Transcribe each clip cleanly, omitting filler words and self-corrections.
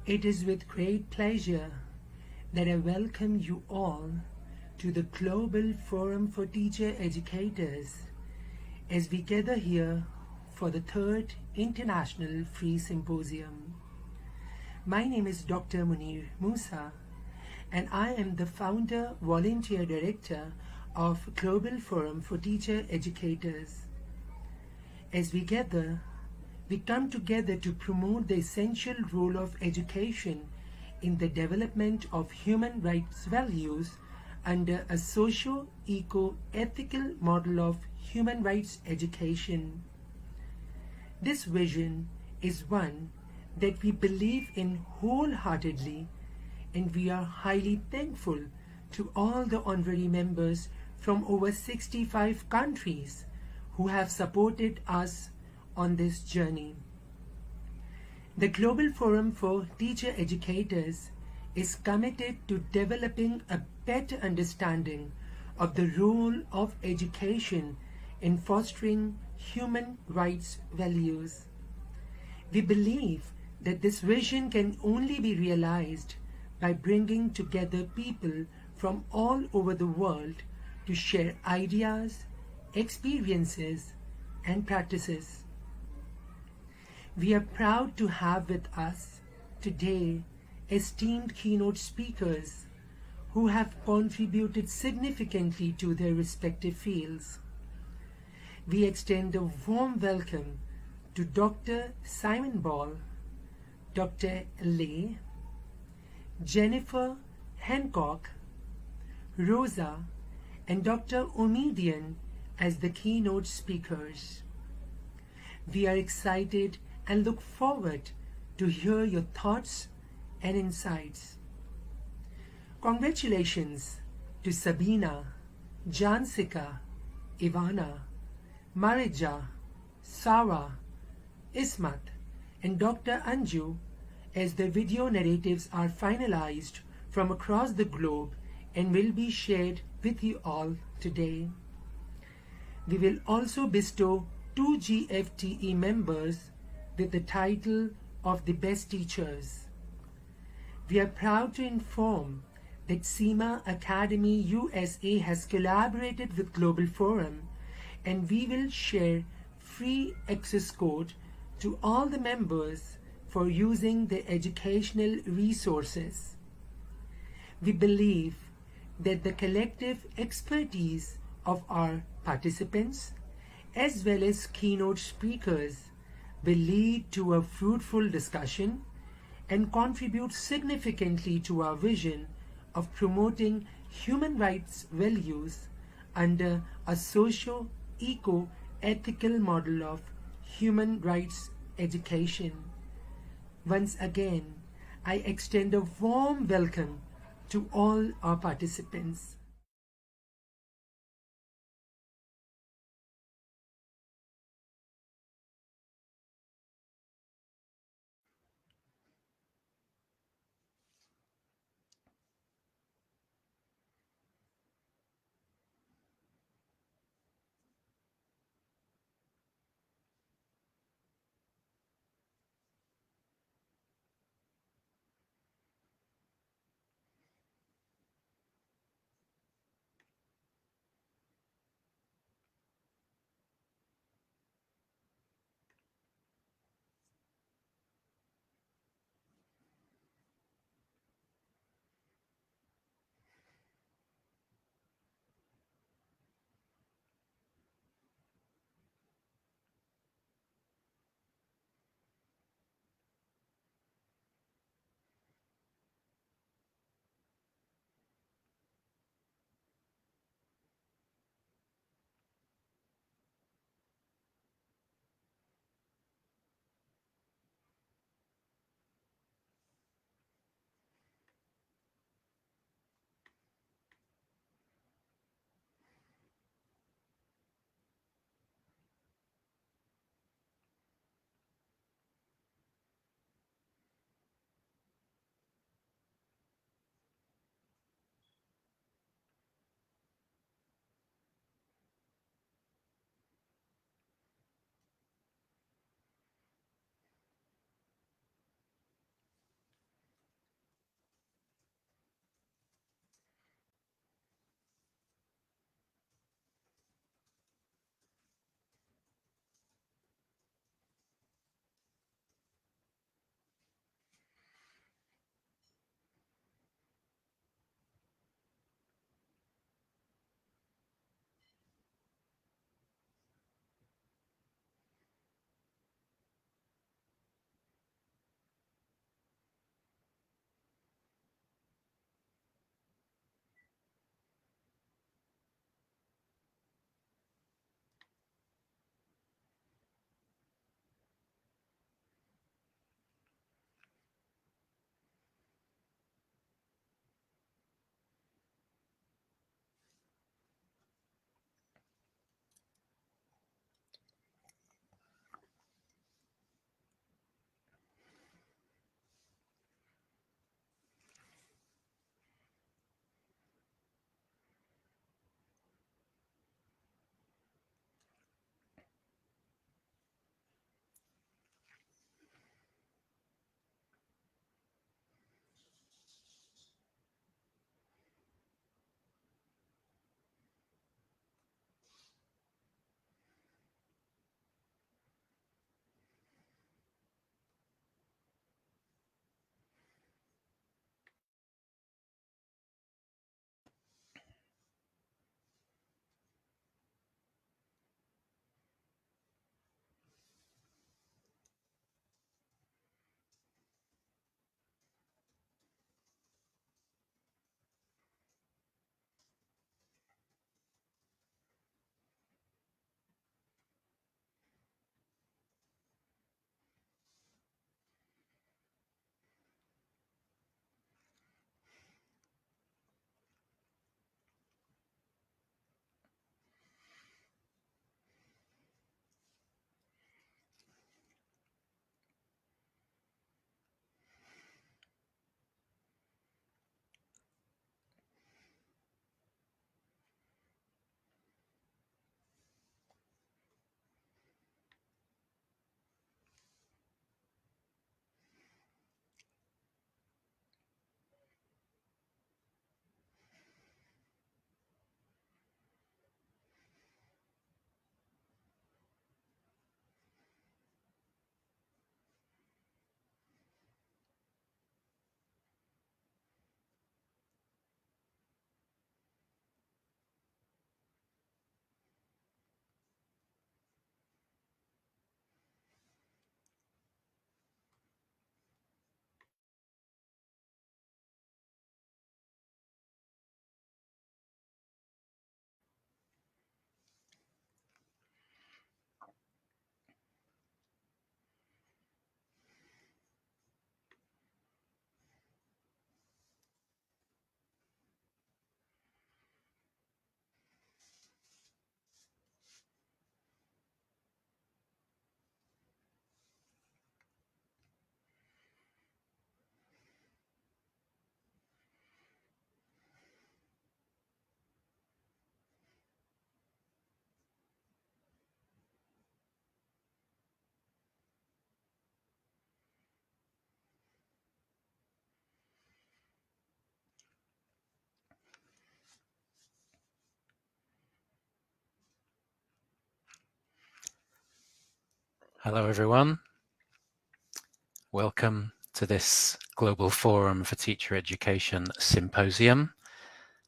It is with great pleasure that I welcome you all to the Global Forum for Teacher Educators as we gather here for the third International Free Symposium. My name is Dr. Munir Musa, and I am the founder volunteer director of Global Forum for Teacher Educators. As we gather, we come together to promote the essential role of education in the development of human rights values under a socio-eco-ethical model of human rights education. This vision is one that we believe in wholeheartedly, and we are highly thankful to all the honorary members from over 65 countries who have supported us on this journey. The Global Forum for Teacher Educators is committed to developing a better understanding of the role of education in fostering human rights values. We believe that this vision can only be realized by bringing together people from all over the world to share ideas, experiences, and practices. We are proud to have with us today esteemed keynote speakers who have contributed significantly to their respective fields. We extend a warm welcome to Dr. Simon Ball, Dr. Lay, Jennifer Hancock, Rosa, and Dr. Omedian as the keynote speakers. We are excited and look forward to hear your thoughts and insights. Congratulations to Sabina, Jansika, Ivana, Marija, Sarah, Ismat, and Dr. Anju as the video narratives are finalized from across the globe and will be shared with you all today. We will also bestow 2 Gfte members with the title of the Best Teachers. We are proud to inform that SEMA Academy USA has collaborated with Global Forum, and we will share free access code to all the members for using the educational resources. We believe that the collective expertise of our participants as well as keynote speakers will lead to a fruitful discussion and contribute significantly to our vision of promoting human rights values under a socio-eco-ethical model of human rights education. Once again, I extend a warm welcome to all our participants. Hello everyone. Welcome to this Global Forum for Teacher Education Symposium.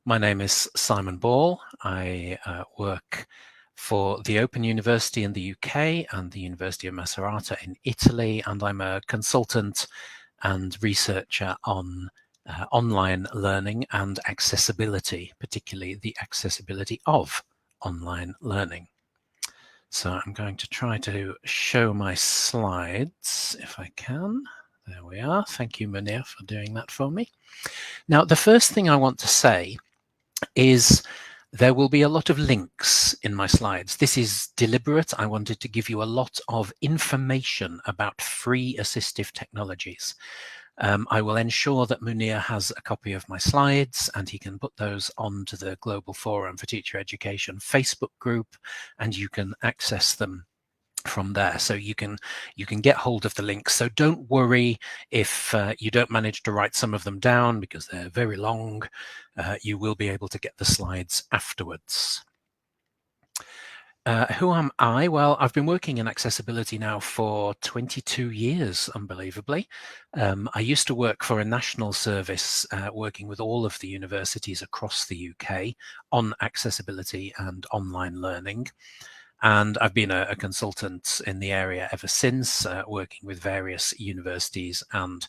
My name is Simon Ball. I work for the Open University in the UK and the University of Macerata in Italy, and I'm a consultant and researcher on online learning and accessibility, particularly the accessibility of online learning. So I'm going to try to show my slides if I can. There we are. Thank you, Munir, for doing that for me. Now, the first thing I want to say is there will be a lot of links in my slides. This is deliberate. I wanted to give you a lot of information about free assistive technologies. I will ensure that Munir has a copy of my slides and he can put those onto the Global Forum for Teacher Education Facebook group, and you can access them from there. So you can get hold of the links. So don't worry if you don't manage to write some of them down because they're very long. You will be able to get the slides afterwards. Who am I? Well, I've been working in accessibility now for 22 years, unbelievably. I used to work for a national service working with all of the universities across the UK on accessibility and online learning. And I've been a consultant in the area ever since, working with various universities and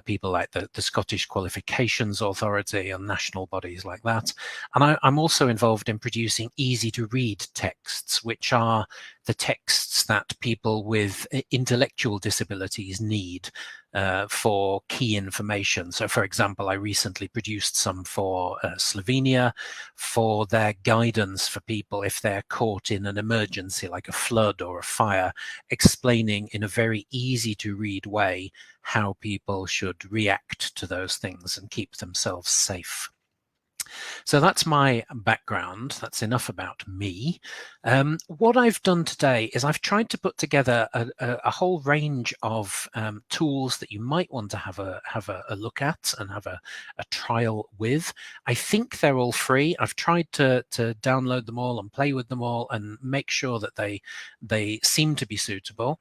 people like the Scottish Qualifications Authority and national bodies like that. And I'm also involved in producing easy to read texts, which are the texts that people with intellectual disabilities need for key information. So, for example, I recently produced some for Slovenia for their guidance for people if they're caught in an emergency like a flood or a fire, explaining in a very easy to read way how people should react to those things and keep themselves safe. So that's my background. That's enough about me. What I've done today is I've tried to put together a whole range of tools that you might want to have a look at and have a trial with. I think they're all free. I've tried to download them all and play with them all and make sure that they seem to be suitable.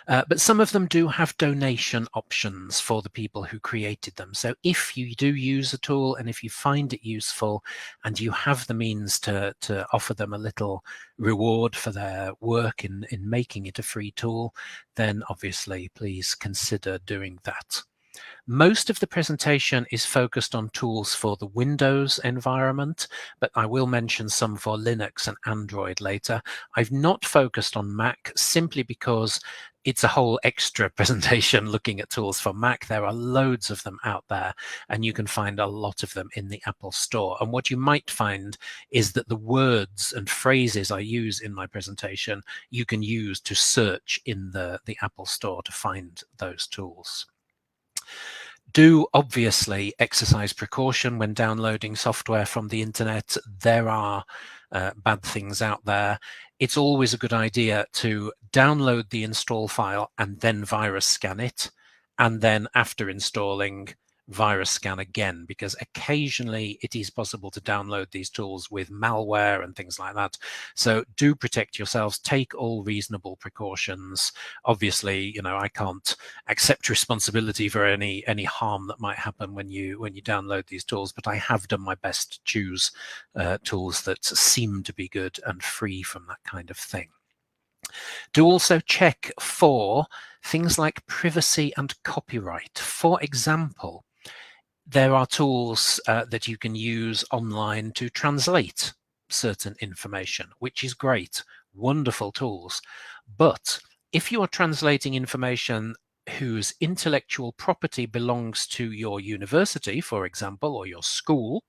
But some of them do have donation options for the people who created them. So if you do use a tool and if you find it useful and you have the means to offer them a little reward for their work in making it a free tool, then obviously please consider doing that. Most of the presentation is focused on tools for the Windows environment, but I will mention some for Linux and Android later. I've not focused on Mac simply because it's a whole extra presentation looking at tools for Mac. There are loads of them out there, and you can find a lot of them in the Apple Store. And what you might find is that the words and phrases I use in my presentation, you can use to search in the Apple Store to find those tools. Do obviously exercise precaution when downloading software from the internet. There are bad things out there. It's always a good idea to download the install file and then virus scan it, and then after installing, virus scan again, because occasionally it is possible to download these tools with malware and things like that. So do protect yourselves, take all reasonable precautions. Obviously, you know, I can't accept responsibility for any harm that might happen when you download these tools, but I have done my best to choose tools that seem to be good and free from that kind of thing. Do also check for things like privacy and copyright. For example, there are tools that you can use online to translate certain information, which is great, wonderful tools. But if you are translating information whose intellectual property belongs to your university, for example, or your school,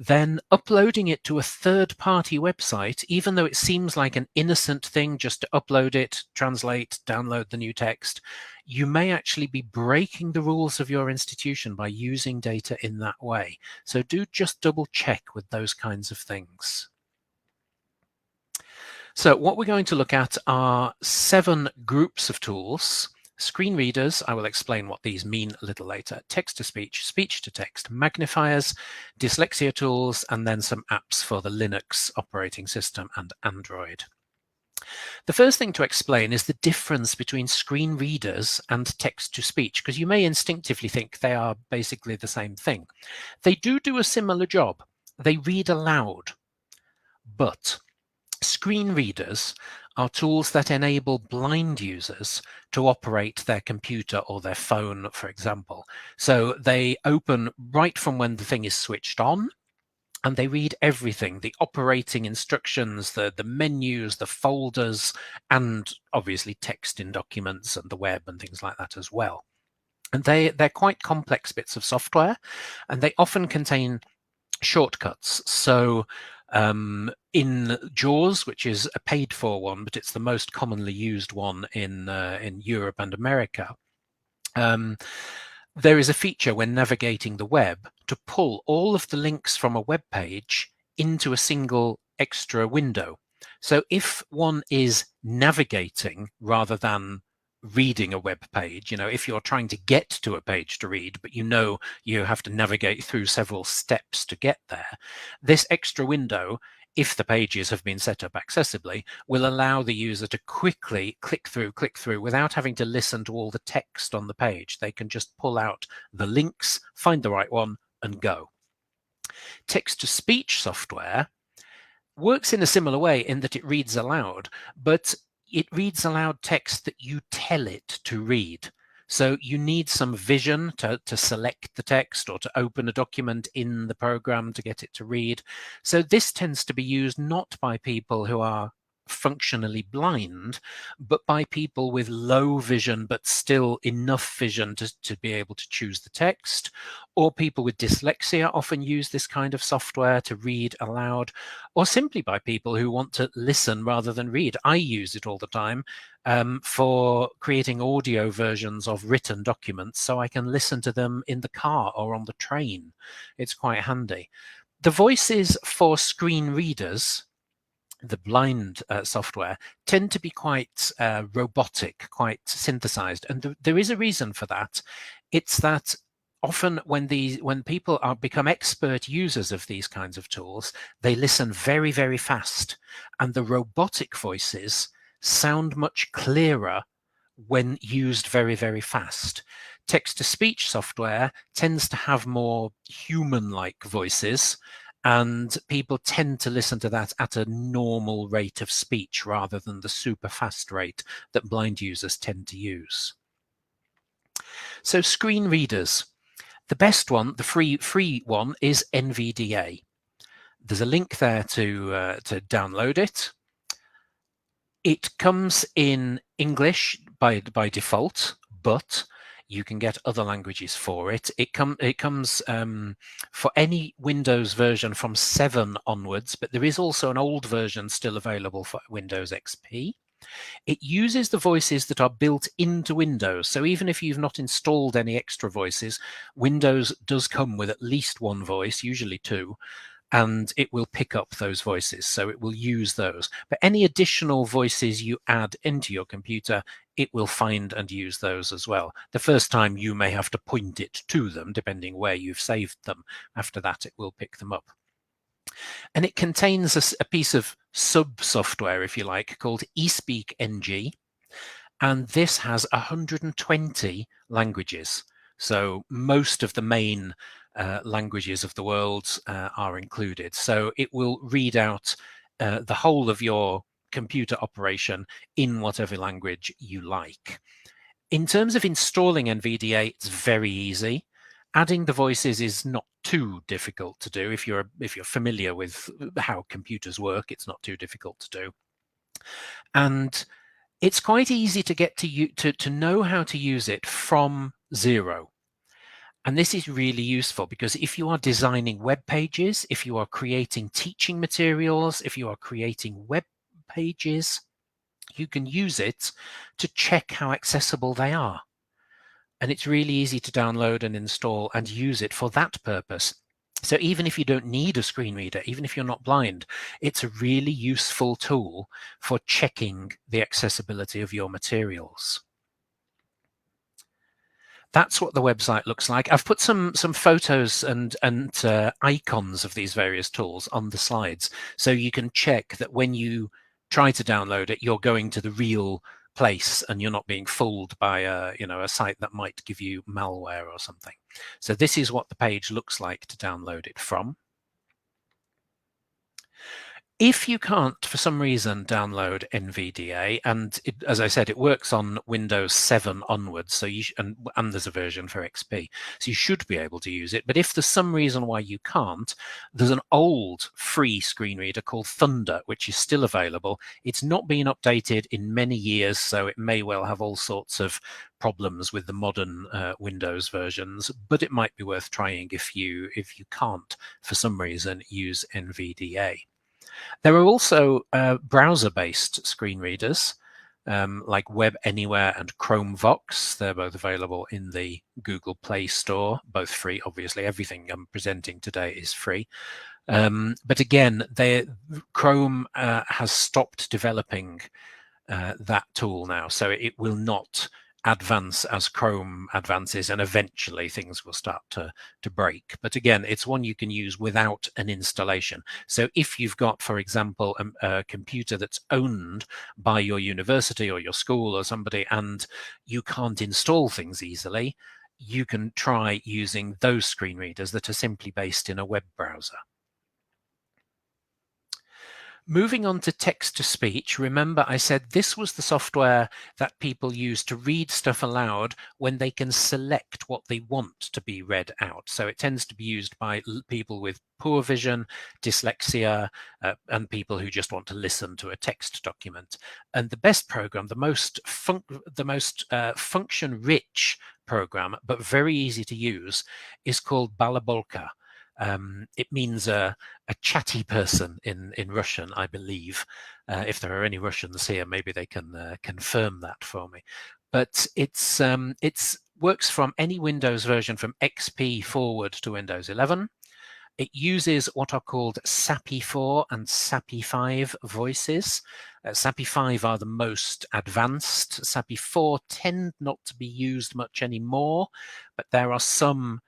then uploading it to a third-party website, even though it seems like an innocent thing just to upload it, translate, download the new text, you may actually be breaking the rules of your institution by using data in that way. So do just double check with those kinds of things. So what we're going to look at are 7 groups of tools. Screen readers, I will explain what these mean a little later. Text-to-speech, speech-to-text, magnifiers, dyslexia tools, and then some apps for the Linux operating system and Android. The first thing to explain is the difference between screen readers and text-to-speech, because you may instinctively think they are basically the same thing. They do a similar job. They read aloud, but screen readers are tools that enable blind users to operate their computer or their phone, for example. So they open right from when the thing is switched on, and they read everything, the operating instructions, the menus, the folders, and obviously text in documents and the web and things like that as well. And they're quite complex bits of software, and they often contain shortcuts. So in JAWS, which is a paid for one, but it's the most commonly used one in Europe and America, there is a feature when navigating the web to pull all of the links from a web page into a single extra window. So if one is navigating rather than reading a web page, if you're trying to get to a page to read, but you have to navigate through several steps to get there, this extra window, if the pages have been set up accessibly, will allow the user to quickly click through without having to listen to all the text on the page. They can just pull out the links, find the right one, and go. Text-to-speech software works in a similar way in that it reads aloud, but it reads aloud text that you tell it to read. So you need some vision to select the text or to open a document in the program to get it to read. So this tends to be used not by people who are functionally blind, but by people with low vision but still enough vision to be able to choose the text, or people with dyslexia often use this kind of software to read aloud, or simply by people who want to listen rather than read. I use it all the time for creating audio versions of written documents so I can listen to them in the car or on the train. It's quite handy. The voices for screen readers, the blind software, tend to be quite robotic, quite synthesized. And there is a reason for that. It's that often when people become expert users of these kinds of tools, they listen very, very fast. And the robotic voices sound much clearer when used very, very fast. Text-to-speech software tends to have more human-like voices, and people tend to listen to that at a normal rate of speech rather than the super fast rate that blind users tend to use. So screen readers. The best one, the free one, is NVDA. There's a link there to download it. It comes in English by default, but you can get other languages for it. It comes for any Windows version from 7 onwards, but there is also an old version still available for Windows XP. It uses the voices that are built into Windows. So even if you've not installed any extra voices, Windows does come with at least one voice, usually 2, and it will pick up those voices. So it will use those. But any additional voices you add into your computer, it will find and use those as well. The first time you may have to point it to them, depending where you've saved them. After that, it will pick them up. And it contains a piece of sub-software, if you like, called eSpeak NG. And this has 120 languages. So most of the main languages of the world are included. So it will read out the whole of your computer operation in whatever language you like. In terms of installing NVDA, it's very easy. Adding the voices is not too difficult to do. If you're familiar with how computers work, it's not too difficult to do. And it's quite easy to get to know how to use it from zero. And this is really useful because if you are designing web pages, if you are creating teaching materials, if you are creating web pages, you can use it to check how accessible they are. And it's really easy to download and install and use it for that purpose. So even if you don't need a screen reader, even if you're not blind, it's a really useful tool for checking the accessibility of your materials. That's what the website looks like. I've put some photos and icons of these various tools on the slides, so you can check that when you try to download it, you're going to the real place and you're not being fooled by a site that might give you malware or something. So this is what the page looks like to download it from. If you can't, for some reason, download NVDA, and as I said, it works on Windows 7 onwards, so and there's a version for XP, so you should be able to use it. But if there's some reason why you can't, there's an old free screen reader called Thunder, which is still available. It's not been updated in many years, so it may well have all sorts of problems with the modern Windows versions, but it might be worth trying if you can't, for some reason, use NVDA. There are also browser-based screen readers like Web Anywhere and Chromevox. They're both available in the Google Play Store, both free. Obviously, everything I'm presenting today is free. But again, Chrome has stopped developing that tool now, so it will not advance as Chrome advances, and eventually things will start to break. But again, it's one you can use without an installation. So if you've got, for example, a computer that's owned by your university or your school or somebody, and you can't install things easily, you can try using those screen readers that are simply based in a web browser. Moving on to text-to-speech, remember I said this was the software that people use to read stuff aloud when they can select what they want to be read out. So it tends to be used by people with poor vision, dyslexia, and people who just want to listen to a text document. And the best program, the most function-rich program, but very easy to use, is called Balabolka. It means a chatty person in Russian, I believe. If there are any Russians here, maybe they can confirm that for me. But it's works from any Windows version from XP forward to Windows 11. It uses what are called SAPI 4 and SAPI 5 voices. SAPI 5 are the most advanced. SAPI 4 tend not to be used much anymore, but there are some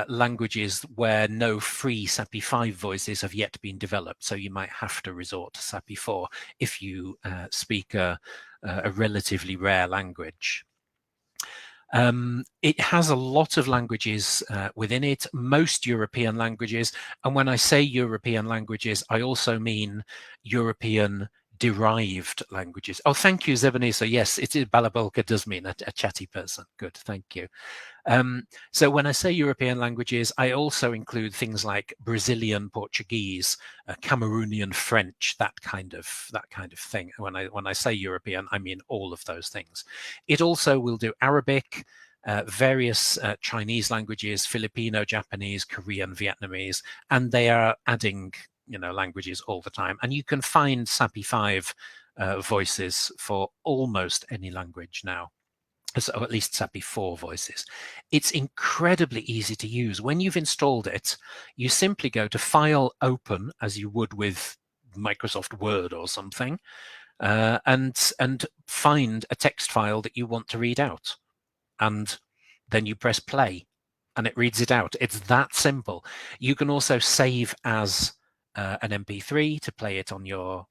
languages where no free SAPI 5 voices have yet been developed, so you might have to resort to SAPI 4 if you speak a relatively rare language. It has a lot of languages within it, most European languages, and when I say European languages, I also mean European derived languages. Oh, thank you, Zebanisa. Yes, Balabolka does mean a chatty person. Good, thank you. So when I say European languages, I also include things like Brazilian Portuguese, Cameroonian French, that kind of thing. When I say European, I mean all of those things. It also will do Arabic, various Chinese languages, Filipino, Japanese, Korean, Vietnamese, and they are adding languages all the time. And you can find SAPI 5 voices for almost any language now. So at least SAPI 4 voices. It's incredibly easy to use. When you've installed it, you simply go to File, Open, as you would with Microsoft Word or something, and find a text file that you want to read out. And then you press play, and it reads it out. It's that simple. You can also save as an MP3 to play it on your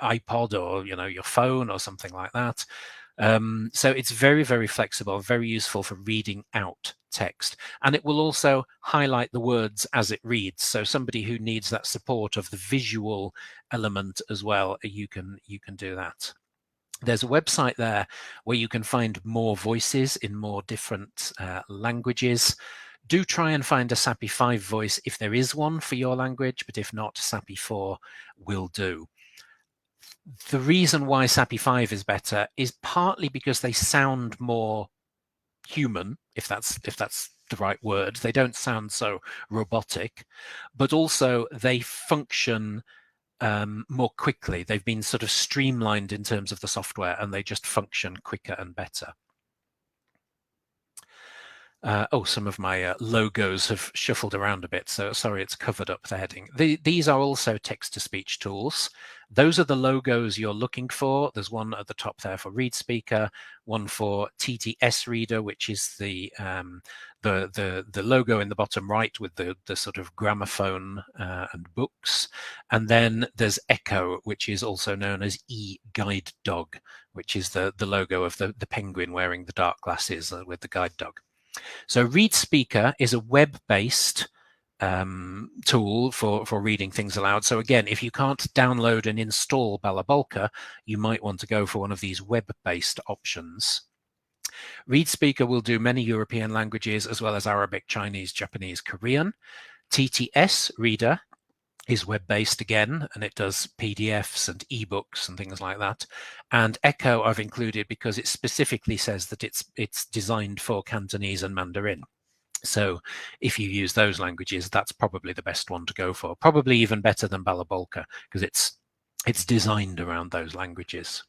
iPod or your phone or something like that. So it's very, very flexible, very useful for reading out text. And it will also highlight the words as it reads. So somebody who needs that support of the visual element as well, you can do that. There's a website there where you can find more voices in more different languages. Do try and find a SAPI 5 voice if there is one for your language, but if not, SAPI 4 will do. The reason why SAPI 5 is better is partly because they sound more human, if that's the right word. They don't sound so robotic, but also they function more quickly. They've been sort of streamlined in terms of the software, and they just function quicker and better. Some of my logos have shuffled around a bit, so sorry, it's covered up the heading. These are also text-to-speech tools. Those are the logos you're looking for. There's one at the top there for ReadSpeaker, one for TTS Reader, which is the logo in the bottom right with the sort of gramophone and books. And then there's Echo, which is also known as e-Guide Dog, which is the logo of the penguin wearing the dark glasses with the guide dog. So ReadSpeaker is a web-based tool for reading things aloud. So again, if you can't download and install Balabolka, you might want to go for one of these web-based options. ReadSpeaker will do many European languages as well as Arabic, Chinese, Japanese, Korean. TTS Reader is web-based again, and it does PDFs and ebooks and things like that. And Echo I've included because it specifically says that it's designed for Cantonese and Mandarin. So if you use those languages, that's probably the best one to go for. Probably even better than Balabolka because it's designed around those languages.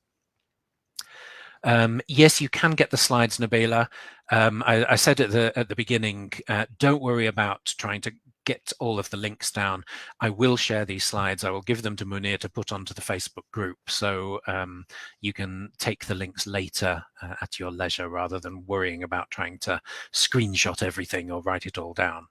Yes, you can get the slides, Nabila. I said at the beginning, don't worry about trying to get all of the links down. I will share these slides. I will give them to Munir to put onto the Facebook group. So you can take the links later at your leisure rather than worrying about trying to screenshot everything or write it all down.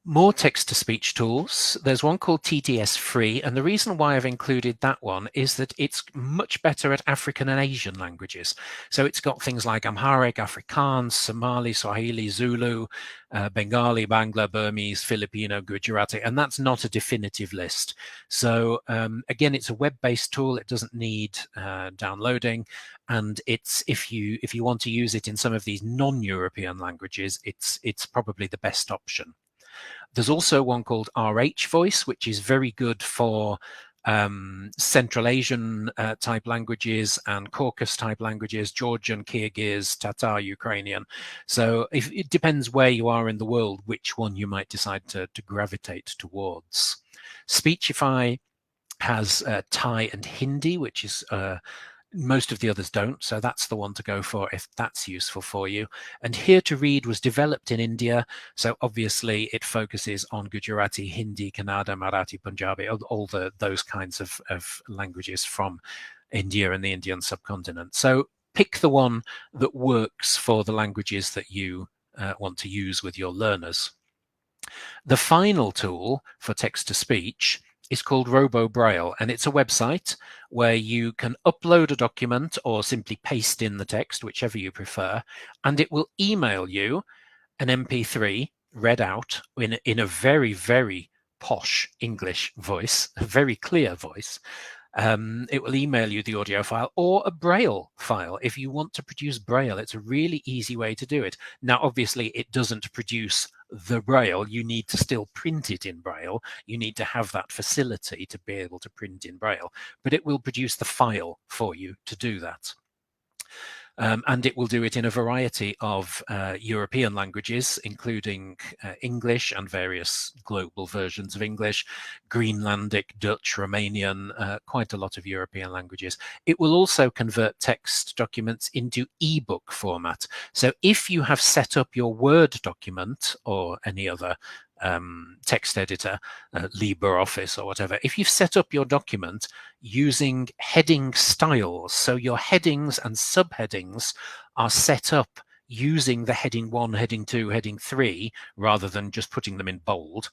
More text-to-speech tools. There's one called TTS Free, and the reason why I've included that one is that it's much better at African and Asian languages. So it's got things like Amharic, Afrikaans, Somali, Swahili, Zulu, Bengali, Bangla, Burmese, Filipino, Gujarati, and that's not a definitive list. So again, it's a web-based tool. It doesn't need downloading, and it's if you want to use it in some of these non-European languages, it's probably the best option. There's also one called RH Voice, which is very good for Central Asian type languages and Caucasus type languages, Georgian, Kyrgyz, Tatar, Ukrainian. So it depends where you are in the world, which one you might decide to gravitate towards. Speechify has Thai and Hindi, which is most of the others don't, so that's the one to go for if that's useful for you. And Here to Read was developed in India, so obviously it focuses on Gujarati, Hindi, Kannada, Marathi, Punjabi, all those kinds of languages from India and the Indian subcontinent. So pick the one that works for the languages that you want to use with your learners. The final tool for text-to-speech is called RoboBraille, and it's a website where you can upload a document or simply paste in the text, whichever you prefer, and it will email you an MP3 read out in a very, very posh English voice, a very clear voice. It will email you the audio file or a Braille file. If you want to produce Braille, it's a really easy way to do it. Now, obviously, it doesn't produce the Braille. You need to still print it in Braille. You need to have that facility to be able to print in Braille, but it will produce the file for you to do that. And it will do it in a variety of European languages, including English and various global versions of English, Greenlandic, Dutch, Romanian, quite a lot of European languages. It will also convert text documents into ebook format. So if you have set up your Word document or any other text editor, LibreOffice or whatever, if you've set up your document using heading styles, so your headings and subheadings are set up using the heading 1, heading 2, heading 3, rather than just putting them in bold,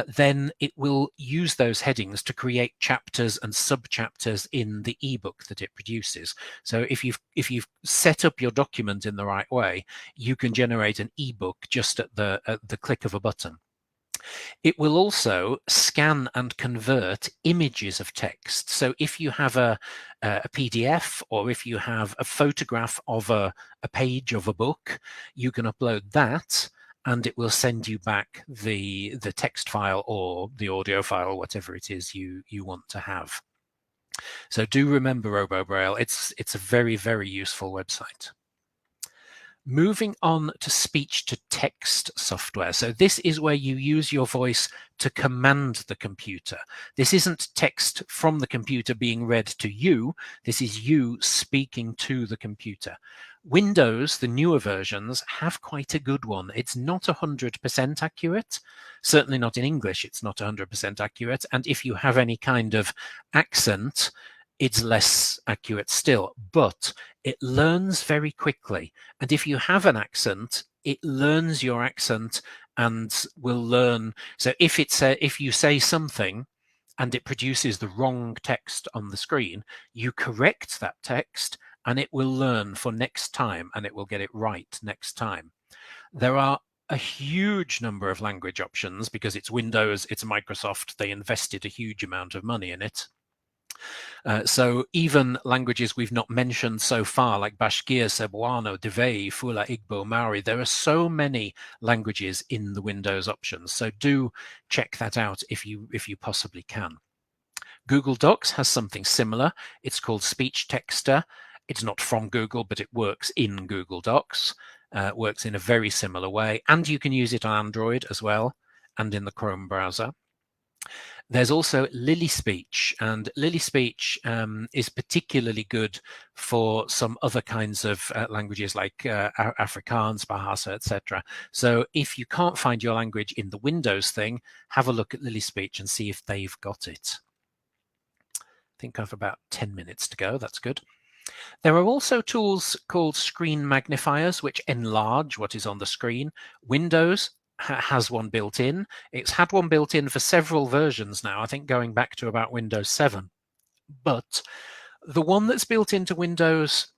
then it will use those headings to create chapters and sub-chapters in the ebook that it produces. So if you've set up your document in the right way, you can generate an ebook just at the click of a button. It will also scan and convert images of text. So if you have a PDF or if you have a photograph of a page of a book, you can upload that and it will send you back the text file or the audio file, whatever it is you want to have. So do remember RoboBraille. It's a very, very useful website. Moving on to speech-to-text software. So this is where you use your voice to command the computer. This isn't text from the computer being read to you. This is you speaking to the computer. Windows, the newer versions, have quite a good one. It's not 100% accurate. Certainly not in English, it's not 100% accurate. And if you have any kind of accent, it's less accurate still. But it learns very quickly. And if you have an accent, it learns your accent and will learn. So if you say something and it produces the wrong text on the screen, you correct that text and it will learn for next time and it will get it right next time. There are a huge number of language options because it's Windows, it's Microsoft, they invested a huge amount of money in it. So even languages we've not mentioned so far, like Bashkir, Cebuano, Divei, Fula, Igbo, Maori, there are so many languages in the Windows options. So do check that out if you possibly can. Google Docs has something similar. It's called Speech Texter. It's not from Google, but it works in Google Docs. Works in a very similar way. And you can use it on Android as well, and in the Chrome browser. There's also Lily Speech, and Lily Speech is particularly good for some other kinds of languages like Afrikaans, Bahasa, etc. So if you can't find your language in the Windows thing, have a look at Lily Speech and see if they've got it. I think I have about 10 minutes to go. That's good. There are also tools called screen magnifiers, which enlarge what is on the screen. Windows has one built in. It's had one built in for several versions now, I think going back to about Windows 7. But the one that's built into Windows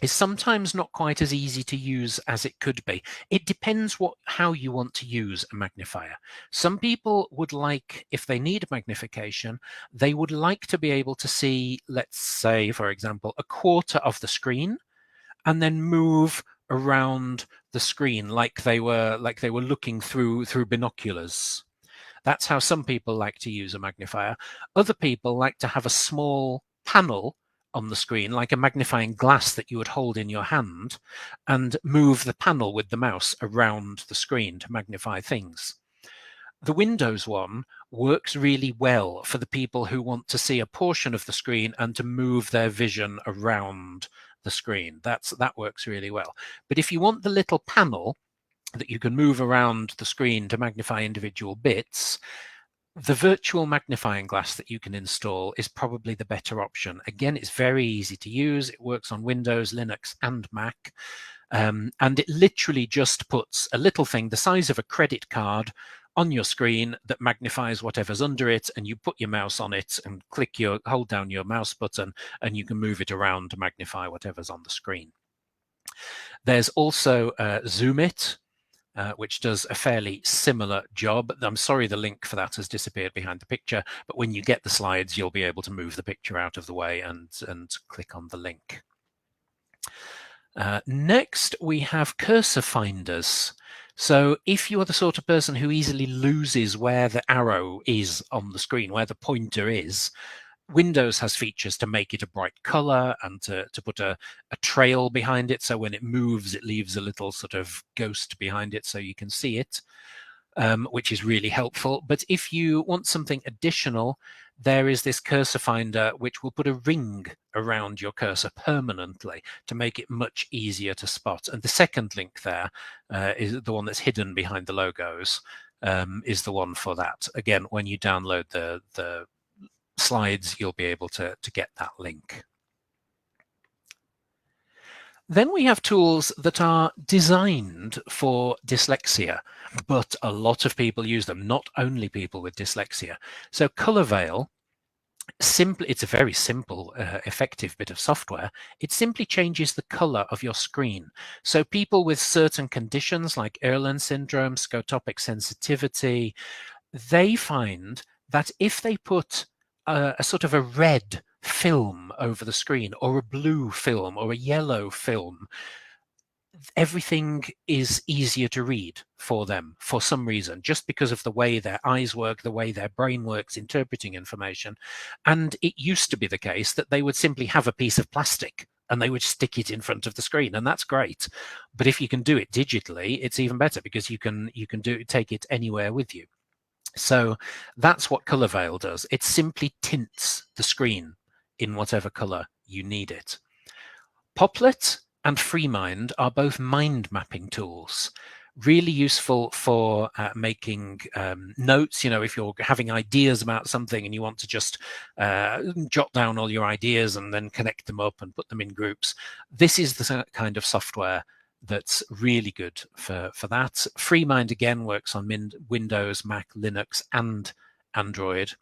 is sometimes not quite as easy to use as it could be. It depends how you want to use a magnifier. Some people would like, if they need magnification, they would like to be able to see, let's say, for example, a quarter of the screen and then move around the screen like they were looking through binoculars. That's how some people like to use a magnifier. Other people like to have a small panel on the screen, like a magnifying glass that you would hold in your hand, and move the panel with the mouse around the screen to magnify things. The Windows one works really well for the people who want to see a portion of the screen and to move their vision around the screen. That works really well. But if you want the little panel that you can move around the screen to magnify individual bits, the virtual magnifying glass that you can install is probably the better option. Again, it's very easy to use. It works on Windows, Linux, and Mac. And it literally just puts a little thing the size of a credit card on your screen that magnifies whatever's under it, and you put your mouse on it and hold down your mouse button, and you can move it around to magnify whatever's on the screen. There's also Zoom It, which does a fairly similar job. I'm sorry the link for that has disappeared behind the picture, but when you get the slides, you'll be able to move the picture out of the way and click on the link. Next, we have cursor finders. So if you're the sort of person who easily loses where the arrow is on the screen, where the pointer is, Windows has features to make it a bright color and to put a trail behind it. So when it moves, it leaves a little sort of ghost behind it so you can see it, which is really helpful. But if you want something additional, there is this cursor finder, which will put a ring around your cursor permanently to make it much easier to spot. And the second link there is the one that's hidden behind the logos, is the one for that. Again, when you download the slides, you'll be able to get that link. Then we have tools that are designed for dyslexia, but a lot of people use them, not only people with dyslexia. So Color Veil, it's a very simple, effective bit of software. It simply changes the color of your screen. So people with certain conditions like Erlen syndrome, scotopic sensitivity, they find that if they put a sort of a red film over the screen, or a blue film, or a yellow film, everything is easier to read for them for some reason, just because of the way their eyes work, the way their brain works interpreting information. And it used to be the case that they would simply have a piece of plastic and they would stick it in front of the screen, and that's great. But if you can do it digitally, it's even better, because you can take it anywhere with you. So that's what Color Veil does. It simply tints the screen in whatever color you need it. Poplet and FreeMind are both mind mapping tools. Really useful for making notes. You know, if you're having ideas about something and you want to just jot down all your ideas and then connect them up and put them in groups, this is the kind of software that's really good for that. FreeMind again works on Windows, Mac, Linux, and Android.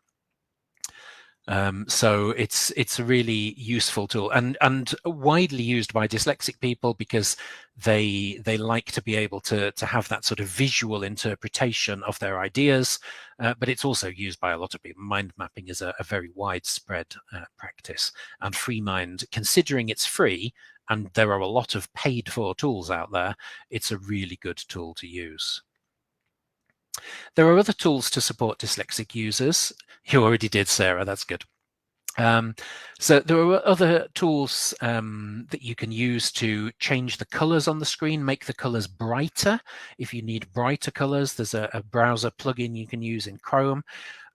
So it's a really useful tool and widely used by dyslexic people because they like to be able to have that sort of visual interpretation of their ideas, but it's also used by a lot of people. Mind mapping is a very widespread practice, and FreeMind, considering it's free and there are a lot of paid for tools out there, it's a really good tool to use. There are other tools to support dyslexic users. You already did, Sarah, that's good. So there are other tools that you can use to change the colors on the screen, make the colors brighter. If you need brighter colors, there's a browser plugin you can use in Chrome.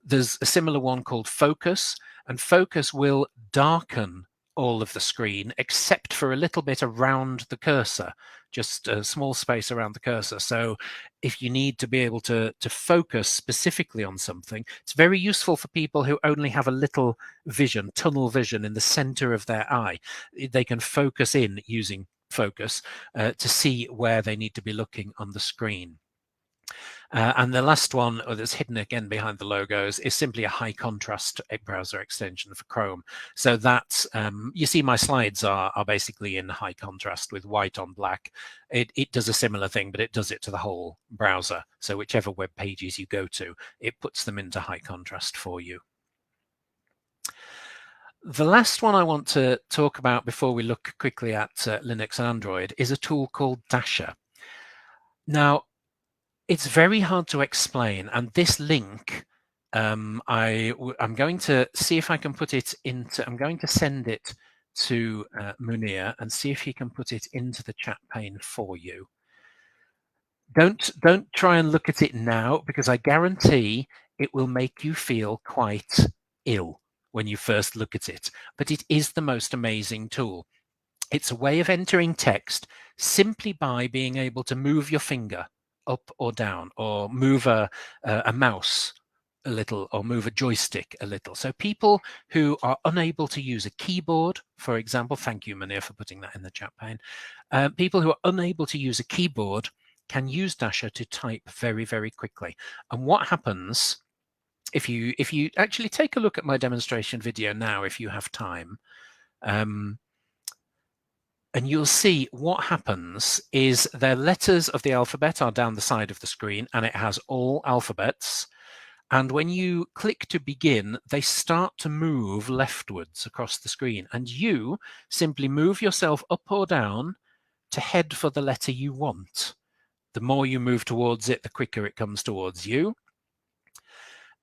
There's a similar one called Focus, and Focus will darken all of the screen except for a little bit around the cursor, just a small space around the cursor. So if you need to be able to focus specifically on something, it's very useful for people who only have a little vision, tunnel vision in the center of their eye. They can focus in using Focus to see where they need to be looking on the screen. And the last one that's hidden again behind the logos is simply a high contrast browser extension for Chrome. So that, you see my slides are basically in high contrast with white on black. It does a similar thing, but it does it to the whole browser. So whichever web pages you go to, it puts them into high contrast for you. The last one I want to talk about before we look quickly at Linux and Android is a tool called Dasher. Now, it's very hard to explain, and this link, I'm going to see if I can put it into, I'm going to send it to Munir and see if he can put it into the chat pane for you. Don't try and look at it now, because I guarantee it will make you feel quite ill when you first look at it, but it is the most amazing tool. It's a way of entering text simply by being able to move your finger up or down, or move a mouse a little, or move a joystick a little. So people who are unable to use a keyboard, for example, thank you, Munir, for putting that in the chat pane. People who are unable to use a keyboard can use Dasher to type very, very quickly. And what happens if you actually take a look at my demonstration video now, if you have time, and you'll see what happens is the letters of the alphabet are down the side of the screen, and it has all alphabets. And when you click to begin, they start to move leftwards across the screen. And you simply move yourself up or down to head for the letter you want. The more you move towards it, the quicker it comes towards you.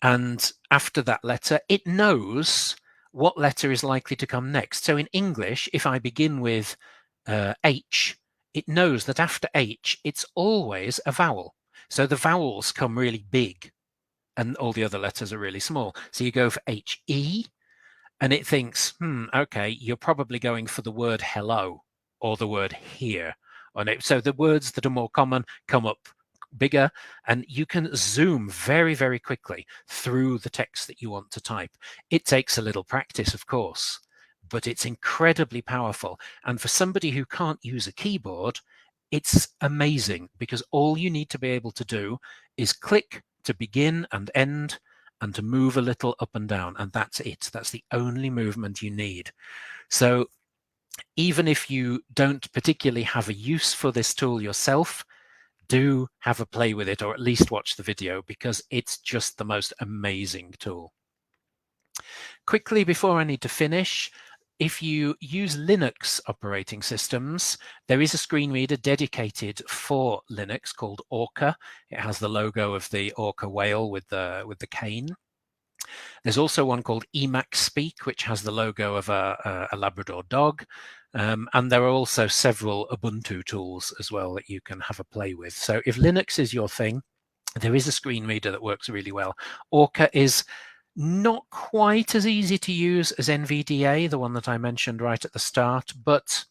And after that letter, it knows what letter is likely to come next. So in English, if I begin with H, it knows that after H, it's always a vowel. So the vowels come really big and all the other letters are really small. So you go for H-E and it thinks, okay, you're probably going for the word hello or the word here. So the words that are more common come up bigger, and you can zoom very, very quickly through the text that you want to type. It takes a little practice, of course, but it's incredibly powerful. And for somebody who can't use a keyboard, it's amazing, because all you need to be able to do is click to begin and end and to move a little up and down, and that's it. That's the only movement you need. So even if you don't particularly have a use for this tool yourself, do have a play with it, or at least watch the video, because it's just the most amazing tool. Quickly, before I need to finish, if you use Linux operating systems, there is a screen reader dedicated for Linux called Orca. It has the logo of the orca whale with the cane. There's also one called Emacs Speak, which has the logo of a Labrador dog. And there are also several Ubuntu tools as well that you can have a play with. So if Linux is your thing, there is a screen reader that works really well. Orca is not quite as easy to use as NVDA, the one that I mentioned right at the start, but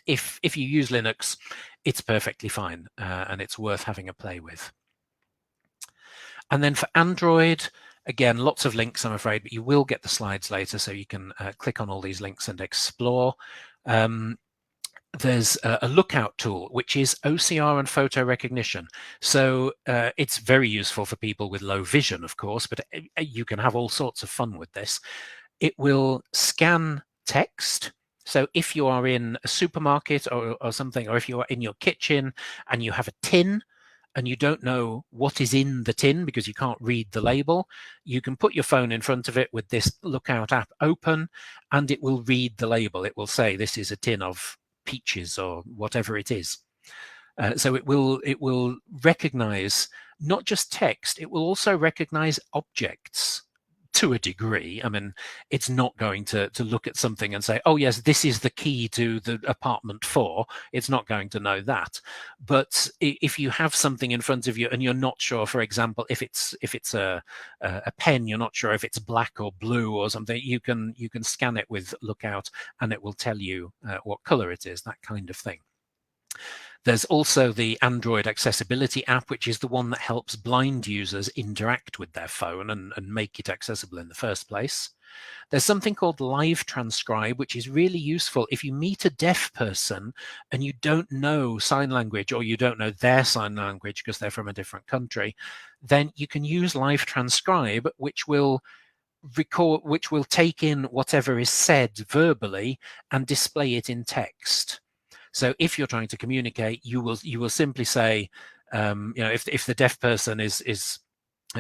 If you use Linux, it's perfectly fine, and it's worth having a play with. And then for Android, again, lots of links, I'm afraid, but you will get the slides later, so you can click on all these links and explore. There's a lookout tool, which is OCR and photo recognition. So it's very useful for people with low vision, of course, but you can have all sorts of fun with this. It will scan text. So if you are in a supermarket or something, or if you are in your kitchen and you have a tin and you don't know what is in the tin because you can't read the label, you can put your phone in front of it with this Lookout app open, and it will read the label. It will say, this is a tin of peaches or whatever it is. So it will recognize not just text, it will also recognize objects to a degree. I mean, it's not going to look at something and say, oh yes, this is the key to the apartment 4. It's not going to know that. But if you have something in front of you and you're not sure, for example, if it's a pen, you're not sure if it's black or blue or something, you can scan it with Lookout and it will tell you what color it is, that kind of thing. There's also the Android accessibility app, which is the one that helps blind users interact with their phone and make it accessible in the first place. There's something called Live Transcribe, which is really useful if you meet a deaf person and you don't know sign language, or you don't know their sign language because they're from a different country. Then you can use Live Transcribe, which will record, which will take in whatever is said verbally and display it in text. So if you're trying to communicate, you will simply say, if the deaf person is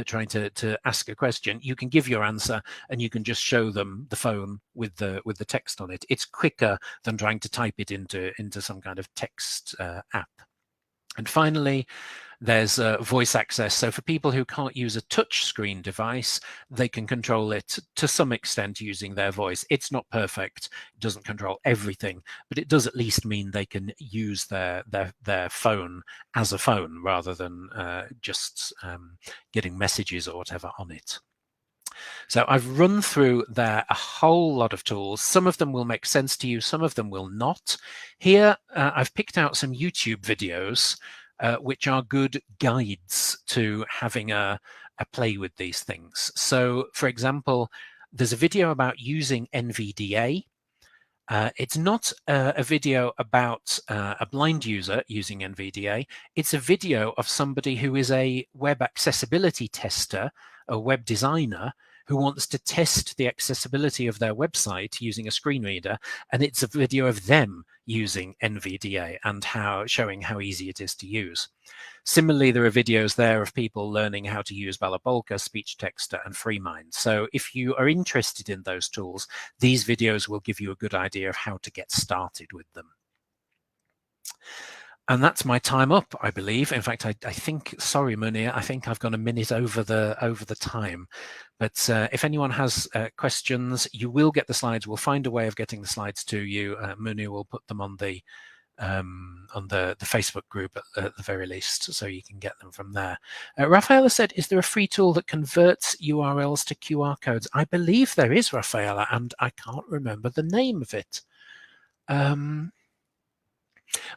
trying to ask a question, you can give your answer and you can just show them the phone with the text on it. It's quicker than trying to type it into some kind of text app. And finally, there's voice access. So for people who can't use a touch screen device, they can control it to some extent using their voice. It's not perfect. It doesn't control everything, but it does at least mean they can use their phone as a phone rather than just getting messages or whatever on it. So I've run through there a whole lot of tools. Some of them will make sense to you, some of them will not. Here, I've picked out some YouTube videos which are good guides to having a play with these things. So, for example, there's a video about using NVDA. It's not a video about a blind user using NVDA. It's a video of somebody who is a web accessibility tester, a web designer, who wants to test the accessibility of their website using a screen reader. And it's a video of them using NVDA and showing how easy it is to use. Similarly, there are videos there of people learning how to use Balabolka, SpeechTexter, and FreeMind. So if you are interested in those tools, these videos will give you a good idea of how to get started with them. And that's my time up, I believe. In fact, I think, sorry, Munir, I think I've gone a minute over the time. But if anyone has questions, you will get the slides. We'll find a way of getting the slides to you. Munir will put them on the Facebook group at the very least, so you can get them from there. Rafaela said, is there a free tool that converts URLs to QR codes? I believe there is, Rafaela, and I can't remember the name of it.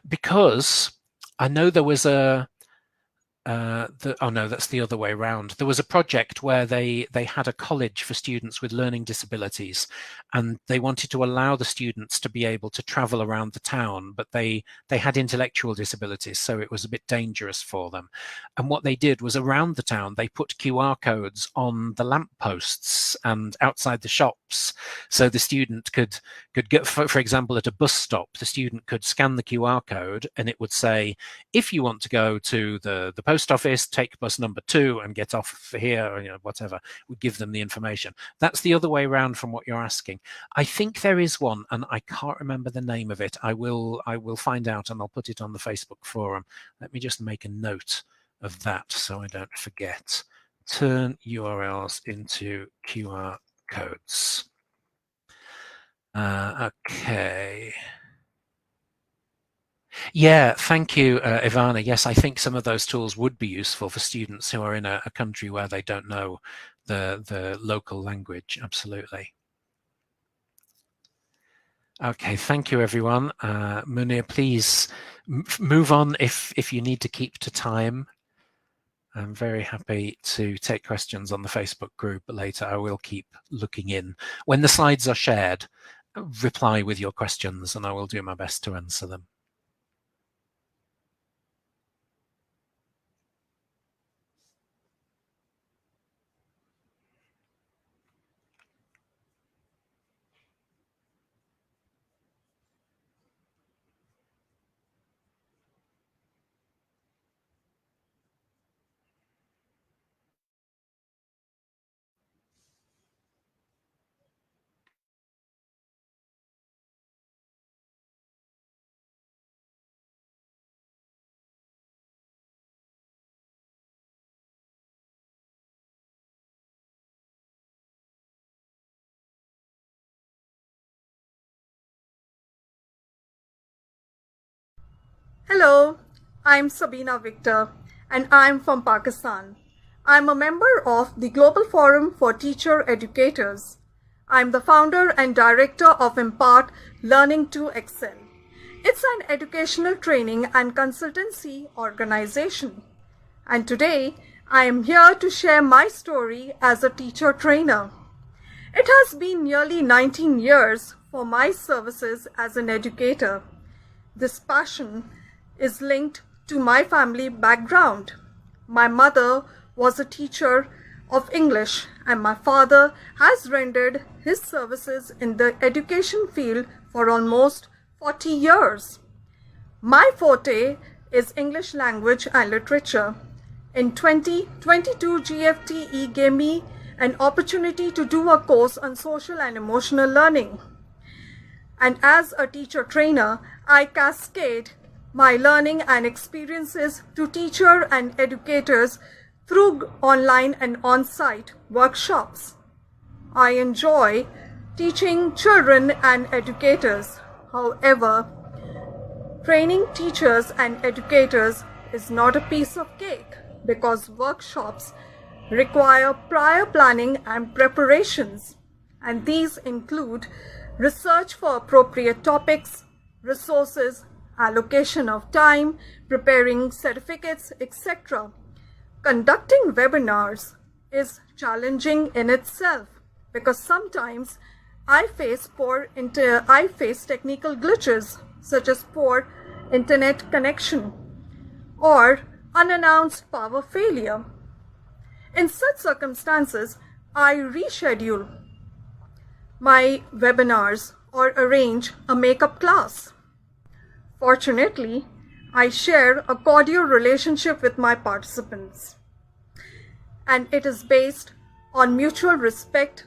Because I know there was oh no, that's the other way around. There was a project where they had a college for students with learning disabilities, and they wanted to allow the students to be able to travel around the town, but they had intellectual disabilities, so it was a bit dangerous for them. And what they did was, around the town, they put QR codes on the lampposts and outside the shops, so the student could get, for example, at a bus stop, the student could scan the QR code and it would say, if you want to go to the post office, take bus number 2 and get off here, or whatever, we give them the information. That's the other way around from what you're asking. I think there is one, and I can't remember the name of it. I will find out and I'll put it on the Facebook forum. Let me just make a note of that so I don't forget. Turn URLs into QR codes. Okay. Yeah, thank you, Ivana. Yes, I think some of those tools would be useful for students who are in a country where they don't know the local language. Absolutely. Okay, thank you, everyone. Munir, please move on if you need to keep to time. I'm very happy to take questions on the Facebook group later. I will keep looking in. When the slides are shared, reply with your questions and I will do my best to answer them. Hello, I'm Sabina Victor and I'm from Pakistan. I'm a member of the Global Forum for Teacher Educators. I'm the founder and director of Impart Learning to Excel. It's an educational training and consultancy organization. And today, I am here to share my story as a teacher trainer. It has been nearly 19 years for my services as an educator. This passion is linked to my family background. My mother was a teacher of English and my father has rendered his services in the education field for almost 40 years. My forte is English language and literature. In 2022, Gfte gave me an opportunity to do a course on social and emotional learning. And as a teacher trainer, I cascade my learning and experiences to teacher and educators through online and on-site workshops. I enjoy teaching children and educators. However, training teachers and educators is not a piece of cake because workshops require prior planning and preparations, and these include research for appropriate topics, resources, allocation of time, preparing certificates, etc. Conducting webinars is challenging in itself because sometimes I face technical glitches such as poor internet connection or unannounced power failure. In such circumstances, I reschedule my webinars or arrange a makeup class. Fortunately, I share a cordial relationship with my participants, and it is based on mutual respect,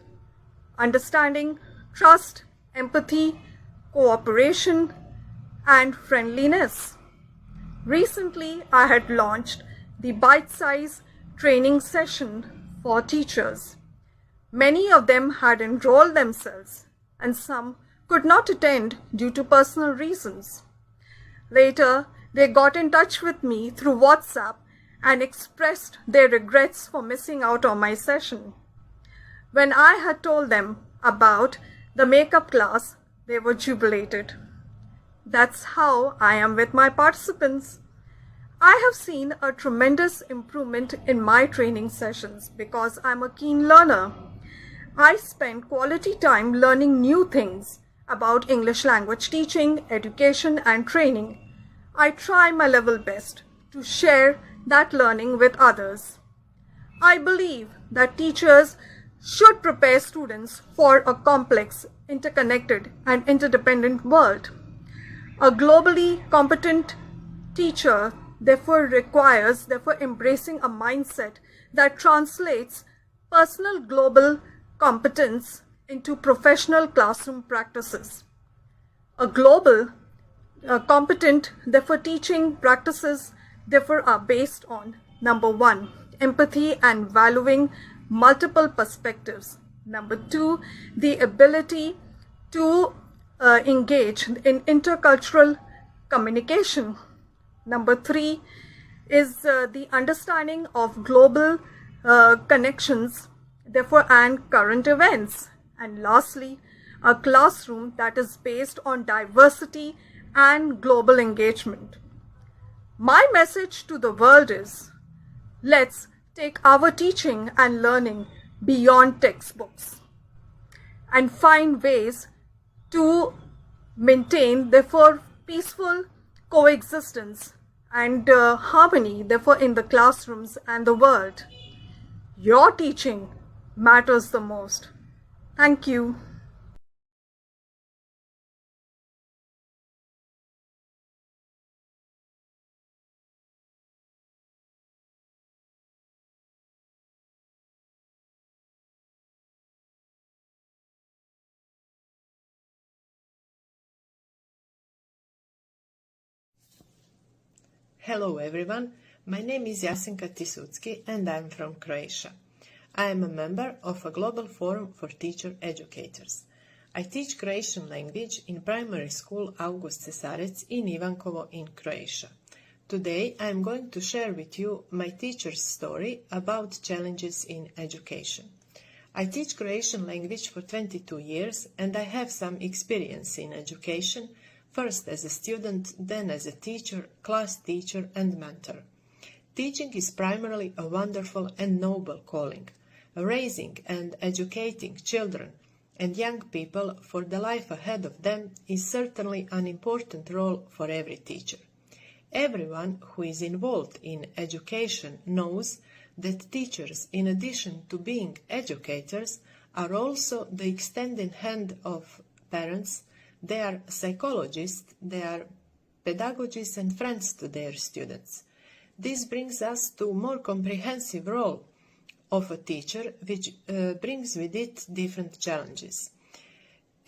understanding, trust, empathy, cooperation, and friendliness. Recently, I had launched the bite-size training session for teachers. Many of them had enrolled themselves, and some could not attend due to personal reasons. Later, they got in touch with me through WhatsApp and expressed their regrets for missing out on my session. When I had told them about the makeup class, they were jubilated. That's how I am with my participants. I have seen a tremendous improvement in my training sessions because I'm a keen learner. I spend quality time learning new things about English language teaching, education, and training. I try my level best to share that learning with others. I believe that teachers should prepare students for a complex, interconnected, and interdependent world. A globally competent teacher therefore embracing a mindset that translates personal global competence into professional classroom practices. A global competent teaching practices are based on number 1, empathy and valuing multiple perspectives. Number 2, the ability to engage in intercultural communication. Number 3 is the understanding of global connections, and current events. And lastly, a classroom that is based on diversity and global engagement. My message to the world is, let's take our teaching and learning beyond textbooks and find ways to maintain, therefore, peaceful coexistence and harmony, therefore, in the classrooms and the world. Your teaching matters the most. Thank you. Hello everyone, my name is Jasenka Tisucki and I'm from Croatia. I am a member of a global forum for teacher educators. I teach Croatian language in primary school August Cesarec in Ivankovo in Croatia. Today I am going to share with you my teacher's story about challenges in education. I teach Croatian language for 22 years and I have some experience in education, first as a student, then as a teacher, class teacher and mentor. Teaching is primarily a wonderful and noble calling. Raising and educating children and young people for the life ahead of them is certainly an important role for every teacher. Everyone who is involved in education knows that teachers, in addition to being educators, are also the extended hand of parents. They are psychologists, they are pedagogists and friends to their students. This brings us to a more comprehensive role of a teacher, which brings with it different challenges.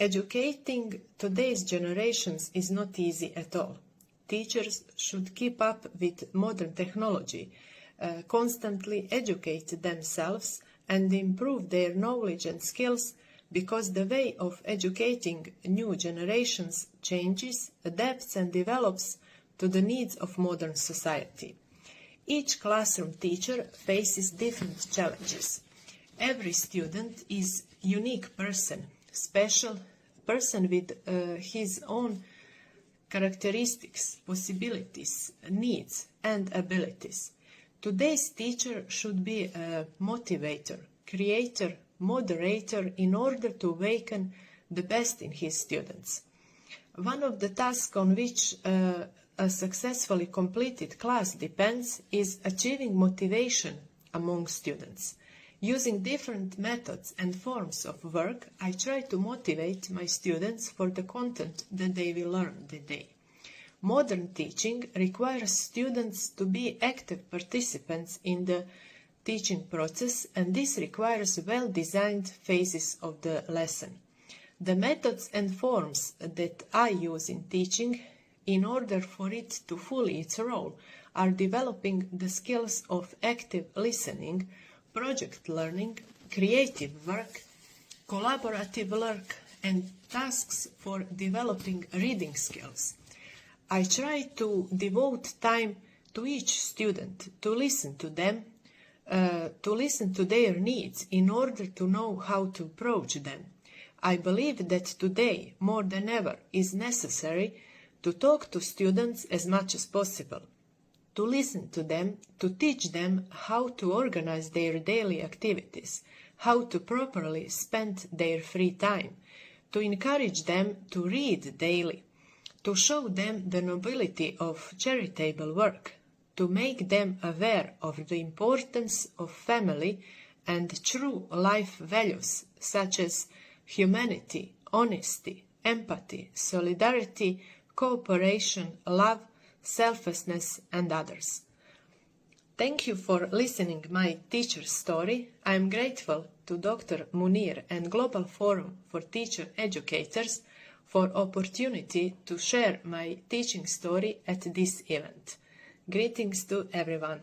Educating today's generations is not easy at all. Teachers should keep up with modern technology, constantly educate themselves and improve their knowledge and skills, because the way of educating new generations changes, adapts and develops to the needs of modern society. Each classroom teacher faces different challenges. Every student is a unique person, special person with his own characteristics, possibilities, needs and abilities. Today's teacher should be a motivator, creator, moderator in order to awaken the best in his students. One of the tasks on which a successfully completed class depends is achieving motivation among students. Using different methods and forms of work, I try to motivate my students for the content that they will learn that day. Modern teaching requires students to be active participants in the teaching process, and this requires well-designed phases of the lesson. The methods and forms that I use in teaching, in order for it to fulfill its role, are developing the skills of active listening, project learning, creative work, collaborative work, and tasks for developing reading skills. I try to devote time to each student, to listen to them, to listen to their needs in order to know how to approach them. I believe that today, more than ever, is necessary to talk to students as much as possible, to listen to them, to teach them how to organize their daily activities, how to properly spend their free time, to encourage them to read daily, to show them the nobility of charitable work, to make them aware of the importance of family and true life values such as humanity, honesty, empathy, solidarity, cooperation, love, selflessness, and others. Thank you for listening my teacher's story. I am grateful to Dr. Munir and Global Forum for Teacher Educators for opportunity to share my teaching story at this event. Greetings to everyone.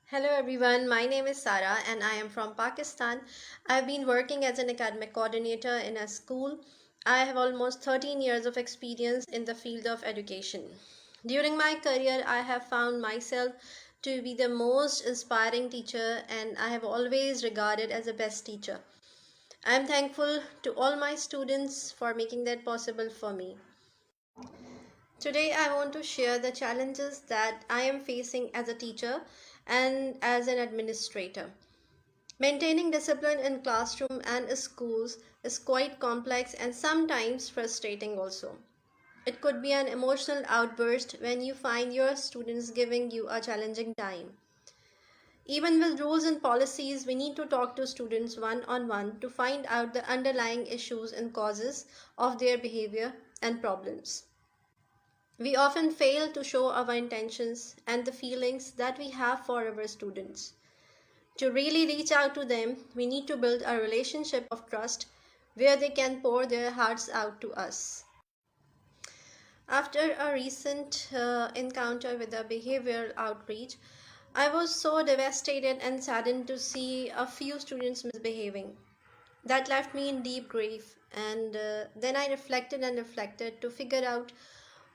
Hello everyone, my name is Sara and I am from Pakistan. I've been working as an academic coordinator in a school. I have almost 13 years of experience in the field of education. During my career, I have found myself to be the most inspiring teacher and I have always regarded as the best teacher. I am thankful to all my students for making that possible for me. Today, I want to share the challenges that I am facing as a teacher and as an administrator. Maintaining discipline in classroom and schools is quite complex and sometimes frustrating also. It could be an emotional outburst when you find your students giving you a challenging time. Even with rules and policies, we need to talk to students one on one to find out the underlying issues and causes of their behavior and problems. We often fail to show our intentions and the feelings that we have for our students. To really reach out to them, we need to build a relationship of trust where they can pour their hearts out to us. After a recent encounter with a behavioral outreach, I was so devastated and saddened to see a few students misbehaving. That left me in deep grief, and then I reflected and reflected to figure out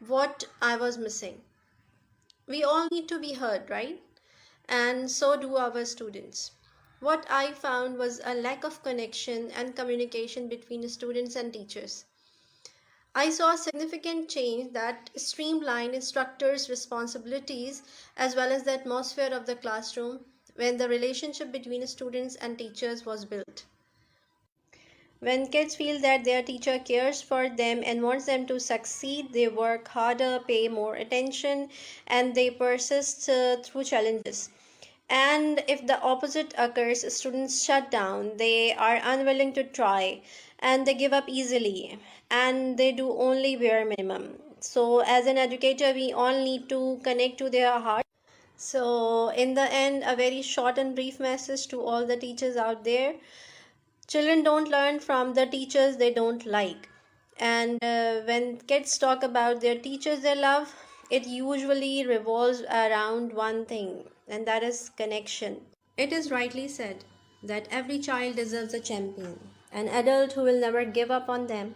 what I was missing. We all need to be heard, right? And so do our students. What I found was a lack of connection and communication between students and teachers. I saw a significant change that streamlined instructors' responsibilities as well as the atmosphere of the classroom when the relationship between students and teachers was built. When kids feel that their teacher cares for them and wants them to succeed, they work harder, pay more attention, and they persist through challenges. And if the opposite occurs, students shut down, they are unwilling to try, and they give up easily, and they do only bare minimum. So, as an educator, we all need to connect to their heart. So, in the end, a very short and brief message to all the teachers out there. Children don't learn from the teachers they don't like. And when kids talk about their teachers they love, it usually revolves around one thing, and that is connection. It is rightly said that every child deserves a champion, an adult who will never give up on them,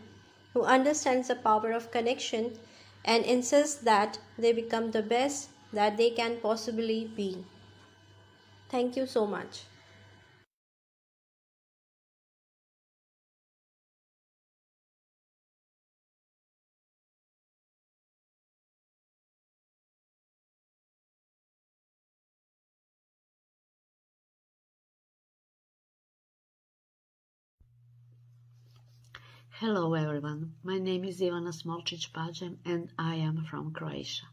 who understands the power of connection and insists that they become the best that they can possibly be. Thank you so much. Hello everyone, my name is Ivana Smolčić-Pađem and I am from Croatia.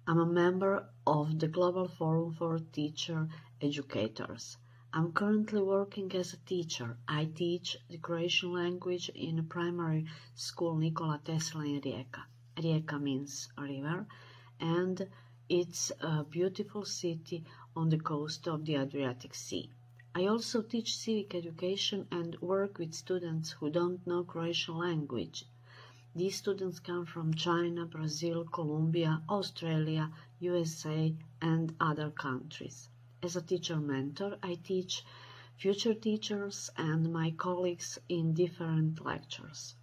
I'm a member of the Global Forum for Teacher Educators. I'm currently working as a teacher. I teach the Croatian language in a primary school Nikola Tesla in Rijeka. Rijeka means river and it's a beautiful city on the coast of the Adriatic Sea. I also teach civic education and work with students who don't know Croatian language. These students come from China, Brazil, Colombia, Australia, USA, and other countries. As a teacher mentor, I teach future teachers and my colleagues in different lectures.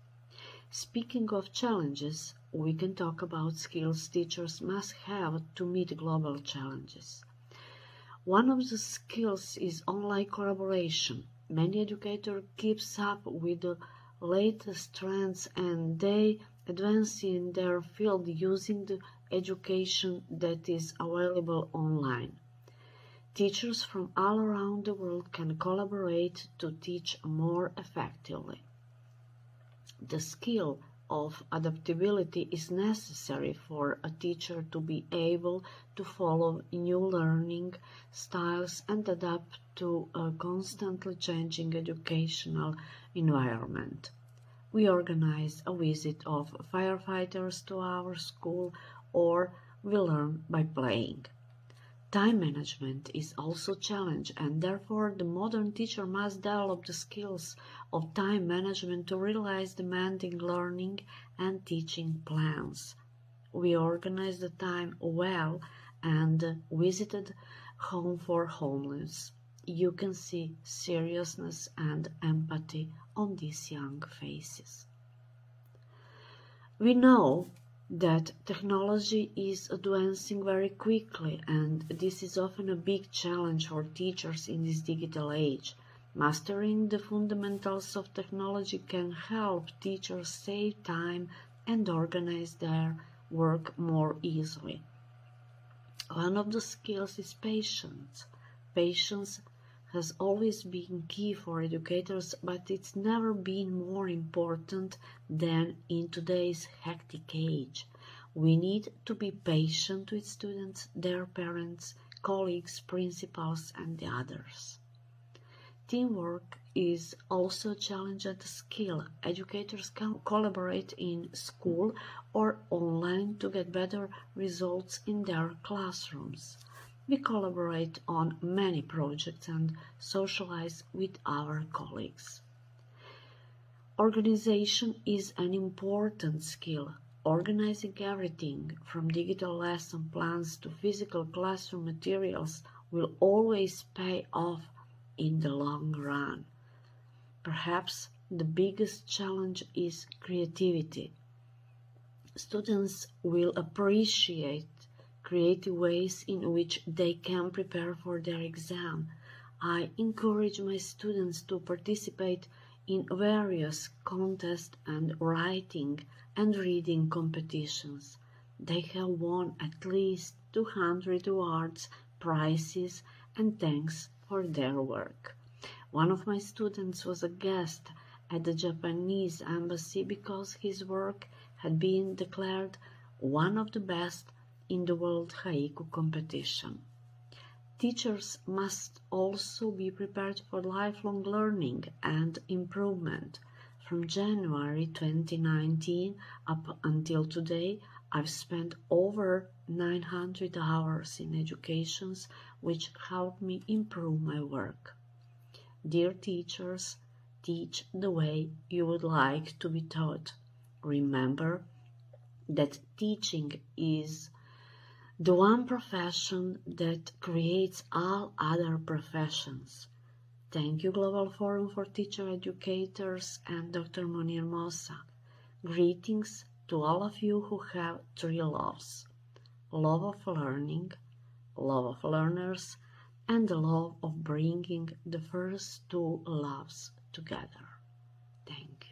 Speaking of challenges, we can talk about skills teachers must have to meet global challenges. One of the skills is online collaboration. Many educators keep up with the latest trends and they advance in their field using the education that is available online. Teachers from all around the world can collaborate to teach more effectively. The skill of adaptability is necessary for a teacher to be able to follow new learning styles and adapt to a constantly changing educational environment. We organize a visit of firefighters to our school or we learn by playing. Time management is also a challenge and therefore the modern teacher must develop the skills of time management to realize demanding learning and teaching plans. We organize the time well and visited Home for Homeless. You can see seriousness and empathy on these young faces. We know that technology is advancing very quickly, and this is often a big challenge for teachers in this digital age. Mastering the fundamentals of technology can help teachers save time and organize their work more easily. One of the skills is patience. Patience has always been key for educators, but it's never been more important than in today's hectic age. We need to be patient with students, their parents, colleagues, principals, and the others. Teamwork is also a challenge and a skill. Educators can collaborate in school or online to get better results in their classrooms. We collaborate on many projects and socialize with our colleagues. Organization is an important skill. Organizing everything from digital lesson plans to physical classroom materials will always pay off in the long run. Perhaps the biggest challenge is creativity. Students will appreciate creative ways in which they can prepare for their exam. I encourage my students to participate in various contests and writing and reading competitions. They have won at least 200 awards, prizes, and thanks for their work. One of my students was a guest at the Japanese embassy because his work had been declared one of the best in the World Haiku competition. Teachers must also be prepared for lifelong learning and improvement. From January 2019 up until today, I've spent over 900 hours in education, which helped me improve my work. Dear teachers, teach the way you would like to be taught. Remember that teaching is the one profession that creates all other professions. Thank you, Global Forum for Teacher Educators and Dr. Monir Mossa. Greetings to all of you who have three loves: love of learning, love of learners, and the love of bringing the first two loves together. Thank you.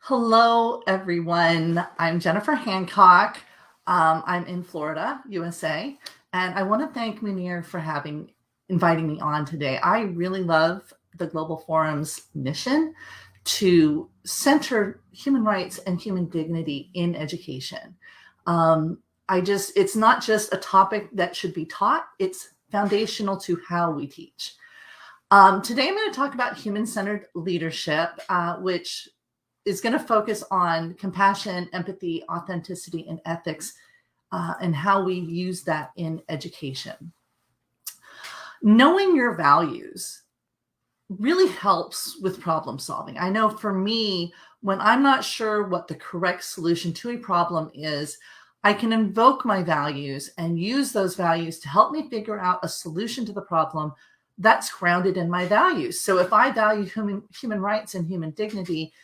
Hello, everyone. I'm Jennifer Hancock. I'm in Florida, USA, and I want to thank Munir for inviting me on today. I really love the Global Forum's mission to center human rights and human dignity in education. It's not just a topic that should be taught, it's foundational to how we teach. Today, I'm going to talk about human-centered leadership, which is going to focus on compassion, empathy, authenticity, and ethics, and how we use that in education. Knowing your values really helps with problem solving. I know for me, when I'm not sure what the correct solution to a problem is, I can invoke my values and use those values to help me figure out a solution to the problem that's grounded in my values. So if I value human rights and human dignity,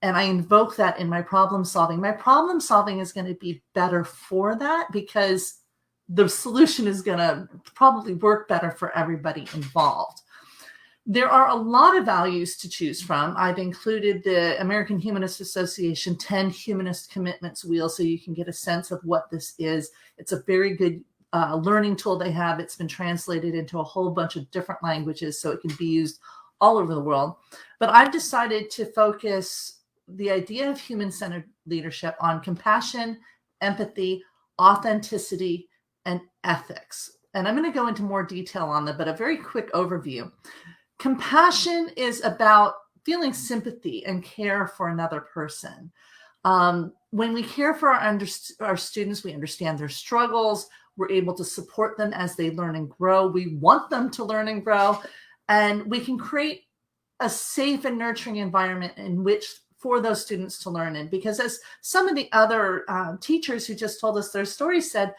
and I invoke that in my problem solving is going to be better for that, because the solution is going to probably work better for everybody involved. There are a lot of values to choose from. I've included the American Humanist Association 10 Humanist Commitments Wheel, so you can get a sense of what this is. It's a very good learning tool they have. It's been translated into a whole bunch of different languages, so it can be used all over the world. But I've decided to focus the idea of human-centered leadership on compassion, empathy, authenticity, and ethics. And I'm going to go into more detail on that, but a very quick overview. Compassion is about feeling sympathy and care for another person. When we care for our students, we understand their struggles. We're able to support them as they learn and grow. We want them to learn and grow. And we can create a safe and nurturing environment in which for those students to learn in. Because as some of the other teachers who just told us their stories said,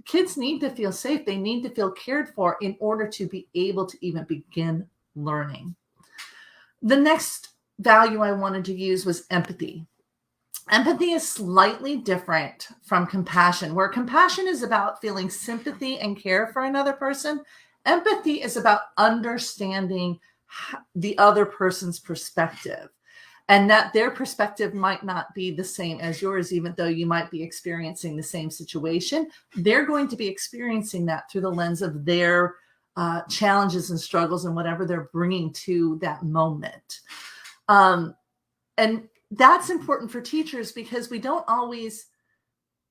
kids need to feel safe. They need to feel cared for in order to be able to even begin learning. The next value I wanted to use was empathy. Empathy is slightly different from compassion, where compassion is about feeling sympathy and care for another person. Empathy is about understanding the other person's perspective, and that their perspective might not be the same as yours, even though you might be experiencing the same situation. They're going to be experiencing that through the lens of their challenges and struggles and whatever they're bringing to that moment. And that's important for teachers, because we don't always,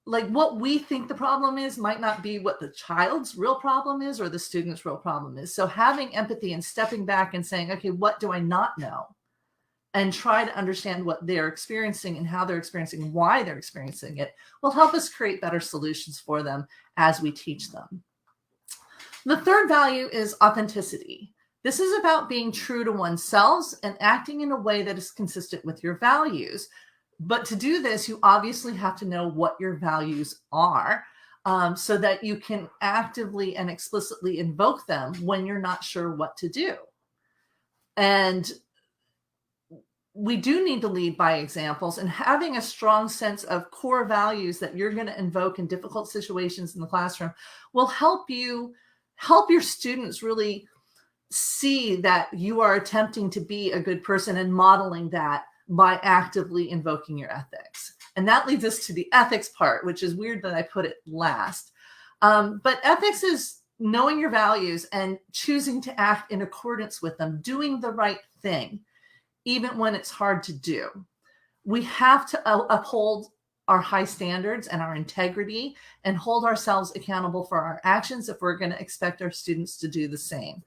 like, what we think the problem is might not be what the child's real problem is or the student's real problem is. So having empathy and stepping back and saying, okay, what do I not know? And try to understand what they're experiencing and how they're experiencing, why they're experiencing it, will help us create better solutions for them as we teach them. The third value is authenticity. This is about being true to oneself and acting in a way that is consistent with your values. But to do this, you obviously have to know what your values are, so that you can actively and explicitly invoke them when you're not sure what to do. And we do need to lead by examples, and having a strong sense of core values that you're going to invoke in difficult situations in the classroom will help your students really see that you are attempting to be a good person and modeling that by actively invoking your ethics. And that leads us to the ethics part, which is weird that I put it last. But ethics is knowing your values and choosing to act in accordance with them, doing the right thing, even when it's hard to do. We have to uphold our high standards and our integrity and hold ourselves accountable for our actions if we're going to expect our students to do the same.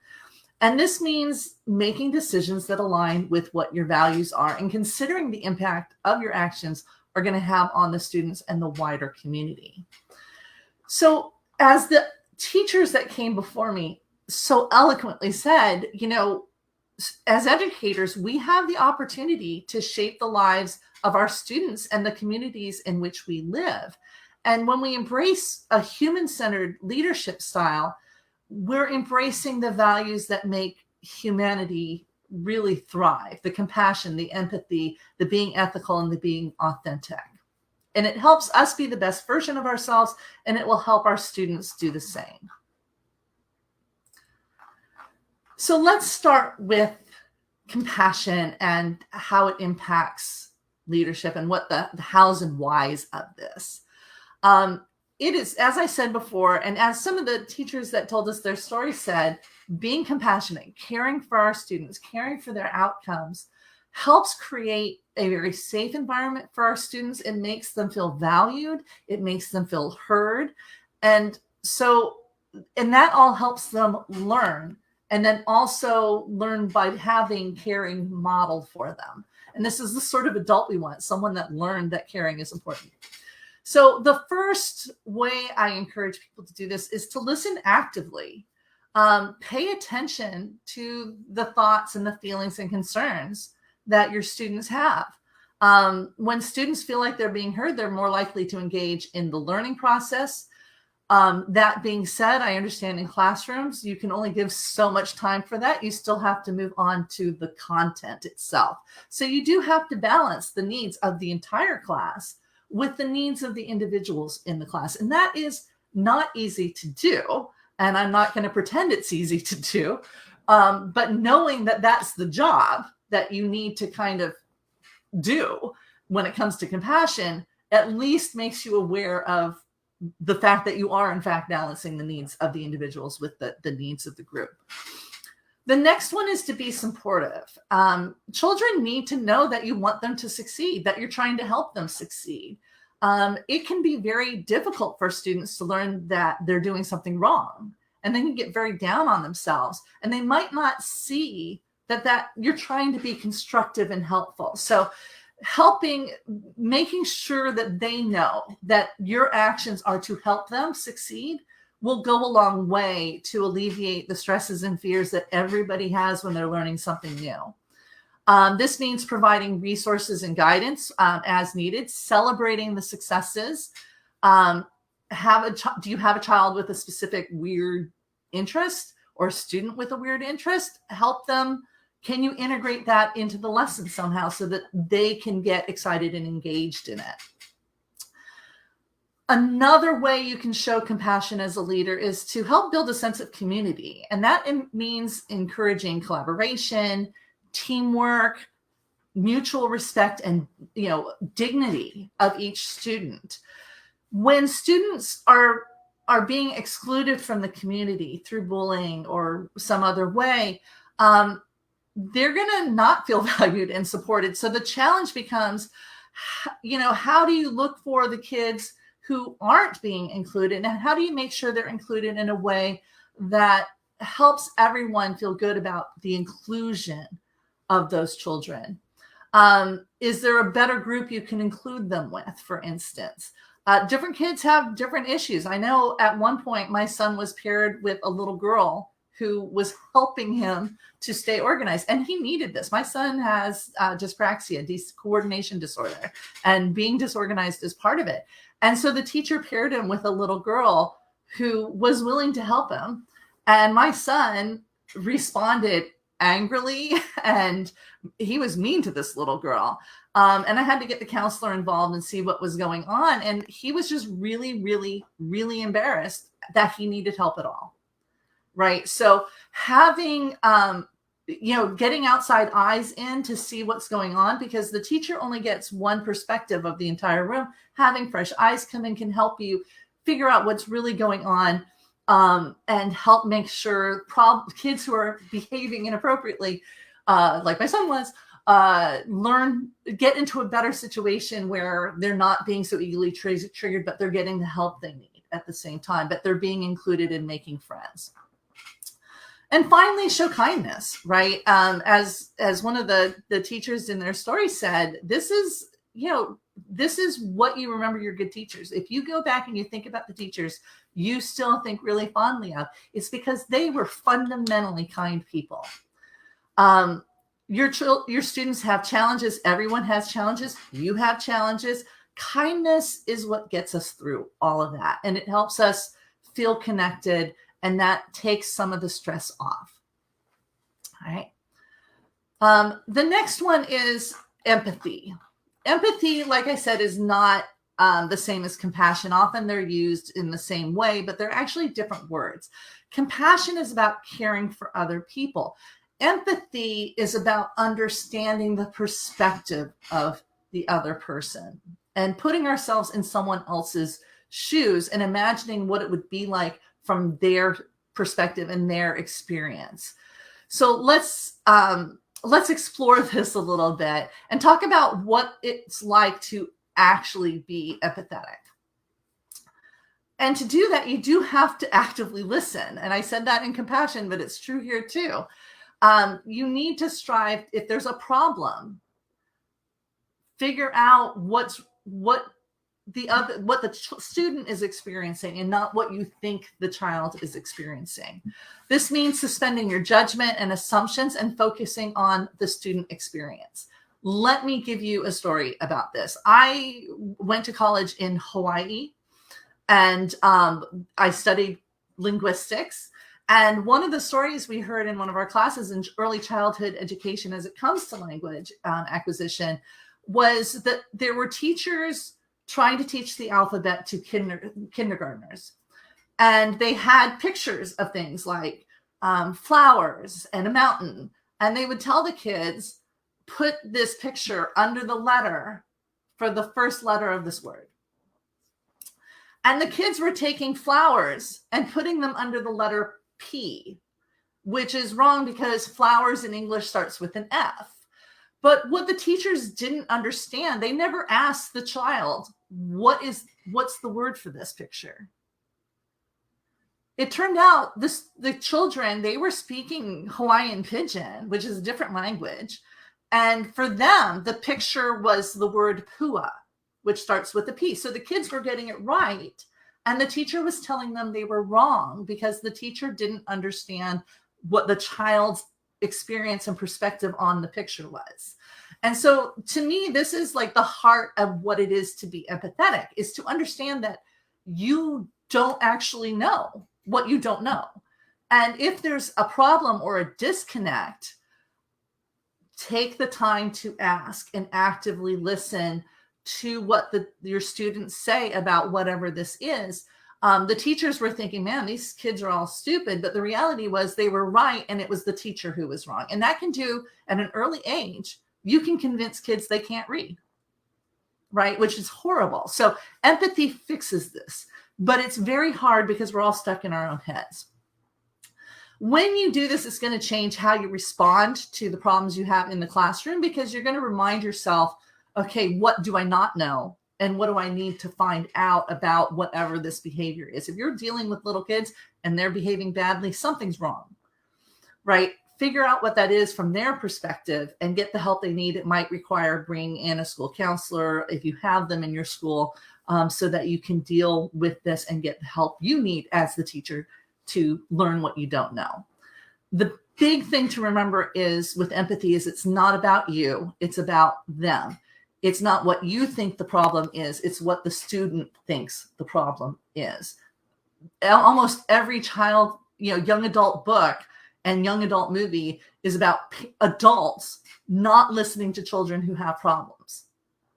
And this means making decisions that align with what your values are and considering the impact of your actions are going to have on the students and the wider community. So as the teachers that came before me so eloquently said, as educators, we have the opportunity to shape the lives of our students and the communities in which we live. And when we embrace a human-centered leadership style, we're embracing the values that make humanity really thrive: the compassion, the empathy, the being ethical, and the being authentic. And it helps us be the best version of ourselves, and it will help our students do the same. So let's start with compassion and how it impacts leadership and what the hows and whys of this. It is, as I said before, and as some of the teachers that told us their story said, being compassionate, caring for our students, caring for their outcomes helps create a very safe environment for our students. It makes them feel valued. It makes them feel heard. And that all helps them learn, and then also learn by having caring modeled for them. And this is the sort of adult we want, someone that learned that caring is important. So the first way I encourage people to do this is to listen actively. Pay attention to the thoughts and the feelings and concerns that your students have. When students feel like they're being heard, they're more likely to engage in the learning process. That being said, I understand in classrooms, you can only give so much time for that. You still have to move on to the content itself. So you do have to balance the needs of the entire class with the needs of the individuals in the class. And that is not easy to do. And I'm not going to pretend it's easy to do. But knowing that that's the job that you need to kind of do when it comes to compassion, at least makes you aware of the fact that you are in fact balancing the needs of the individuals with the needs of the group. The next one is to be supportive. Children need to know that you want them to succeed, that you're trying to help them succeed. It can be very difficult for students to learn that they're doing something wrong, and they can get very down on themselves, and they might not see that you're trying to be constructive and helpful. So making sure that they know that your actions are to help them succeed will go a long way to alleviate the stresses and fears that everybody has when they're learning something new. This means providing resources and guidance as needed, celebrating the successes. Do you have a child with a specific weird interest or a student with a weird interest? Help them. Can you integrate that into the lesson somehow so that they can get excited and engaged in it? Another way you can show compassion as a leader is to help build a sense of community. And that means encouraging collaboration, teamwork, mutual respect, and dignity of each student. When students are being excluded from the community through bullying or some other way, they're going to not feel valued and supported. So the challenge becomes, how do you look for the kids who aren't being included, and how do you make sure they're included in a way that helps everyone feel good about the inclusion of those children? Is there a better group you can include them with, for instance? Different kids have different issues. I know at one point my son was paired with a little girl who was helping him to stay organized, and he needed this. My son has dyspraxia, coordination disorder, and being disorganized is part of it. And so the teacher paired him with a little girl who was willing to help him. And my son responded angrily, and he was mean to this little girl. And I had to get the counselor involved and see what was going on. And he was just really, really, really embarrassed that he needed help at all. Right. So having, getting outside eyes in to see what's going on, because the teacher only gets one perspective of the entire room. Having fresh eyes come in can help you figure out what's really going on, and help make sure kids who are behaving inappropriately, like my son was, get into a better situation where they're not being so easily triggered, but they're getting the help they need at the same time, but they're being included in making friends. And finally, show kindness, right? As one of the teachers in their story said, this is what you remember your good teachers. If you go back and you think about the teachers you still think really fondly of, it's because they were fundamentally kind people. Your students have challenges. Everyone has challenges. You have challenges. Kindness is what gets us through all of that. And it helps us feel connected, and that takes some of the stress off. All right. The next one is empathy. Empathy, like I said, is not the same as compassion. Often they're used in the same way, but they're actually different words. Compassion is about caring for other people. Empathy is about understanding the perspective of the other person and putting ourselves in someone else's shoes and imagining what it would be like from their perspective and their experience. So let's explore this a little bit and talk about what it's like to actually be empathetic. And to do that, you do have to actively listen. And I said that in compassion, but it's true here too. You need to strive, if there's a problem, figure out what the student is experiencing and not what you think the child is experiencing. This means suspending your judgment and assumptions and focusing on the student experience. Let me give you a story about this. I went to college in Hawaii, and I studied linguistics. And one of the stories we heard in one of our classes in early childhood education as it comes to language acquisition was that there were teachers trying to teach the alphabet to kindergartners. And they had pictures of things like flowers and a mountain. And they would tell the kids, put this picture under the letter for the first letter of this word. And the kids were taking flowers and putting them under the letter P, which is wrong because flowers in English starts with an F. But what the teachers didn't understand, they never asked the child, what's the word for this picture? It turned out the children, they were speaking Hawaiian Pidgin, which is a different language. And for them, the picture was the word pua, which starts with a P. So the kids were getting it right. And the teacher was telling them they were wrong because the teacher didn't understand what the child's experience and perspective on the picture was. And so to me, this is like the heart of what it is to be empathetic, is to understand that you don't actually know what you don't know. And if there's a problem or a disconnect, take the time to ask and actively listen to what your students say about whatever this is. The teachers were thinking, man, these kids are all stupid. But the reality was they were right. And it was the teacher who was wrong. And that can do at an early age. You can convince kids they can't read, right? Which is horrible. So empathy fixes this. But it's very hard because we're all stuck in our own heads. When you do this, it's going to change how you respond to the problems you have in the classroom, because you're going to remind yourself, okay, what do I not know? And what do I need to find out about whatever this behavior is? If you're dealing with little kids and they're behaving badly, something's wrong, right? Figure out what that is from their perspective and get the help they need. It might require bringing in a school counselor if you have them in your school, so that you can deal with this and get the help you need as the teacher to learn what you don't know. The big thing to remember is with empathy is it's not about you, it's about them. It's not what you think the problem is, it's what the student thinks the problem is. Almost every child, young adult book and young adult movie is about adults not listening to children who have problems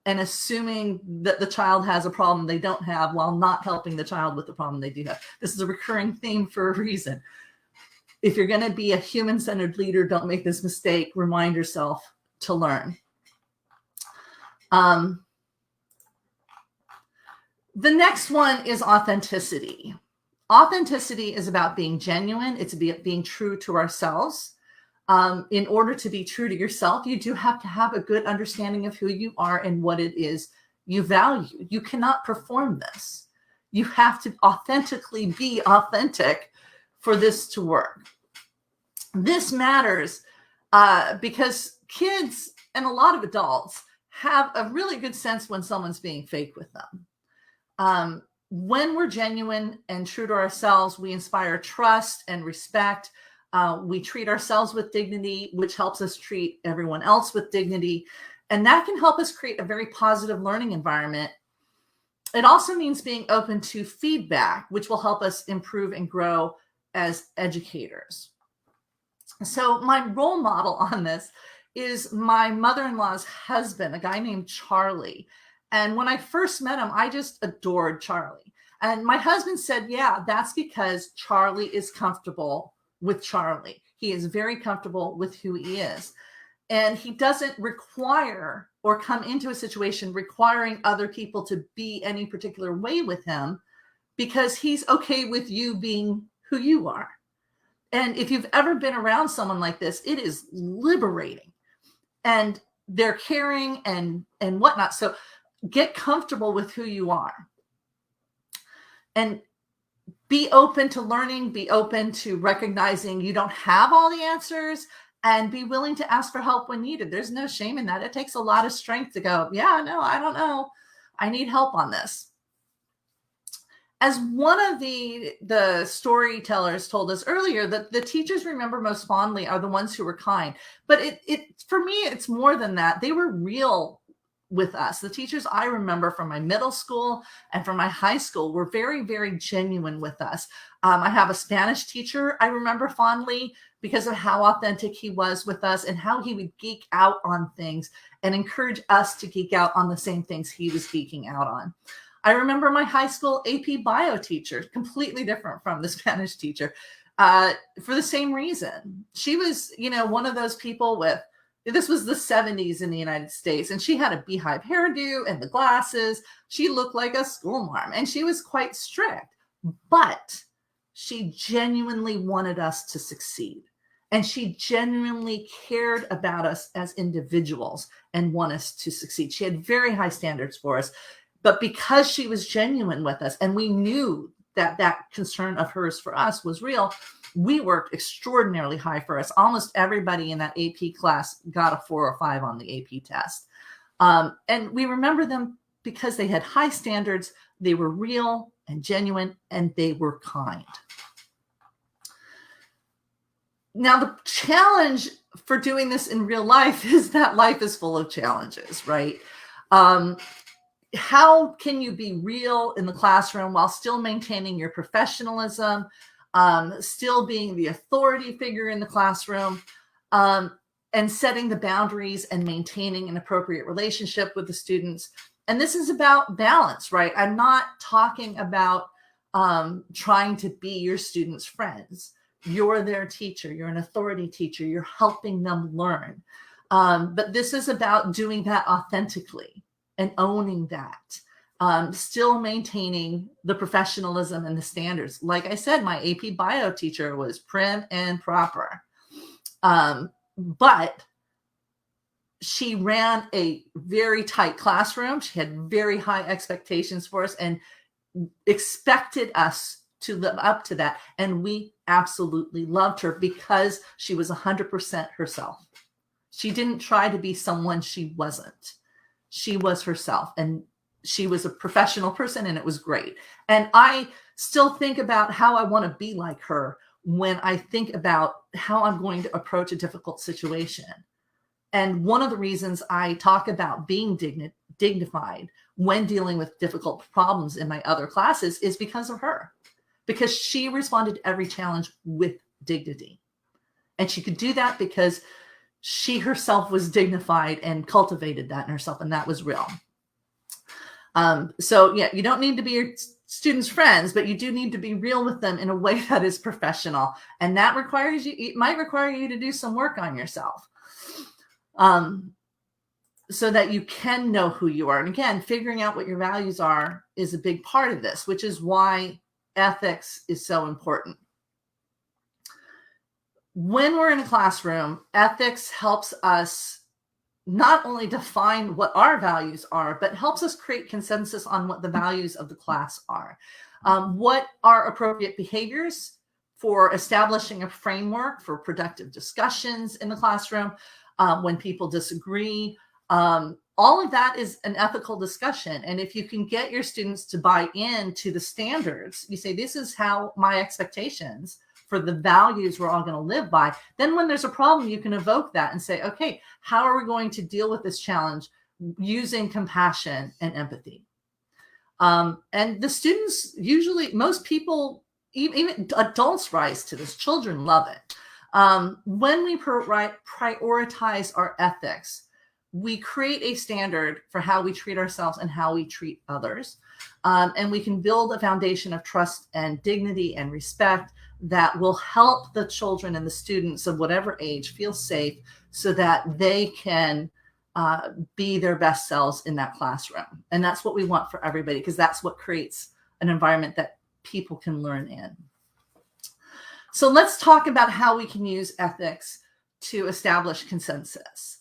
and assuming that the child has a problem they don't have while not helping the child with the problem they do have. This is a recurring theme for a reason. If you're going to be a human-centered leader, don't make this mistake. Remind yourself to learn. The next one is authenticity. Authenticity is about being genuine. It's about being true to ourselves. In order to be true to yourself, you do have to have a good understanding of who you are and what it is you value. You cannot perform this. You have to authentically be authentic for this to work. This matters because kids and a lot of adults have a really good sense when someone's being fake with them. When we're genuine and true to ourselves, we inspire trust and respect. We treat ourselves with dignity, which helps us treat everyone else with dignity. And that can help us create a very positive learning environment. It also means being open to feedback, which will help us improve and grow as educators. So my role model on this is my mother-in-law's husband, a guy named Charlie. And when I first met him, I just adored Charlie. And my husband said, yeah, that's because Charlie is comfortable with Charlie. He is very comfortable with who he is. And he doesn't require or come into a situation requiring other people to be any particular way with him, because he's okay with you being who you are. And if you've ever been around someone like this, it is liberating, and they're caring and whatnot. So get comfortable with who you are and be open to learning, be open to recognizing you don't have all the answers, and be willing to ask for help when needed. There's no shame in that. It takes a lot of strength to go, yeah, no, I don't know. I need help on this. As one of the storytellers told us earlier, that the teachers remember most fondly are the ones who were kind. But it for me, it's more than that. They were real with us. The teachers I remember from my middle school and from my high school were very, very genuine with us. I have a Spanish teacher I remember fondly because of how authentic he was with us and how he would geek out on things and encourage us to geek out on the same things he was geeking out on. I remember my high school AP bio teacher, completely different from the Spanish teacher, for the same reason. She was, one of those people this was the 70s in the United States, and she had a beehive hairdo and the glasses. She looked like a schoolmarm, and she was quite strict, but she genuinely wanted us to succeed. And she genuinely cared about us as individuals and want us to succeed. She had very high standards for us. But because she was genuine with us, and we knew that that concern of hers for us was real, we worked extraordinarily high for us. Almost everybody in that AP class got a 4 or 5 on the AP test. And we remember them because they had high standards, they were real and genuine, and they were kind. Now, the challenge for doing this in real life is that life is full of challenges, right? How can you be real in the classroom while still maintaining your professionalism, still being the authority figure in the classroom, and setting the boundaries and maintaining an appropriate relationship with the students? And this is about balance, right? I'm not talking about trying to be your students' friends. You're their teacher. You're an authority teacher. You're helping them learn. But this is about doing that authentically and owning that, still maintaining the professionalism and the standards. Like I said, my AP bio teacher was prim and proper, but she ran a very tight classroom. She had very high expectations for us and expected us to live up to that. And we absolutely loved her because she was 100% herself. She didn't try to be someone she wasn't. She was herself, and she was a professional person, and it was great. And I still think about how I want to be like her when I think about how I'm going to approach a difficult situation. And one of the reasons I talk about being dignified when dealing with difficult problems in my other classes is because of her, because she responded to every challenge with dignity. And she could do that because she herself was dignified and cultivated that in herself, and that was real. So yeah, you don't need to be your students' friends, but you do need to be real with them in a way that is professional. And that requires you, it might require you to do some work on yourself, so that you can know who you are. And again, figuring out what your values are is a big part of this, which is why ethics is so important. When we're in a classroom, ethics helps us not only define what our values are, but helps us create consensus on what the values of the class are. What are appropriate behaviors for establishing a framework for productive discussions in the classroom, when people disagree. All of that is an ethical discussion. And if you can get your students to buy into the standards, you say, this is how my expectations for the values we're all going to live by. Then when there's a problem, you can evoke that and say, okay, how are we going to deal with this challenge using compassion and empathy? And the students, usually most people, even adults, rise to this. Children love it. When we prioritize our ethics, we create a standard for how we treat ourselves and how we treat others. And we can build a foundation of trust and dignity and respect that will help the children and the students of whatever age feel safe so that they can be their best selves in that classroom. And that's what we want for everybody, because that's what creates an environment that people can learn in. So let's talk about how we can use ethics to establish consensus.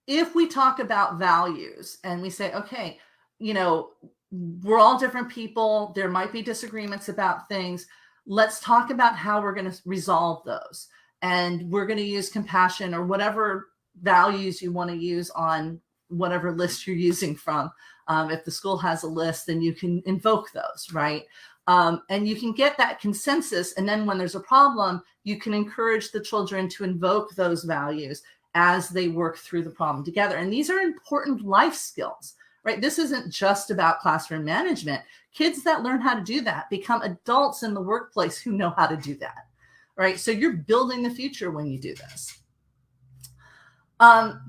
If we talk about values and we say, okay, you know, we're all different people, there might be disagreements about things. Let's talk about how we're going to resolve those. And we're going to use compassion or whatever values you want to use on whatever list you're using from. If the school has a list, then you can invoke those, right? And you can get that consensus. And then when there's a problem, you can encourage the children to invoke those values as they work through the problem together. And these are important life skills, right? This isn't just about classroom management. Kids that learn how to do that become adults in the workplace who know how to do that, right? So you're building the future when you do this.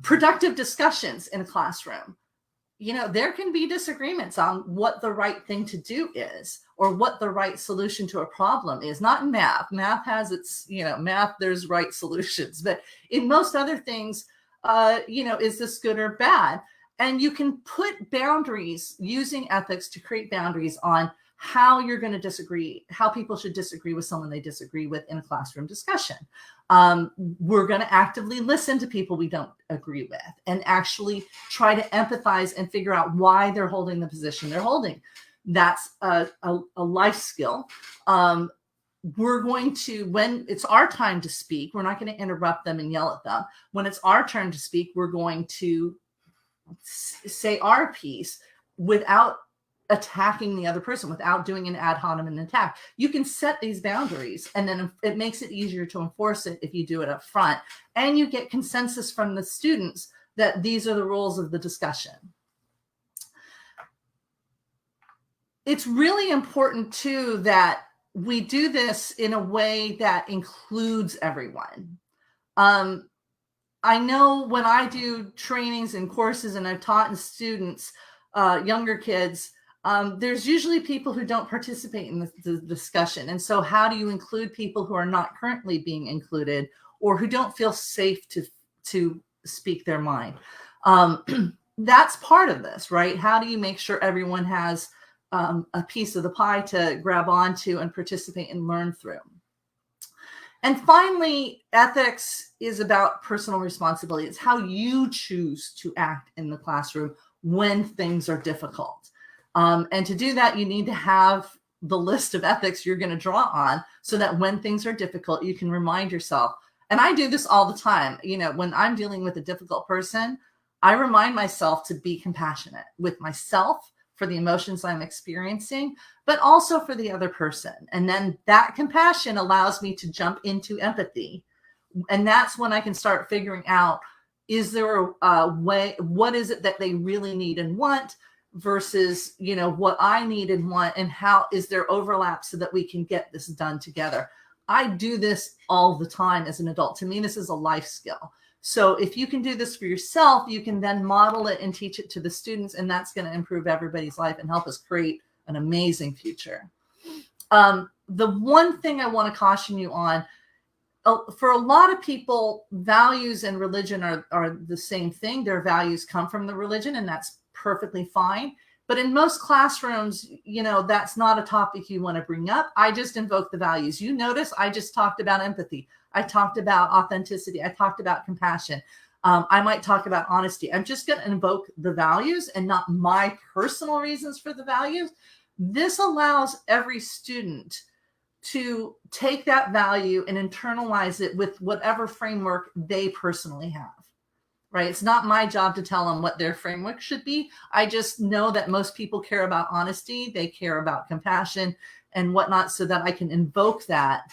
Productive discussions in a classroom. You know, there can be disagreements on what the right thing to do is or what the right solution to a problem is. Not in math. Math has its, you know, math, there's right solutions. But in most other things, you know, is this good or bad? And you can put boundaries using ethics to create boundaries on how you're going to disagree, how people should disagree with someone they disagree with in a classroom discussion. We're going to actively listen to people we don't agree with and actually try to empathize and figure out why they're holding the position they're holding. That's a life skill. We're going to, when it's our time to speak, we're not going to interrupt them and yell at them. When it's our turn to speak, we're going to say our piece without attacking the other person, without doing an ad hominem attack. You can set these boundaries, and then it makes it easier to enforce it if you do it up front. And you get consensus from the students that these are the rules of the discussion. It's really important, too, that we do this in a way that includes everyone. I know when I do trainings and courses and I've taught in students, younger kids, there's usually people who don't participate in the discussion. And so how do you include people who are not currently being included or who don't feel safe to speak their mind? That's part of this, right? How do you make sure everyone has a piece of the pie to grab onto and participate and learn through? And finally, ethics is about personal responsibility. It's how you choose to act in the classroom when things are difficult. And to do that, you need to have the list of ethics you're going to draw on so that when things are difficult, you can remind yourself. And I do this all the time. You know, when I'm dealing with a difficult person, I remind myself to be compassionate with myself for the emotions I'm experiencing, but also for the other person. And then that compassion allows me to jump into empathy. And that's when I can start figuring out, is there a way, what is it that they really need and want versus, you know, what I need and want, and how is there overlap so that we can get this done together? I do this all the time as an adult. To me, this is a life skill. So if you can do this for yourself, you can then model it and teach it to the students, and that's going to improve everybody's life and help us create an amazing future. The one thing I want to caution you on, for a lot of people, values and religion are the same thing. Their values come from the religion, and that's perfectly fine. But in most classrooms, you know, that's not a topic you want to bring up. I just invoke the values. You notice I just talked about empathy. I talked about authenticity. I talked about compassion. I might talk about honesty. I'm just going to invoke the values and not my personal reasons for the values. This allows every student to take that value and internalize it with whatever framework they personally have. Right? It's not my job to tell them what their framework should be. I just know that most people care about honesty. They care about compassion and whatnot, so that I can invoke that,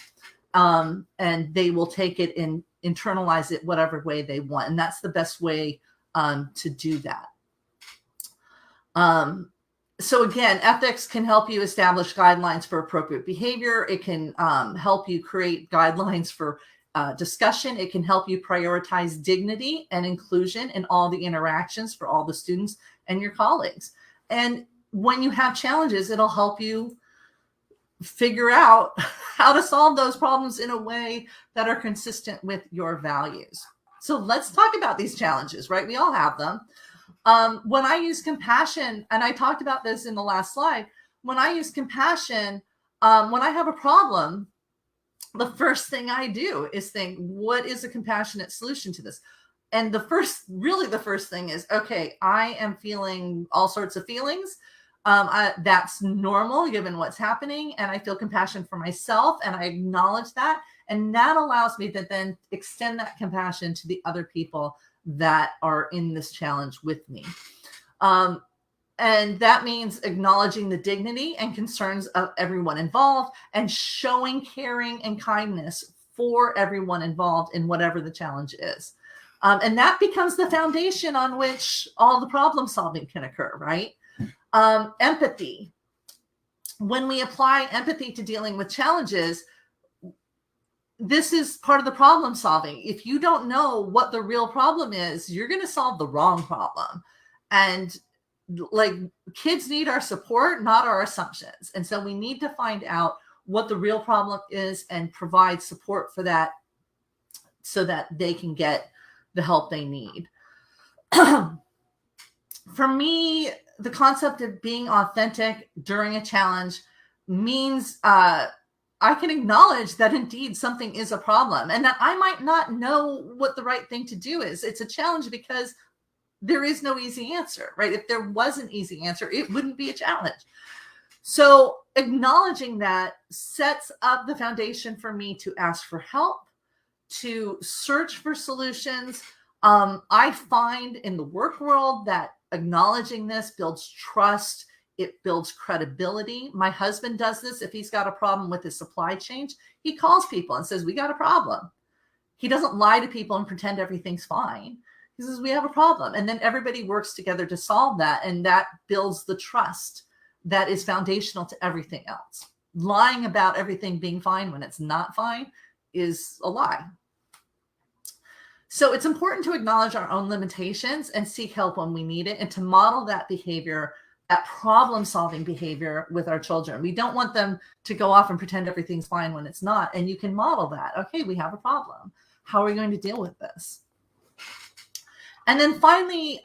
and they will take it and internalize it whatever way they want. And that's the best way to do that. So again, ethics can help you establish guidelines for appropriate behavior. It can help you create guidelines for discussion. It can help you prioritize dignity and inclusion in all the interactions for all the students and your colleagues. And when you have challenges, it'll help you figure out how to solve those problems in a way that are consistent with your values. So let's talk about these challenges, right? We all have them. When I use compassion, and I talked about this in the last slide, when I use compassion, when I have a problem, the first thing I do is think, what is a compassionate solution to this? And the first thing is, okay, I am feeling all sorts of feelings. That's normal given what's happening. And I feel compassion for myself and I acknowledge that. And that allows me to then extend that compassion to the other people that are in this challenge with me. And that means acknowledging the dignity and concerns of everyone involved and showing caring and kindness for everyone involved in whatever the challenge is. And that becomes the foundation on which all the problem solving can occur, right? Empathy. When we apply empathy to dealing with challenges, this is part of the problem solving. If you don't know what the real problem is, you're going to solve the wrong problem. And like, kids need our support, not our assumptions. And so we need to find out what the real problem is and provide support for that so that they can get the help they need. For me, the concept of being authentic during a challenge means I can acknowledge that indeed something is a problem and that I might not know what the right thing to do is. It's a challenge because there is no easy answer, right? If there was an easy answer, it wouldn't be a challenge. So acknowledging that sets up the foundation for me to ask for help, to search for solutions. I find in the work world that acknowledging this builds trust. It builds credibility. My husband does this. If he's got a problem with his supply chain, he calls people and says, we got a problem. He doesn't lie to people and pretend everything's fine. He says, we have a problem. And then everybody works together to solve that. And that builds the trust that is foundational to everything else. Lying about everything being fine when it's not fine is a lie. So it's important to acknowledge our own limitations and seek help when we need it, and to model that behavior, that problem-solving behavior with our children. We don't want them to go off and pretend everything's fine when it's not. And you can model that. Okay, we have a problem. How are we going to deal with this? And then finally,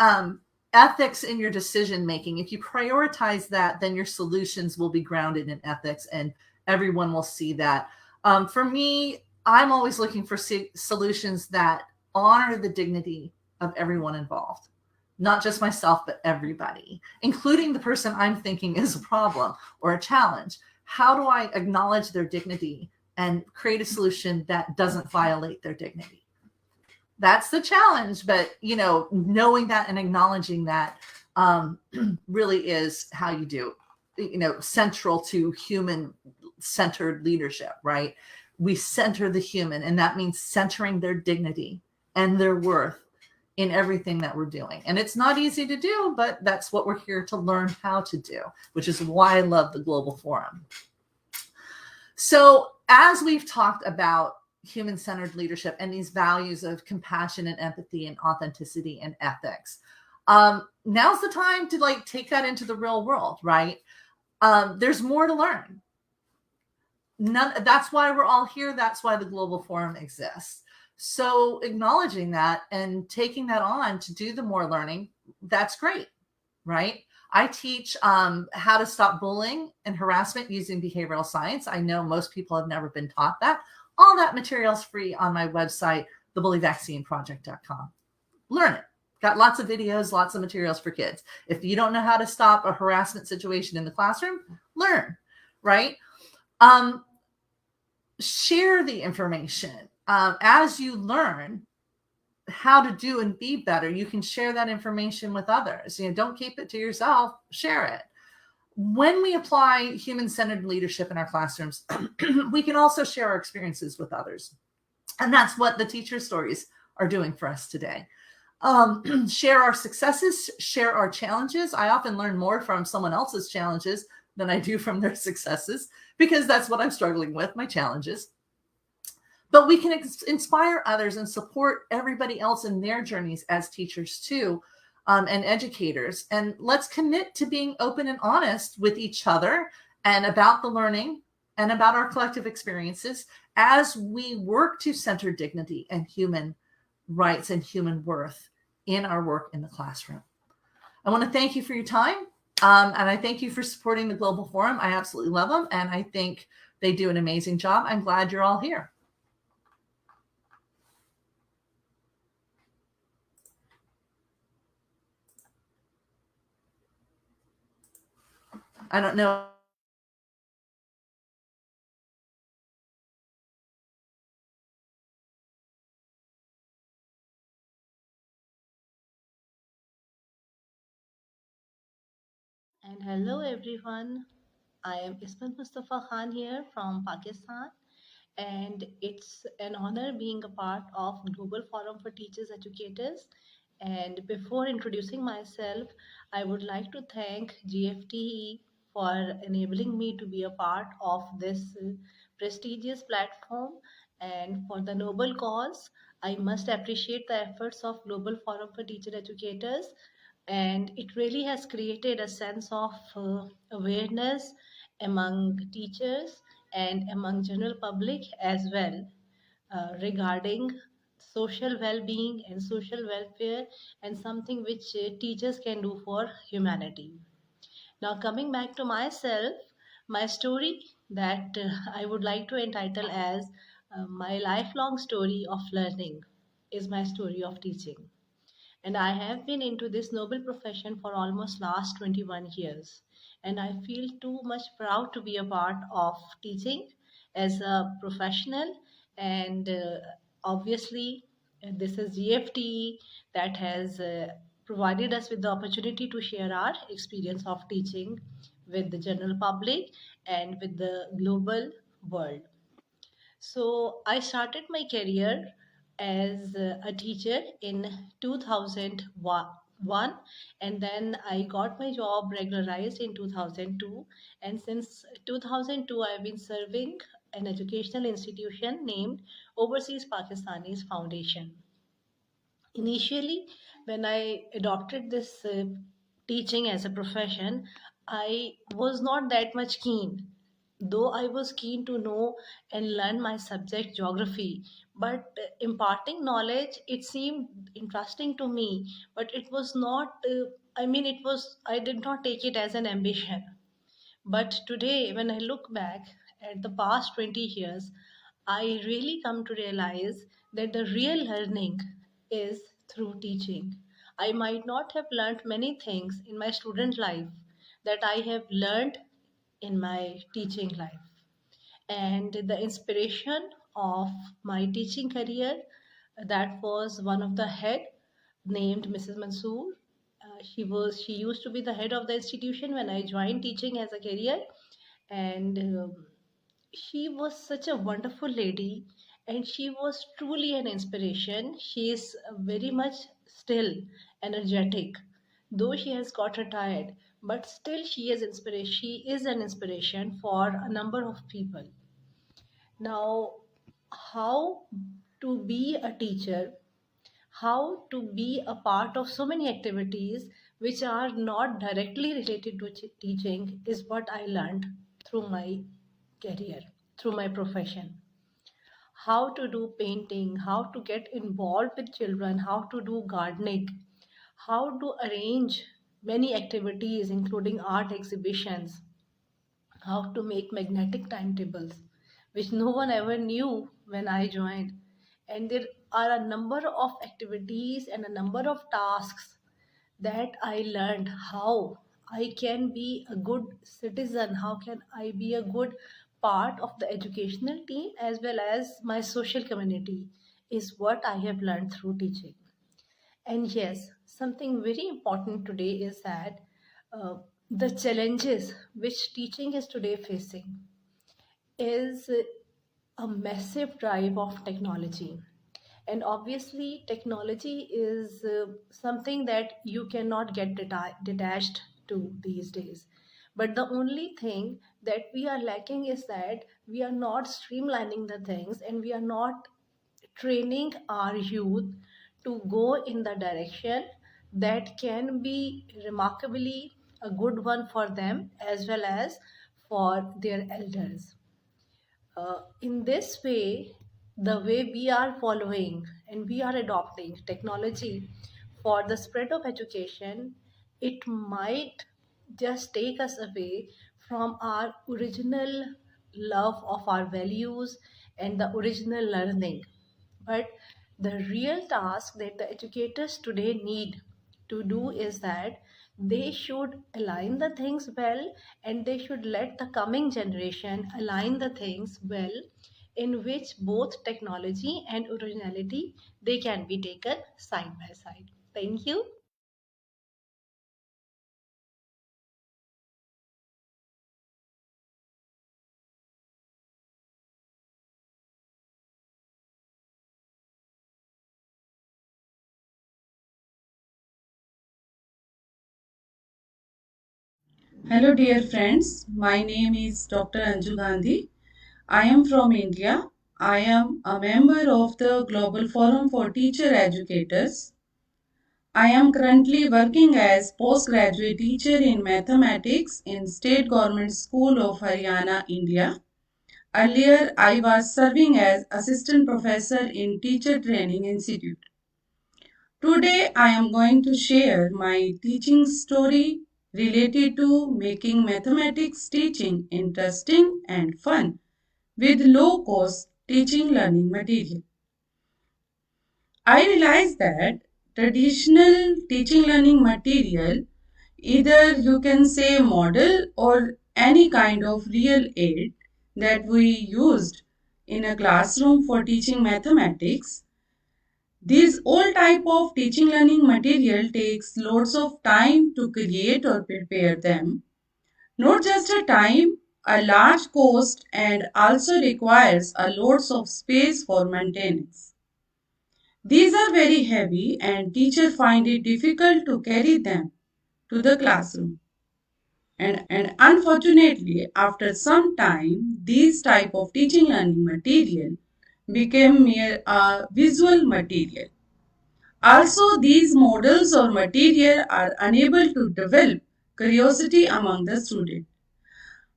ethics in your decision-making. If you prioritize that, then your solutions will be grounded in ethics and everyone will see that. For me, I'm always looking for solutions that honor the dignity of everyone involved, not just myself, but everybody, including the person I'm thinking is a problem or a challenge. How do I acknowledge their dignity and create a solution that doesn't violate their dignity? That's the challenge, but knowing that and acknowledging that really is how you do, central to human-centered leadership, right? We center the human, and that means centering their dignity and their worth in everything that we're doing. And it's not easy to do, but that's what we're here to learn how to do, which is why I love the Global Forum. So as we've talked about human-centered leadership and these values of compassion and empathy and authenticity and ethics, now's the time to take that into the real world, right? There's more to learn. That's why we're all here. That's why the Global Forum exists. So acknowledging that and taking that on to do the more learning, that's great, right? I teach how to stop bullying and harassment using behavioral science. I know most people have never been taught that. All that material is free on my website, thebullyvaccineproject.com. Learn it. Got lots of videos, lots of materials for kids. If you don't know how to stop a harassment situation in the classroom, learn, right? Share the information. As you learn how to do and be better, you can share that information with others. Don't keep it to yourself, share it. When we apply human-centered leadership in our classrooms, we can also share our experiences with others. And that's what the teacher stories are doing for us today. Share our successes, share our challenges. I often learn more from someone else's challenges than I do from their successes, because that's what I'm struggling with, my challenges. But we can inspire others and support everybody else in their journeys as teachers too, and educators. And let's commit to being open and honest with each other and about the learning and about our collective experiences as we work to center dignity and human rights and human worth in our work in the classroom. I want to thank you for your time. And I thank you for supporting the Global Forum. I absolutely love them. And I think they do an amazing job. I'm glad you're all here. I don't know. And hello everyone, I am Ismat Mustafa Khan here from Pakistan, and it's an honor being a part of Global Forum for Teachers Educators. And before introducing myself, I would like to thank Gfte for enabling me to be a part of this prestigious platform and for the noble cause. I must appreciate the efforts of Global Forum for Teacher Educators, and it really has created a sense of awareness among teachers and among general public as well, regarding social well-being and social welfare, and something which teachers can do for humanity. Now, coming back to myself, my story that I would like to entitle as my lifelong story of learning is my story of teaching, and I have been into this noble profession for almost last 21 years, and I feel too much proud to be a part of teaching as a professional. And obviously this is GFTE that has provided us with the opportunity to share our experience of teaching with the general public and with the global world. So I started my career as a teacher in 2001, and then I got my job regularized in 2002. And since 2002, I've been serving an educational institution named Overseas Pakistanis Foundation. Initially, when I adopted this teaching as a profession, I was not that much keen, though I was keen to know and learn my subject geography. But imparting knowledge, it seemed interesting to me, but it was not, I did not take it as an ambition. But today, when I look back at the past 20 years, I really come to realize that the real learning is through teaching. I might not have learned many things in my student life that I have learned in my teaching life. And the inspiration of my teaching career, that was one of the head named Mrs. Mansoor. She used to be the head of the institution when I joined teaching as a career, and she was such a wonderful lady, and she was truly an inspiration. She is very much still energetic, though she has got retired, but still she is inspiration. She is an inspiration for a number of people. Now, how to be a teacher, how to be a part of so many activities which are not directly related to teaching is what I learned through my career, through my profession. How to do painting, how to get involved with children, how to do gardening, how to arrange many activities, including art exhibitions, how to make magnetic timetables, which no one ever knew when I joined. And there are a number of activities and a number of tasks that I learned how I can be a good citizen, how can I be a good part of the educational team as well as my social community, is what I have learned through teaching. And yes, something very important today is that the challenges which teaching is today facing is a massive drive of technology. And obviously, technology is something that you cannot get detached to these days. But the only thing that we are lacking is that we are not streamlining the things, and we are not training our youth to go in the direction that can be remarkably a good one for them as well as for their elders. In this way, the way we are following and we are adopting technology for the spread of education, it might just take us away from our original love of our values and the original learning. But the real task that the educators today need to do is that they should align the things well, and they should let the coming generation align the things well, in which both technology and originality they can be taken side by side. Thank you. Hello dear friends, my name is Dr. Anju Gandhi. I am from India. I am a member of the Global Forum for Teacher Educators. I am currently working as postgraduate teacher in mathematics in State Government School of Haryana, India. Earlier, I was serving as assistant professor in Teacher Training Institute. Today, I am going to share my teaching story related to making mathematics teaching interesting and fun with low-cost teaching learning material. I realized that traditional teaching learning material, either you can say model or any kind of real aid that we used in a classroom for teaching mathematics, these old type of teaching learning material takes lots of time to create or prepare them. Not just a time, a large cost, and also requires a lots of space for maintenance. These are very heavy and teachers find it difficult to carry them to the classroom. And unfortunately, after some time, these type of teaching learning material became mere a visual material. Also, these models or material are unable to develop curiosity among the student.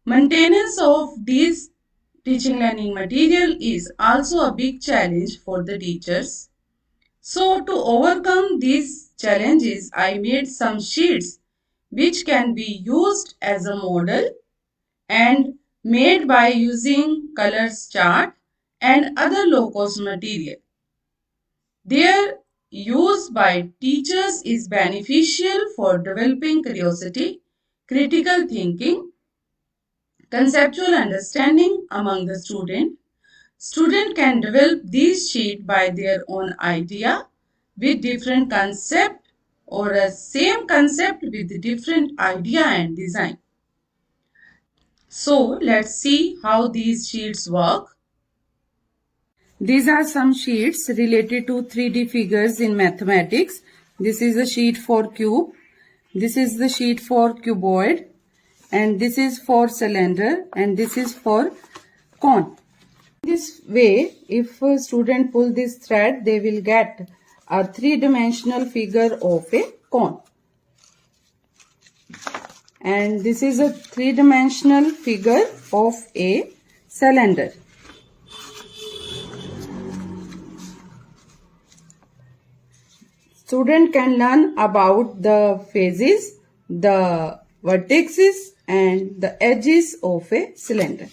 Maintenance of these teaching learning material is also a big challenge for the teachers. So to overcome these challenges, I made some sheets which can be used as a model and made by using colors chart and other low-cost material. Their use by teachers is beneficial for developing curiosity, critical thinking, conceptual understanding among the student. Student can develop these sheets by their own idea with different concept or a same concept with different idea and design. So let's see how these sheets work. These are some sheets related to 3D figures in mathematics. This is a sheet for cube. This is the sheet for cuboid. And this is for cylinder. And this is for cone. This way, if a student pull this thread, they will get a three-dimensional figure of a cone. And this is a three-dimensional figure of a cylinder. Student can learn about the phases, the vertices and the edges of a cylinder.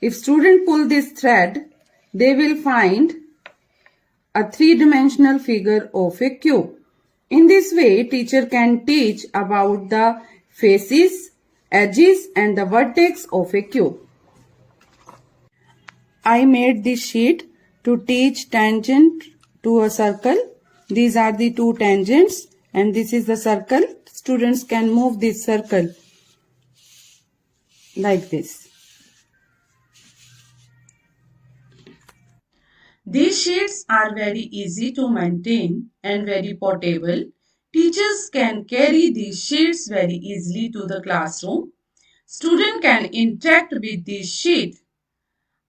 If student pull this thread, they will find a three-dimensional figure of a cube. In this way, teacher can teach about the faces, edges and the vertex of a cube. I made this sheet to teach tangent to a circle. These are the two tangents and this is the circle. Students can move this circle like this. These sheets are very easy to maintain and very portable. Teachers can carry these sheets very easily to the classroom. Students can interact with this sheet.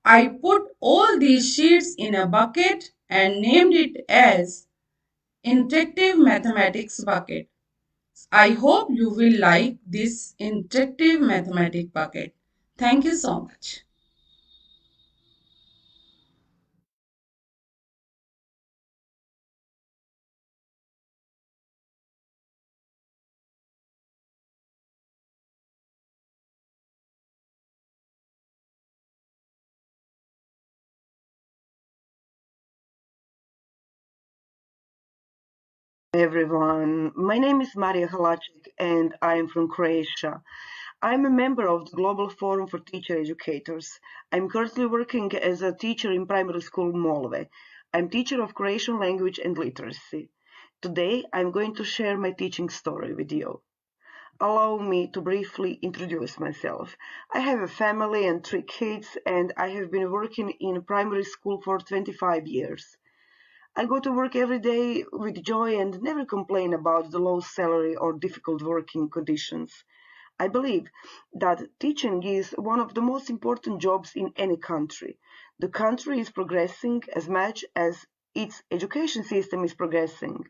I put all these sheets in a bucket and named it as Interactive Mathematics Bucket. I hope you will like this interactive mathematics bucket. Thank you so much. Everyone. My name is Marija Halacic and I am from Croatia. I'm a member of the Global Forum for Teacher Educators. I'm currently working as a teacher in primary school Molve. I'm teacher of Croatian language and literacy. Today, I'm going to share my teaching story with you. Allow me to briefly introduce myself. I have a family and 3 kids, and I have been working in primary school for 25 years. I go to work every day with joy and never complain about the low salary or difficult working conditions. I believe that teaching is one of the most important jobs in any country. The country is progressing as much as its education system is progressing.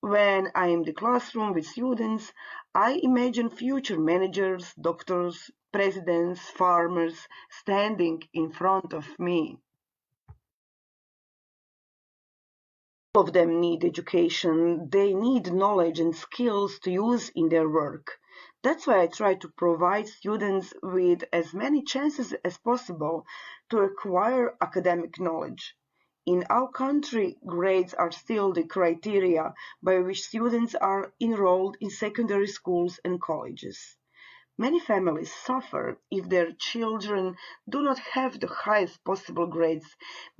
When I am in the classroom with students, I imagine future managers, doctors, presidents, farmers standing in front of me. All of them need education. They need knowledge and skills to use in their work. That's why I try to provide students with as many chances as possible to acquire academic knowledge. In our country, grades are still the criteria by which students are enrolled in secondary schools and colleges. Many families suffer if their children do not have the highest possible grades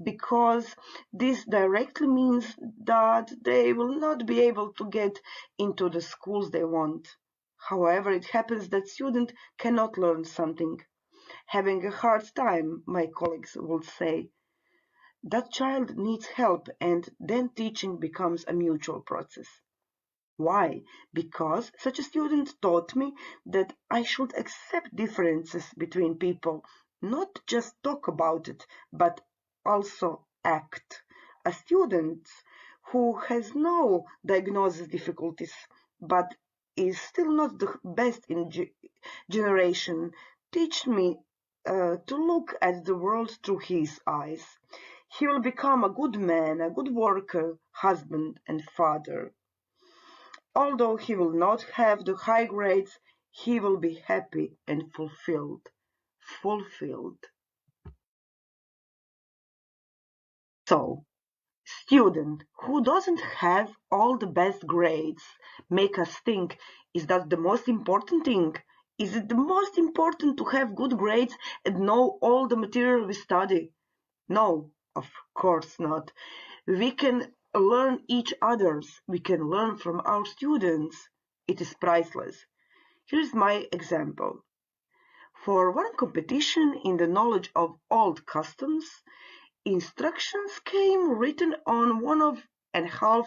because this directly means that they will not be able to get into the schools they want. However, it happens that students cannot learn something. Having a hard time, my colleagues would say. That child needs help and then teaching becomes a mutual process. Why? Because such a student taught me that I should accept differences between people, not just talk about it, but also act. A student who has no diagnosis difficulties, but is still not the best in generation, teach me to look at the world through his eyes. He will become a good man, a good worker, husband, and father. Although he will not have the high grades, he will be happy and fulfilled. Fulfilled. So, student who doesn't have all the best grades make us think, is that the most important thing? Is it the most important to have good grades and know all the material we study? No, of course not. We can learn each other's. We can learn from our students. It is priceless. Here's my example. For one competition in the knowledge of old customs, instructions came written on 1.5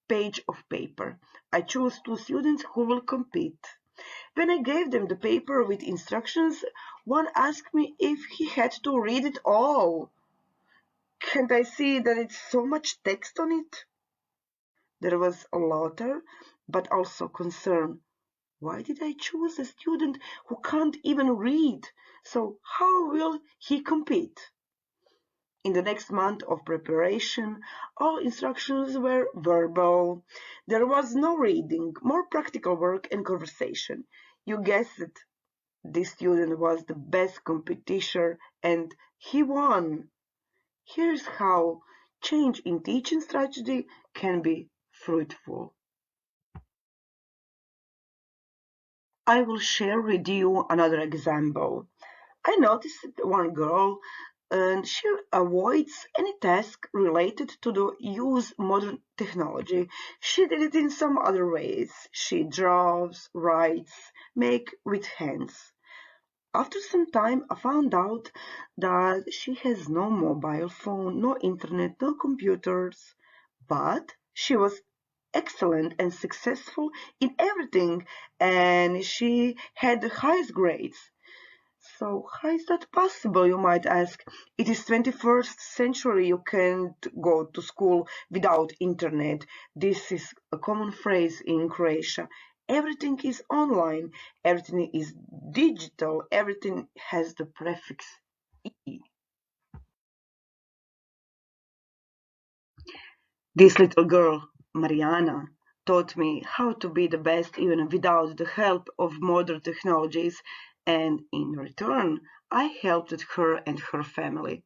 page of paper. I chose 2 students who will compete. When I gave them the paper with instructions, one asked me if he had to read it all. Can't I see that it's so much text on it? There was a laughter, but also concern. Why did I choose a student who can't even read? So how will he compete? In the next month of preparation, all instructions were verbal. There was no reading, more practical work and conversation. You guessed it. This student was the best competitor and he won. Here's how change in teaching strategy can be fruitful. I will share with you another example. I noticed one girl and she avoids any task related to the use modern technology. She did it in some other ways. She draws, writes, make with hands. After some time, I found out that she has no mobile phone, no internet, no computers, but she was excellent and successful in everything, and she had the highest grades. So how is that possible, you might ask? It is 21st century, you can't go to school without internet. This is a common phrase in Croatia. Everything is online, everything is digital, everything has the prefix E. This little girl, Mariana, taught me how to be the best even without the help of modern technologies, and in return, I helped her and her family.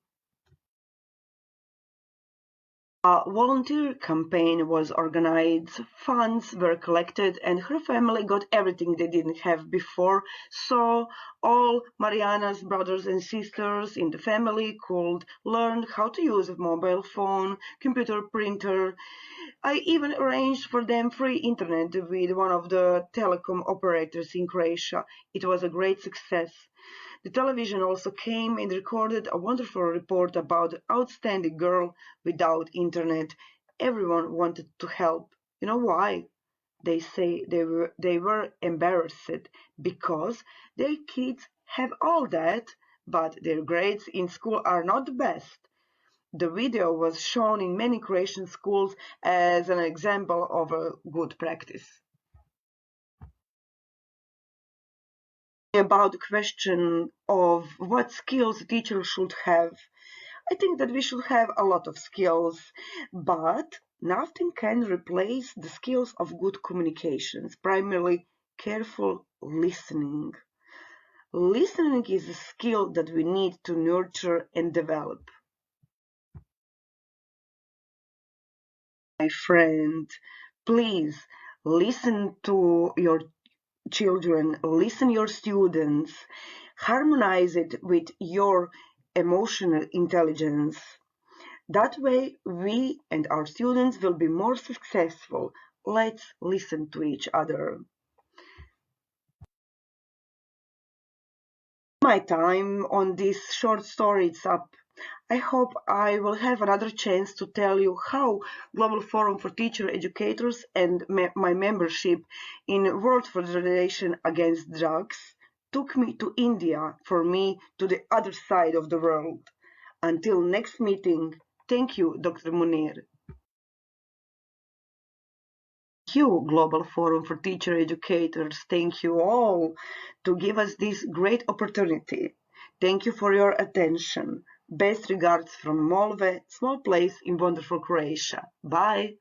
A volunteer campaign was organized, funds were collected, and her family got everything they didn't have before, so all Mariana's brothers and sisters in the family could learn how to use a mobile phone, computer, printer. I even arranged for them free internet with one of the telecom operators in Croatia. It was a great success. The television also came and recorded a wonderful report about the outstanding girl without internet. Everyone wanted to help. You know why? They say they were embarrassed because their kids have all that, but their grades in school are not the best. The video was shown in many Croatian schools as an example of a good practice. About the question of what skills a teacher should have, I think that we should have a lot of skills, but nothing can replace the skills of good communications, primarily careful listening. Listening is a skill that we need to nurture and develop. My friend, please listen to your children, listen your students, harmonize it with your emotional intelligence. That way, we and our students will be more successful. Let's listen to each other. My time on this short story is up. I hope I will have another chance to tell you how Global Forum for Teacher Educators and my membership in World Federation Against Drugs took me to India, for me to the other side of the world. Until next meeting, thank you, Dr. Munir. Thank you, Global Forum for Teacher Educators. Thank you all to give us this great opportunity. Thank you for your attention. Best regards from Molve, small place in wonderful Croatia. Bye.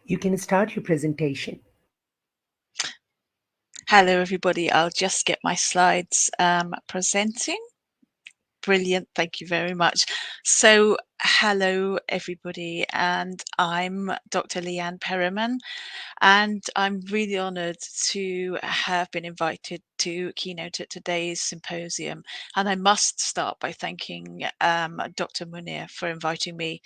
You can start your presentation. Hello, everybody. I'll just get my slides presenting. Brilliant. Thank you very much. So, hello, everybody. And I'm Dr. Leanne Perriman, and I'm really honoured to have been invited to keynote at today's symposium. And I must start by thanking Dr. Munir for inviting me,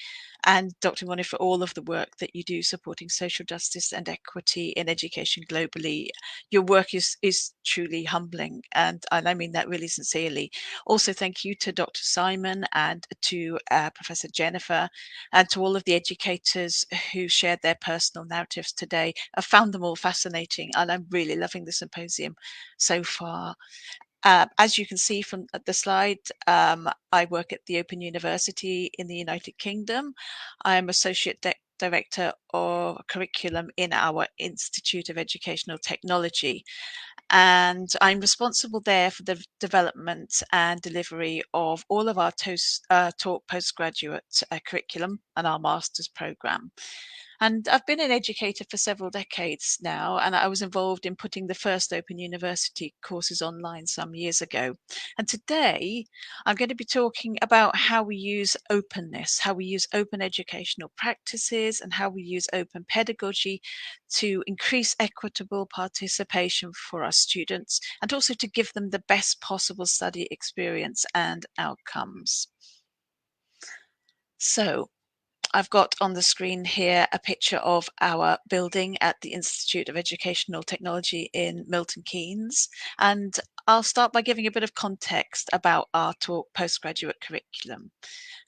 and Dr. Munir for all of the work that you do supporting social justice and equity in education globally. Your work is truly humbling, and I mean that really sincerely. Also, thank you to Dr. Simon and to Professor Jennifer, and to all of the educators who shared their personal narratives today. I found them all fascinating, and I'm really loving the symposium so far. As you can see from the slide, I work at the Open University in the United Kingdom. I'm Associate Director of Curriculum in our Institute of Educational Technology, and I'm responsible there for the development and delivery of all of our taught postgraduate curriculum and our master's programme. And I've been an educator for several decades now, and I was involved in putting the first Open University courses online some years ago. And today I'm going to be talking about how we use openness, how we use open educational practices, and how we use open pedagogy to increase equitable participation for our students, and also to give them the best possible study experience and outcomes. So, I've got on the screen here a picture of our building at the Institute of Educational Technology in Milton Keynes. And I'll start by giving a bit of context about our postgraduate curriculum.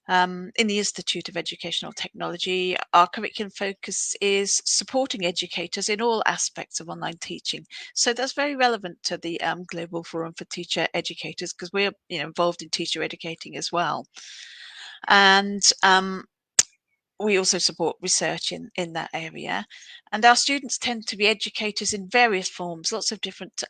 In the Institute of Educational Technology, our curriculum focus is supporting educators in all aspects of online teaching. So that's very relevant to the Global Forum for Teacher Educators, because we're involved in teacher educating as well. And we also support research in that area. And our students tend to be educators in various forms, lots of different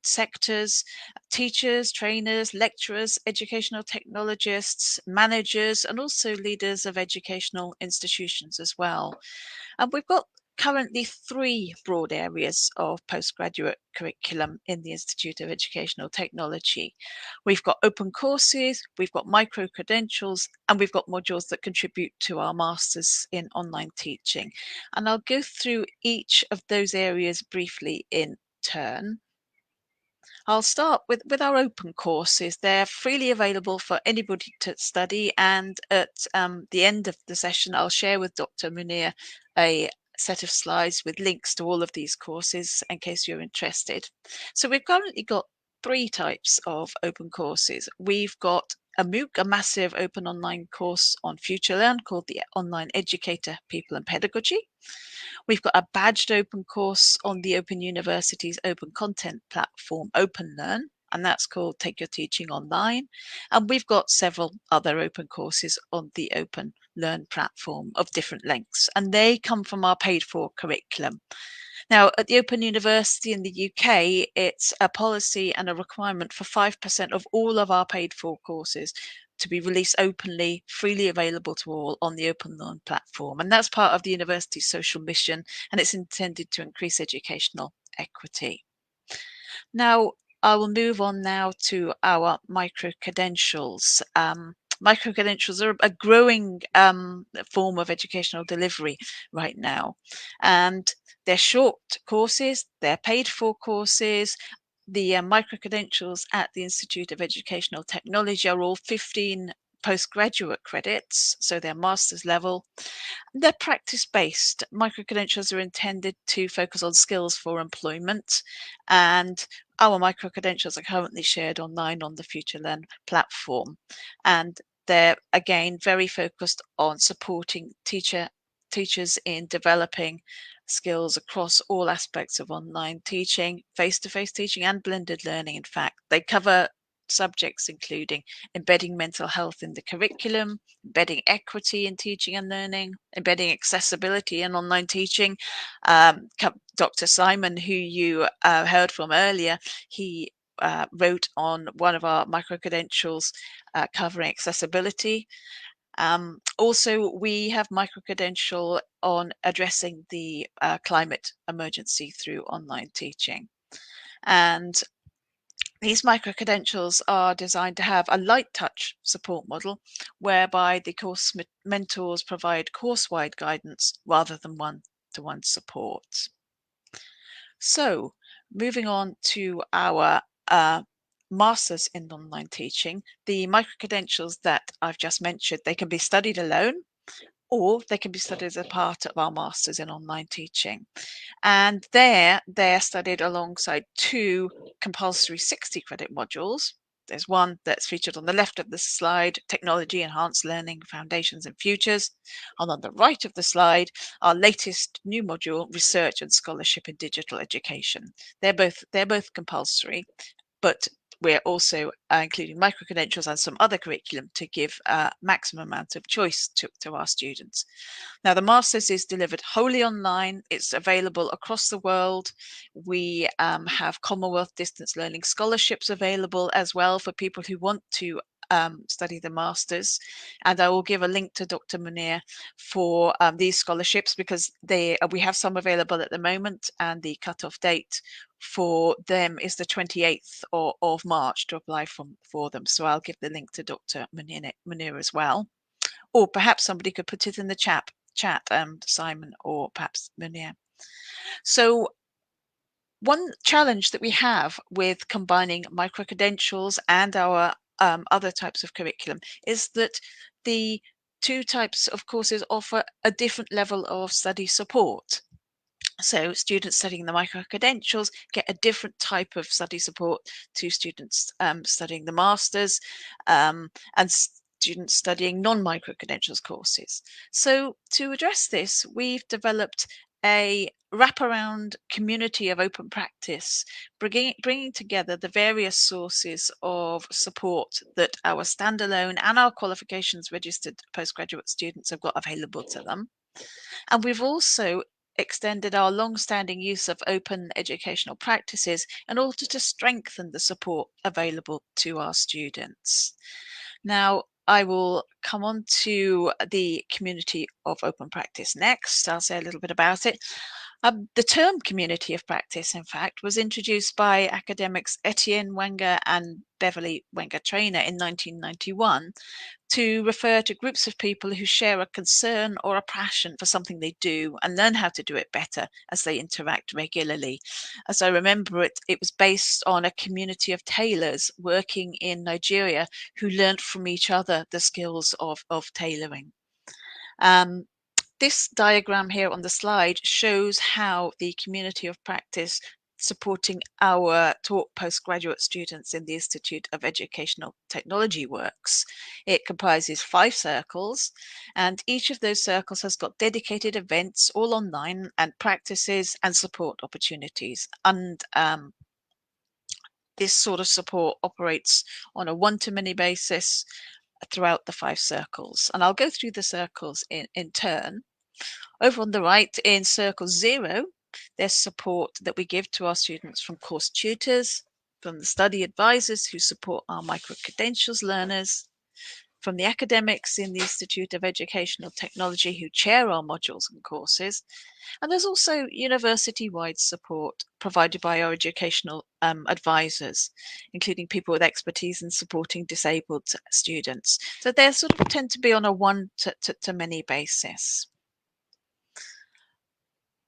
sectors: teachers, trainers, lecturers, educational technologists, managers, and also leaders of educational institutions as well. And we've got currently 3 broad areas of postgraduate curriculum in the Institute of Educational Technology. We've got open courses, we've got micro-credentials, and we've got modules that contribute to our Masters in Online Teaching. And I'll go through each of those areas briefly in turn. I'll start with our open courses. They're freely available for anybody to study, and at the end of the session I'll share with Dr. Munir a set of slides with links to all of these courses in case you're interested. So we've currently got 3 types of open courses. We've got a MOOC, a massive open online course on FutureLearn called the Online Educator, People and Pedagogy. We've got a badged open course on the Open University's open content platform, OpenLearn, and that's called Take Your Teaching Online. And we've got several other open courses on the OpenLearn platform of different lengths, and they come from our paid-for curriculum. Now, at the Open University in the UK, it's a policy and a requirement for 5% of all of our paid-for courses to be released openly, freely available to all on the OpenLearn platform. And that's part of the university's social mission, and it's intended to increase educational equity. Now, I will move on now to our micro-credentials. Micro-credentials are a growing form of educational delivery right now, and they're short courses, they're paid for courses. The micro-credentials at the Institute of Educational Technology are all 15 postgraduate credits, so they're master's level. They're practice-based. Micro-credentials are intended to focus on skills for employment, and our micro-credentials are currently shared online on the FutureLearn platform. And they're, again, very focused on supporting teachers in developing skills across all aspects of online teaching, face-to-face teaching, and blended learning. In fact, they cover subjects including embedding mental health in the curriculum, embedding equity in teaching and learning, embedding accessibility in online teaching. Dr. Simon, who you heard from earlier, he wrote on one of our micro-credentials covering accessibility. Also, we have micro-credential on addressing the climate emergency through online teaching. And these micro-credentials are designed to have a light touch support model whereby the course mentors provide course-wide guidance rather than one-to-one support. So, moving on to our Masters in Online Teaching, the micro-credentials that I've just mentioned, they can be studied alone or they can be studied as a part of our Masters in Online Teaching. And they're studied alongside two compulsory 60 credit modules. There's one that's featured on the left of the slide, Technology, Enhanced Learning, Foundations and Futures. And on the right of the slide, our latest new module, Research and Scholarship in Digital Education. They're both compulsory, but we're also including micro-credentials and some other curriculum to give a maximum amount of choice to our students. Now, the Masters is delivered wholly online. It's available across the world. We have Commonwealth Distance Learning Scholarships available as well for people who want to study the Masters. And I will give a link to Dr. Munir for these scholarships because we have some available at the moment, and the cutoff date for them is the 28th of March to apply for them. So I'll give the link to Dr. Munir as well. Or perhaps somebody could put it in the chat, Simon or perhaps Munir. So one challenge that we have with combining micro-credentials and our other types of curriculum is that the two types of courses offer a different level of study support. So students studying the micro-credentials get a different type of study support to students studying the Masters and students studying non-micro-credentials courses. So to address this, we've developed a wraparound community of open practice, bringing together the various sources of support that our standalone and our qualifications registered postgraduate students have got available to them. And we've also extended our long-standing use of open educational practices in order to strengthen the support available to our students. Now, I will come on to the community of open practice next. I'll say a little bit about it. The term community of practice, in fact, was introduced by academics Etienne Wenger and Beverly Wenger Trainer in 1991 to refer to groups of people who share a concern or a passion for something they do and learn how to do it better as they interact regularly. As I remember it, it was based on a community of tailors working in Nigeria who learned from each other the skills of tailoring. This diagram here on the slide shows how the community of practice supporting our taught postgraduate students in the Institute of Educational Technology works. It comprises 5 circles, and each of those circles has got dedicated events, all online, and practices and support opportunities. And this sort of support operates on a one-to-many basis throughout the 5 circles. And I'll go through the circles in turn. Over on the right, in Circle 0, there's support that we give to our students from course tutors, from the study advisors who support our micro-credentials learners, from the academics in the Institute of Educational Technology who chair our modules and courses, and there's also university-wide support provided by our educational advisors, including people with expertise in supporting disabled students. So they sort of tend to be on a one-to-many basis.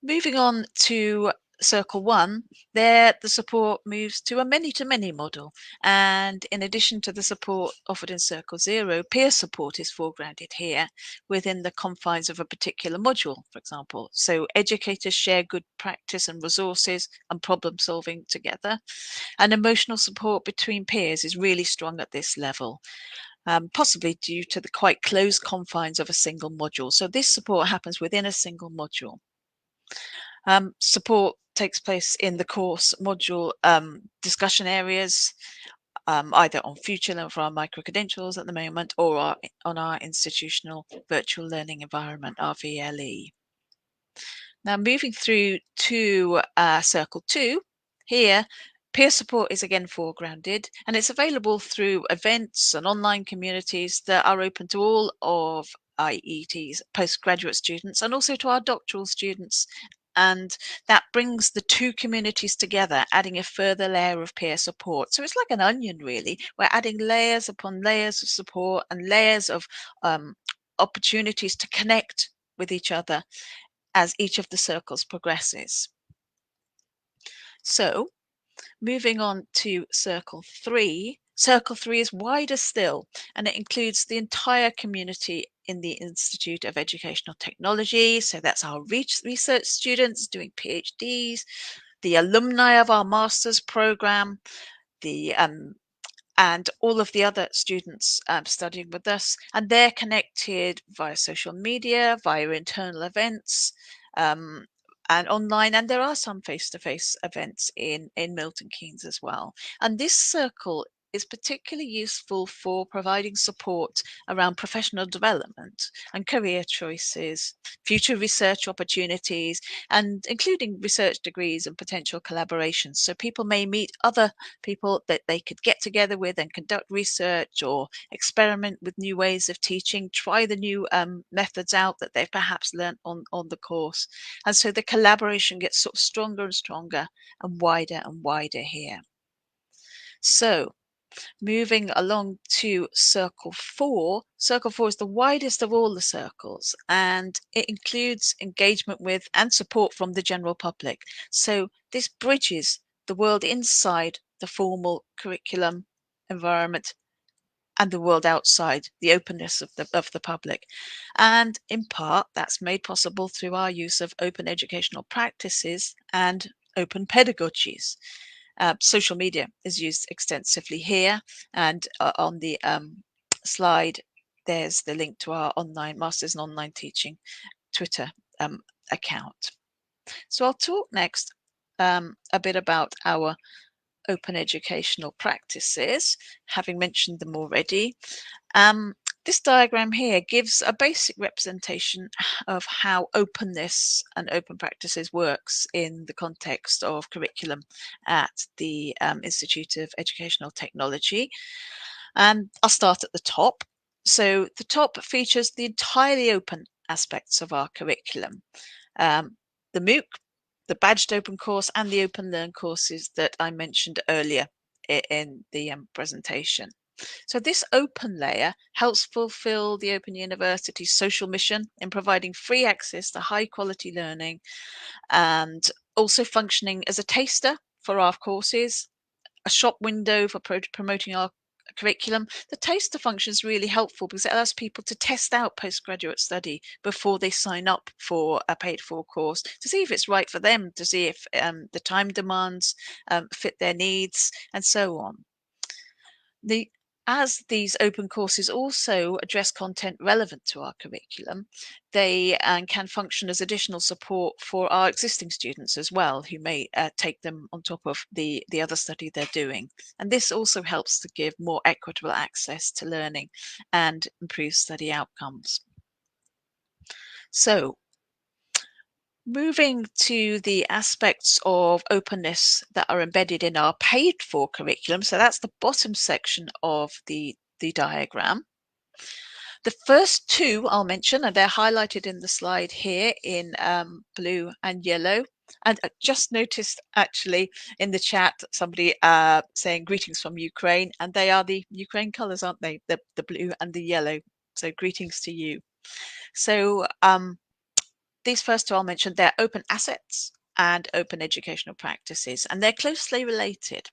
Moving on to Circle 1, there the support moves to a many-to-many model, and in addition to the support offered in Circle 0, peer support is foregrounded here within the confines of a particular module, for example. So educators share good practice and resources and problem solving together, and emotional support between peers is really strong at this level. Possibly due to the quite close confines of a single module. So this support happens within a single module. Support takes place in the course module discussion areas, either on FutureLearn for our micro-credentials at the moment or on our institutional virtual learning environment, our VLE. Now moving through to Circle 2, here Peer support is again foregrounded, and it's available through events and online communities that are open to all of IET's postgraduate students and also to our doctoral students. And that brings the two communities together, adding a further layer of peer support. So it's like an onion, really. We're adding layers upon layers of support and layers of opportunities to connect with each other as each of the circles progresses. So, moving on to Circle 3. Circle 3 is wider still, and it includes the entire community in the Institute of Educational Technology. So that's our research students doing PhDs, the alumni of our master's program, the and all of the other students studying with us, and they're connected via social media, via internal events, and online, and there are some face-to-face events in Milton Keynes as well. And this circle is particularly useful for providing support around professional development and career choices, future research opportunities, and including research degrees and potential collaborations. So people may meet other people that they could get together with and conduct research or experiment with new ways of teaching, try the new methods out that they've perhaps learned on the course. And so the collaboration gets sort of stronger and stronger and wider here. So moving along to Circle 4. Circle 4 is the widest of all the circles, and it includes engagement with and support from the general public. So this bridges the world inside the formal curriculum environment and the world outside, the openness of the public. And in part, that's made possible through our use of open educational practices and open pedagogies. Social media is used extensively here, and on the slide, there's the link to our online Masters in Online Teaching Twitter account. So I'll talk next a bit about our open educational practices, having mentioned them already. This diagram here gives a basic representation of how openness and open practices works in the context of curriculum at the Institute of Educational Technology. And I'll start at the top. So the top features the entirely open aspects of our curriculum. The MOOC, the badged open course, and the open learn courses that I mentioned earlier in the presentation. So this open layer helps fulfill the Open University's social mission in providing free access to high quality learning and also functioning as a taster for our courses, a shop window for promoting our curriculum. The taster function is really helpful because it allows people to test out postgraduate study before they sign up for a paid for course to see if it's right for them, to see if the time demands fit their needs, and so on. As these open courses also address content relevant to our curriculum, they can function as additional support for our existing students as well, who may take them on top of the other study they're doing. And this also helps to give more equitable access to learning and improve study outcomes. So, moving to the aspects of openness that are embedded in our paid for curriculum. So that's the bottom section of the diagram. The first two I'll mention, and they're highlighted in the slide here in blue and yellow. And I just noticed actually in the chat somebody saying greetings from Ukraine, and they are the Ukraine colours, aren't they? The blue and the yellow. So greetings to you. So these first two I'll mention, they're open assets and open educational practices, and they're closely related.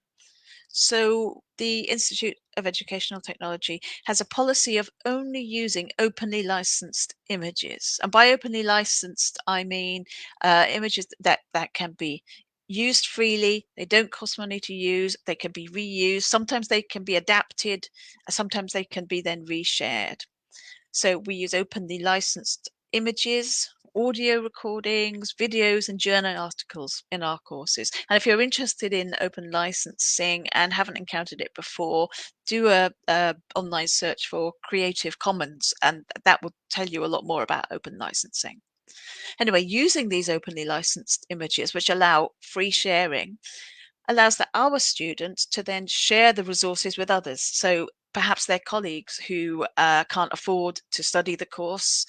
So the Institute of Educational Technology has a policy of only using openly licensed images. And by openly licensed, I mean images that can be used freely. They don't cost money to use. They can be reused. Sometimes they can be adapted. Sometimes they can be then reshared. So we use openly licensed images, audio recordings, videos, and journal articles in our courses. And if you're interested in open licensing and haven't encountered it before, do a online search for Creative Commons, and that will tell you a lot more about open licensing. Anyway, using these openly licensed images, which allow free sharing, allows our students to then share the resources with others. So perhaps their colleagues who can't afford to study the course.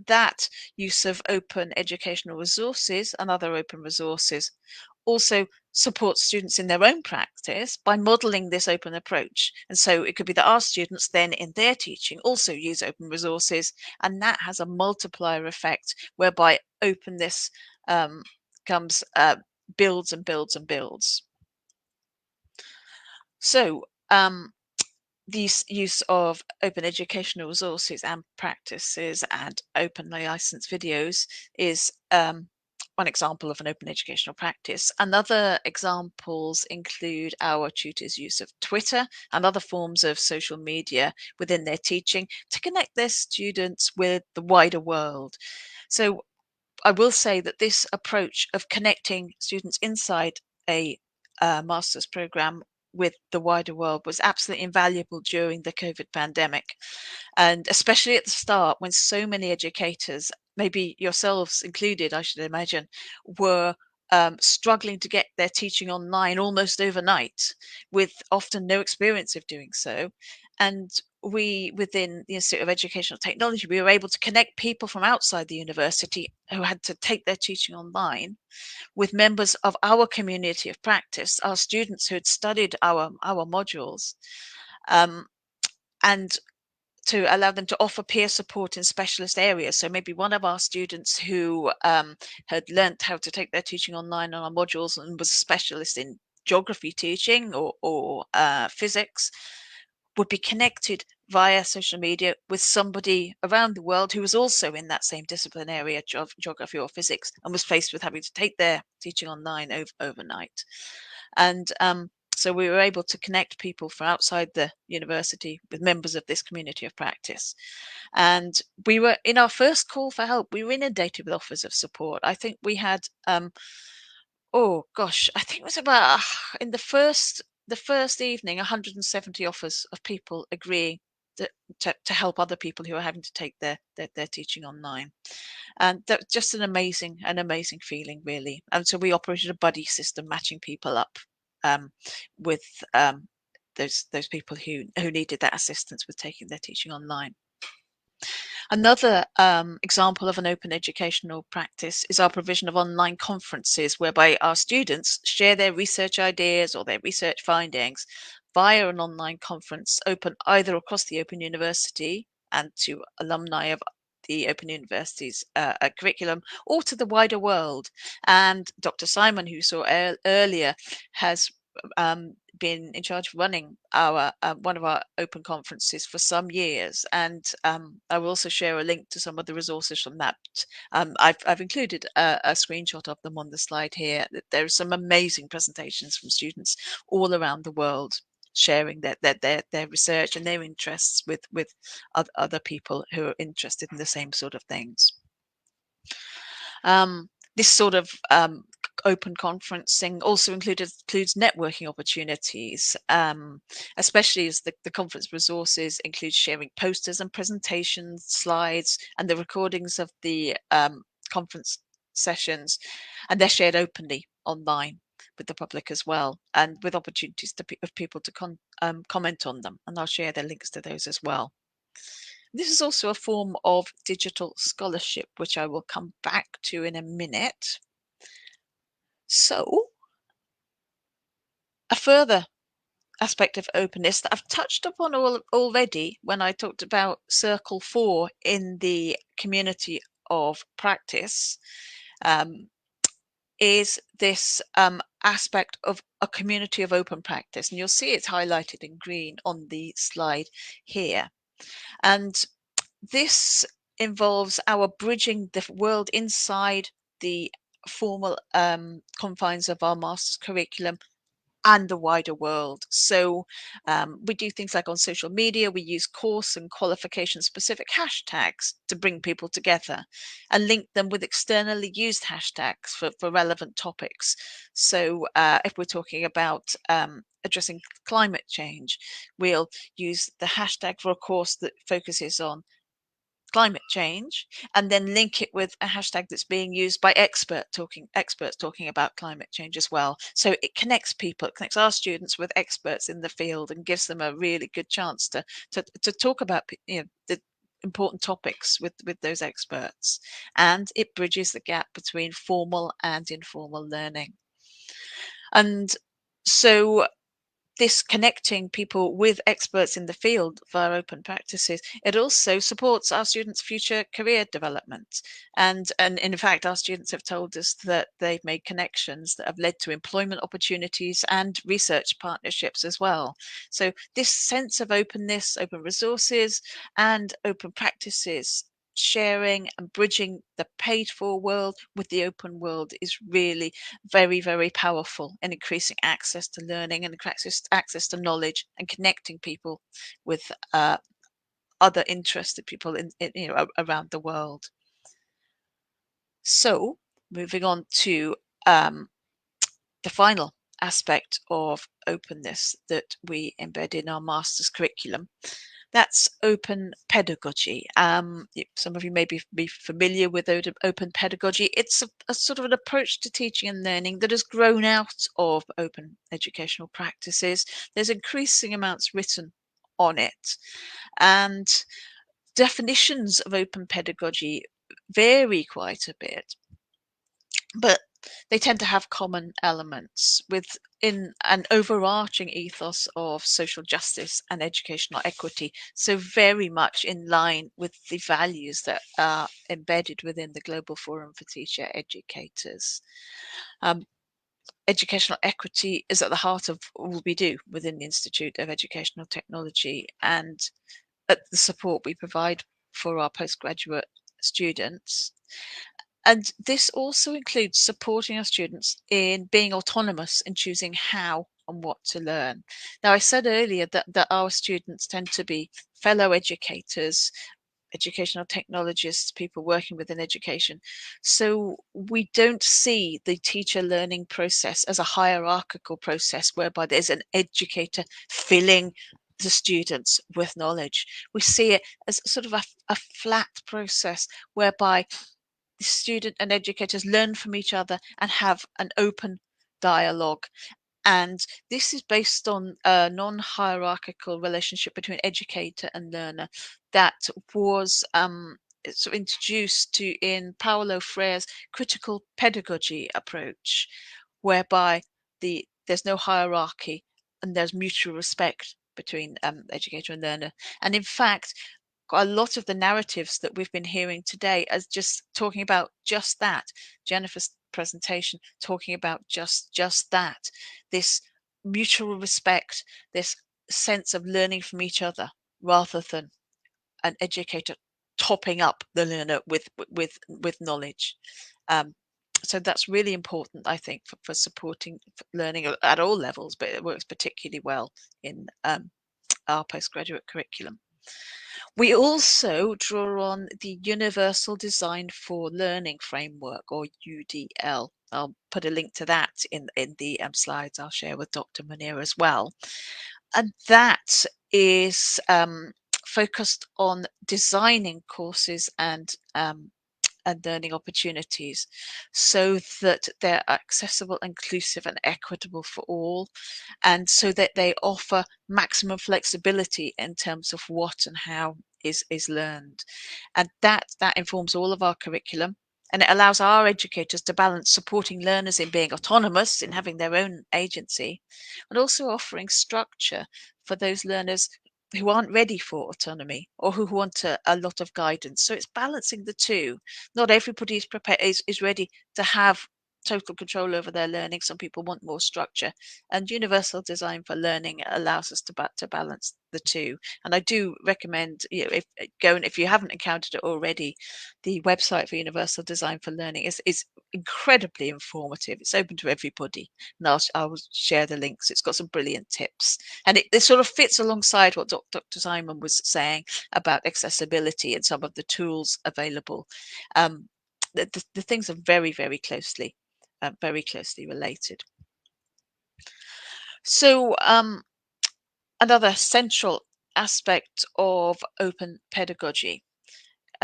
That use of open educational resources and other open resources also supports students in their own practice by modeling this open approach. And so it could be that our students then in their teaching also use open resources, and that has a multiplier effect whereby openness comes builds and builds and builds. So the use of open educational resources and practices and openly licensed videos is one example of an open educational practice. And other examples include our tutors' use of Twitter and other forms of social media within their teaching to connect their students with the wider world. So I will say that this approach of connecting students inside a master's program with the wider world was absolutely invaluable during the COVID pandemic. And especially at the start, when so many educators, maybe yourselves included, I should imagine, were struggling to get their teaching online almost overnight, with often no experience of doing so. And we, within the Institute of Educational Technology, we were able to connect people from outside the university who had to take their teaching online with members of our community of practice, our students who had studied our modules, and to allow them to offer peer support in specialist areas. So maybe one of our students who had learnt how to take their teaching online on our modules and was a specialist in geography teaching or physics would be connected via social media with somebody around the world who was also in that same discipline area, geography or physics, and was faced with having to take their teaching online overnight. And so we were able to connect people from outside the university with members of this community of practice. And we were, in our first call for help, we were inundated with offers of support. I think we had, oh gosh, I think it was about, in the first evening, 170 offers of people agreeing to help other people who are having to take their teaching online. And that's just an amazing feeling, really. And so we operated a buddy system, matching people up with those people who needed that assistance with taking their teaching online. Another example of an open educational practice is our provision of online conferences, whereby our students share their research ideas or their research findings via an online conference open either across the Open University and to alumni of the Open University's curriculum, or to the wider world. And Dr. Simon, who you saw earlier, has been in charge of running our one of our open conferences for some years, and I will also share a link to some of the resources from that. I've included a screenshot of them on the slide here. There are some amazing presentations from students all around the world sharing their research and their interests with other people who are interested in the same sort of things. This sort of open conferencing also includes networking opportunities, especially as the conference resources include sharing posters and presentations, slides, and the recordings of the conference sessions, and they're shared openly online with the public as well, and with opportunities of people to comment on them, and I'll share the links to those as well. This is also a form of digital scholarship, which I will come back to in a minute. So, a further aspect of openness that I've touched upon already when I talked about Circle 4 in the community of practice is this aspect of a community of open practice. And you'll see it's highlighted in green on the slide here. And this involves our bridging the world inside the formal confines of our master's curriculum and the wider world. So we do things like on social media, we use course and qualification specific hashtags to bring people together and link them with externally used hashtags for relevant topics. So if we're talking about addressing climate change, we'll use the hashtag for a course that focuses on climate change, and then link it with a hashtag that's being used by experts talking about climate change as well. So it connects people, it connects our students with experts in the field, and gives them a really good chance to talk about the important topics with those experts, and it bridges the gap between formal and informal learning. And so this connecting people with experts in the field via open practices, it also supports our students' future career development. And in fact, our students have told us that they've made connections that have led to employment opportunities and research partnerships as well. So this sense of openness, open resources, and open practices, sharing and bridging the paid for world with the open world, is really very, very powerful in increasing access to learning and access to knowledge, and connecting people with other interested people in around the world. So moving on to the final aspect of openness that we embed in our master's curriculum. That's open pedagogy. Some of you may be familiar with open pedagogy. It's a sort of an approach to teaching and learning that has grown out of open educational practices. There's increasing amounts written on it, and definitions of open pedagogy vary quite a bit, but they tend to have common elements within an overarching ethos of social justice and educational equity, so very much in line with the values that are embedded within the Global Forum for Teacher Educators. Educational equity is at the heart of all we do within the Institute of Educational Technology, and at the support we provide for our postgraduate students. And this also includes supporting our students in being autonomous in choosing how and what to learn. Now, I said earlier that our students tend to be fellow educators, educational technologists, people working within education. So we don't see the teacher learning process as a hierarchical process whereby there's an educator filling the students with knowledge. We see it as sort of a flat process whereby the student and educators learn from each other and have an open dialogue. And this is based on a non-hierarchical relationship between educator and learner that was sort of introduced in Paulo Freire's critical pedagogy approach, whereby there's no hierarchy and there's mutual respect between educator and learner. And in fact, a lot of the narratives that we've been hearing today as just talking about just that. Jennifer's presentation talking about just that, this mutual respect, this sense of learning from each other, rather than an educator topping up the learner with knowledge. So that's really important, I think, for supporting learning at all levels, but it works particularly well in our postgraduate curriculum. We also draw on the Universal Design for Learning framework, or UDL. I'll put a link to that in the slides I'll share with Dr. Munir as well. And that is focused on designing courses and learning opportunities so that they're accessible, inclusive, and equitable for all, and so that they offer maximum flexibility in terms of what and how is learned. And that informs all of our curriculum, and it allows our educators to balance supporting learners in being autonomous, in having their own agency, and also offering structure for those learners who aren't ready for autonomy or who want a lot of guidance. So it's balancing the two. Not everybody is ready to have total control over their learning. Some people want more structure, and Universal Design for Learning allows us to balance the two. And I do recommend, if you haven't encountered it already, the website for Universal Design for Learning is incredibly informative. It's open to everybody, and I'll share the links. It's got some brilliant tips, and it sort of fits alongside what Dr. Simon was saying about accessibility and some of the tools available. The things are very, very closely related. So another central aspect of open pedagogy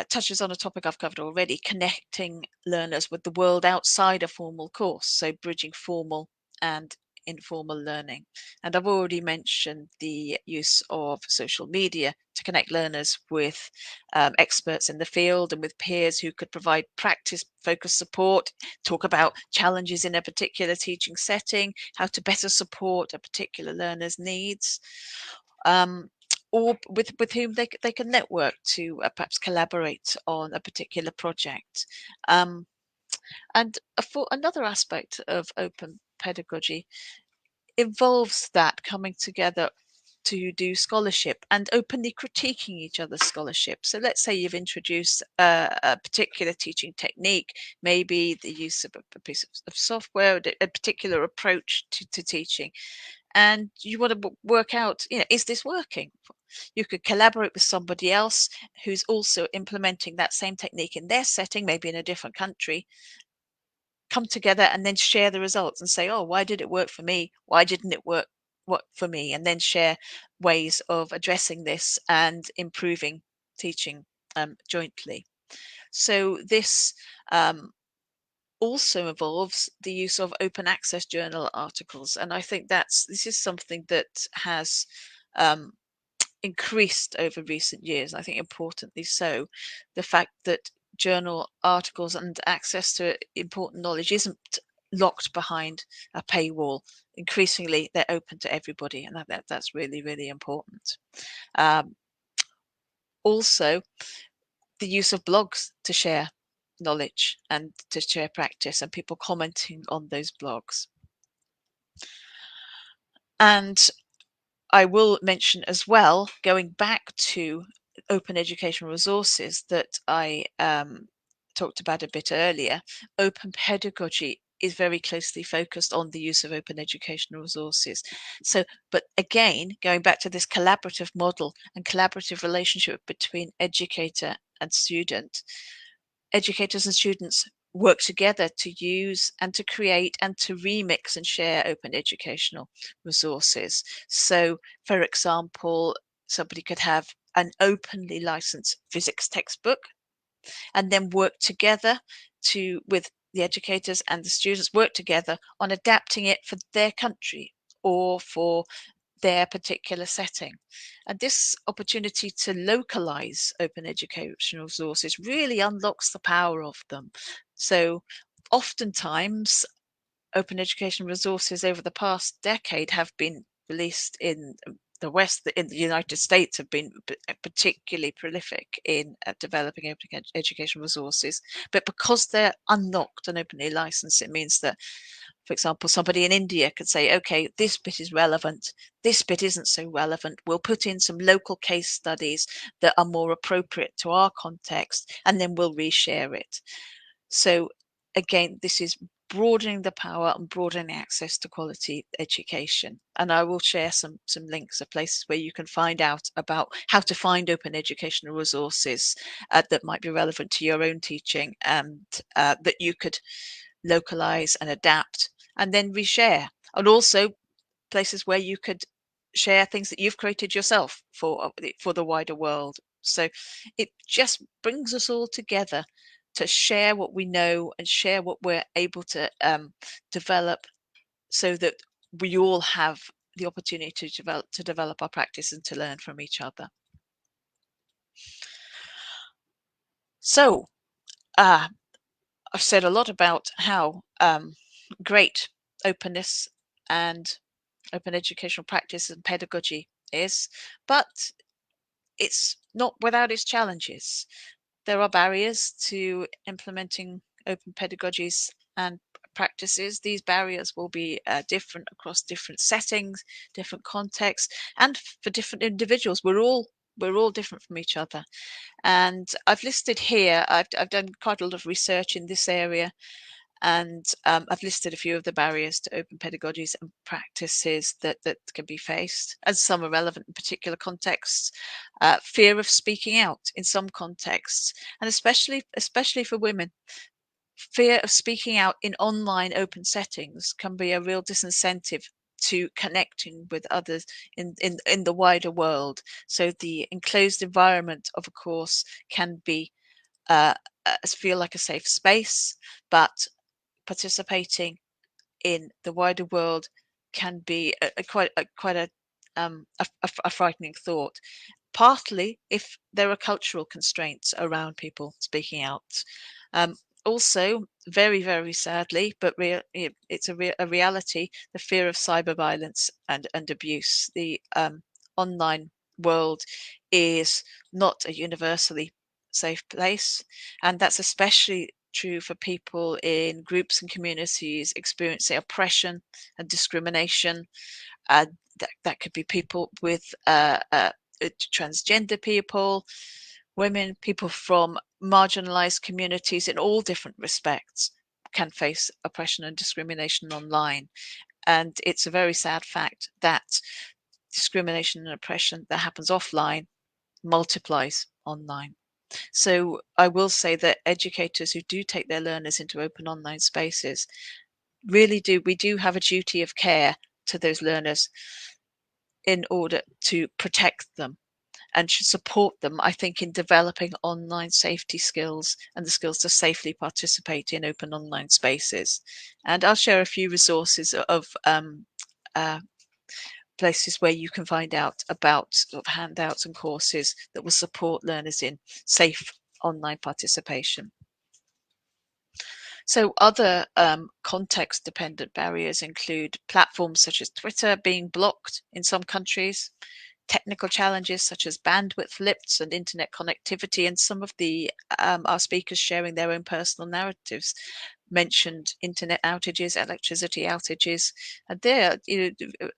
touches on a topic I've covered already, connecting learners with the world outside a formal course, so bridging formal and informal learning. And I've already mentioned the use of social media to connect learners with experts in the field and with peers who could provide practice-focused support, talk about challenges in a particular teaching setting, how to better support a particular learner's needs. Or with whom they can network to perhaps collaborate on a particular project. And for another aspect of open pedagogy involves that coming together to do scholarship and openly critiquing each other's scholarship. So let's say you've introduced a particular teaching technique, maybe the use of a piece of software, a particular approach to teaching, and you want to work out, is this working? You could collaborate with somebody else who's also implementing that same technique in their setting, maybe in a different country, come together and then share the results and say, oh, why did it work for me? Why didn't it work for me? And then share ways of addressing this and improving teaching jointly. So this also involves the use of open access journal articles. And I think this is something that has increased over recent years. I think importantly so, the fact that journal articles and access to important knowledge isn't locked behind a paywall. Increasingly, they're open to everybody, and that's really, really important. Also, the use of blogs to share knowledge and to share practice, and people commenting on those blogs. And I will mention as well, going back to open educational resources that I talked about a bit earlier, open pedagogy is very closely focused on the use of open educational resources. So, but again, going back to this collaborative model and collaborative relationship between educator and student, educators and students work together to use and to create and to remix and share open educational resources. So, for example, somebody could have an openly licensed physics textbook and then work together with the educators and the students work together on adapting it for their country or for their particular setting. And this opportunity to localize open educational resources really unlocks the power of them. So oftentimes, open educational resources over the past decade have been released in the West, in the United States, have been particularly prolific in developing open educational resources. But because they're unlocked and openly licensed, it means that, for example, somebody in India could say, okay, this bit is relevant, this bit isn't so relevant. We'll put in some local case studies that are more appropriate to our context, and then we'll reshare it. So again, this is broadening the power and broadening access to quality education. And I will share some links of places where you can find out about how to find open educational resources that might be relevant to your own teaching and that you could localize and adapt and then reshare. And also places where you could share things that you've created yourself for the wider world. So it just brings us all together to share what we know and share what we're able to develop, so that we all have the opportunity to develop our practice and to learn from each other. So I've said a lot about how great openness and open educational practice and pedagogy is, but it's not without its challenges. There are barriers to implementing open pedagogies and practices. These barriers will be different across different settings, different contexts, and for different individuals. We're all different from each other. And I've listed here, I've done quite a lot of research in this area, and I've listed a few of the barriers to open pedagogies and practices that can be faced, and some are relevant in particular contexts. Fear of speaking out in some contexts, and especially for women. Fear of speaking out in online open settings can be a real disincentive to connecting with others in the wider world. So the enclosed environment of a course can be feel like a safe space, but participating in the wider world can be quite a frightening thought. Partly if there are cultural constraints around people speaking out. Also, very, very sadly, but it's a reality, the fear of cyber violence and abuse. The online world is not a universally safe place, and that's especially true for people in groups and communities experiencing oppression and discrimination. That could be people with transgender people, women, people from marginalized communities in all different respects can face oppression and discrimination online. And it's a very sad fact that discrimination and oppression that happens offline multiplies online. So I will say that educators who do take their learners into open online spaces we do have a duty of care to those learners in order to protect them and should support them, I think, in developing online safety skills and the skills to safely participate in open online spaces. And I'll share a few resources of places where you can find out about sort of handouts and courses that will support learners in safe online participation. So other context-dependent barriers include platforms such as Twitter being blocked in some countries, technical challenges such as bandwidth limits and internet connectivity, and some of the our speakers sharing their own personal narratives mentioned internet outages, electricity outages, and they're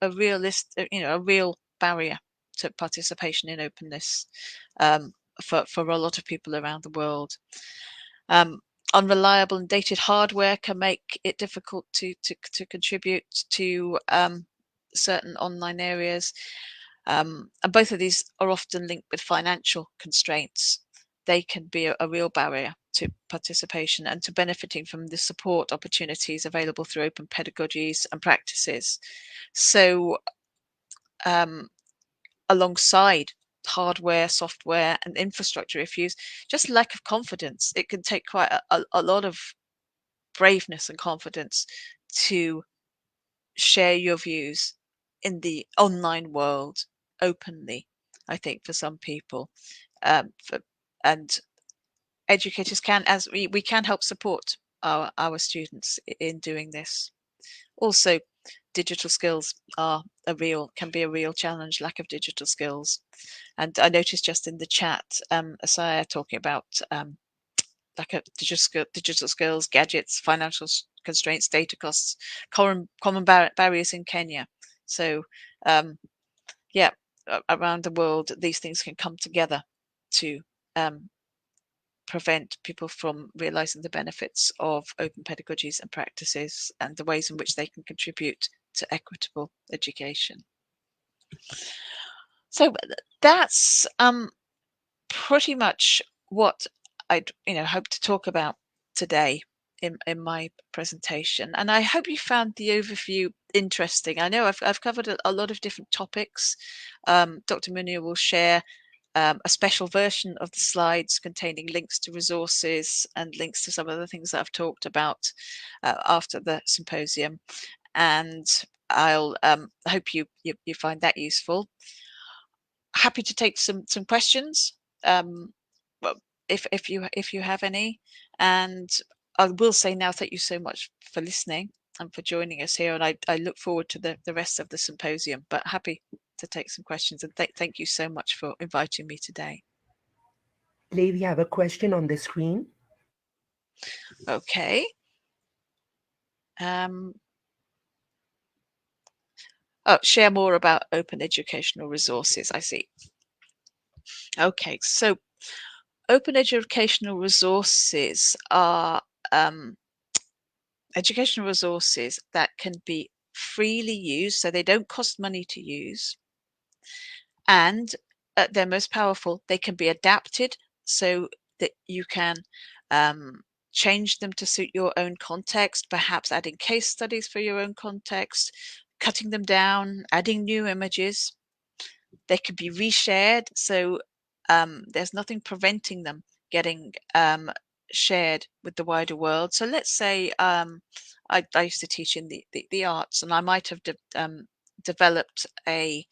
a real barrier to participation in openness for a lot of people around the world. Unreliable and dated hardware can make it difficult to contribute to certain online areas. And both of these are often linked with financial constraints. They can be a real barrier to participation and to benefiting from the support opportunities available through open pedagogies and practices. So alongside hardware, software and infrastructure issues, just lack of confidence. It can take quite a lot of braveness and confidence to share your views in the online world openly, I think, for some people. And educators can, as we can help support our students in doing this. Also, digital skills can be a real challenge, lack of digital skills. And I noticed just in the chat, Asaya talking about lack of digital skills, gadgets, financial constraints, data costs, common barriers in Kenya. So yeah, around the world, these things can come together to prevent people from realizing the benefits of open pedagogies and practices and the ways in which they can contribute to equitable education. So that's pretty much what I'd hope to talk about today in my presentation, and I hope you found the overview interesting. I know I've covered a lot of different topics. Dr. Munir will share a special version of the slides containing links to resources and links to some of the things that I've talked about after the symposium, and I'll hope you find that useful. Happy to take some questions if you have any, and I will say now thank you so much for listening and for joining us here, and I look forward to the rest of the symposium, but happy to take some questions, and thank you so much for inviting me today. Leigh, we have a question on the screen. Okay. Share more about open educational resources. I see. Okay, so open educational resources are educational resources that can be freely used, so they don't cost money to use, and they're most powerful. They can be adapted so that you can change them to suit your own context, perhaps adding case studies for your own context, cutting them down, adding new images. They can be reshared, so there's nothing preventing them getting shared with the wider world. So let's say I used to teach in the arts, and I might have developed a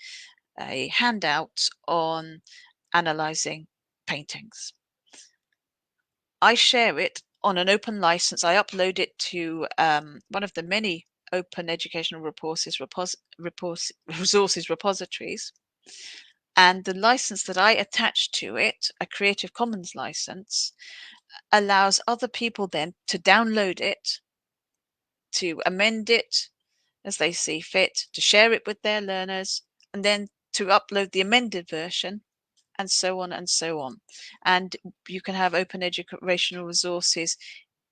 handout on analyzing paintings. I share it on an open license. I upload it to one of the many open educational resources repositories. And the license that I attach to it, a Creative Commons license, allows other people then to download it, to amend it as they see fit, to share it with their learners, and then to upload the amended version, and so on and so on. And you can have open educational resources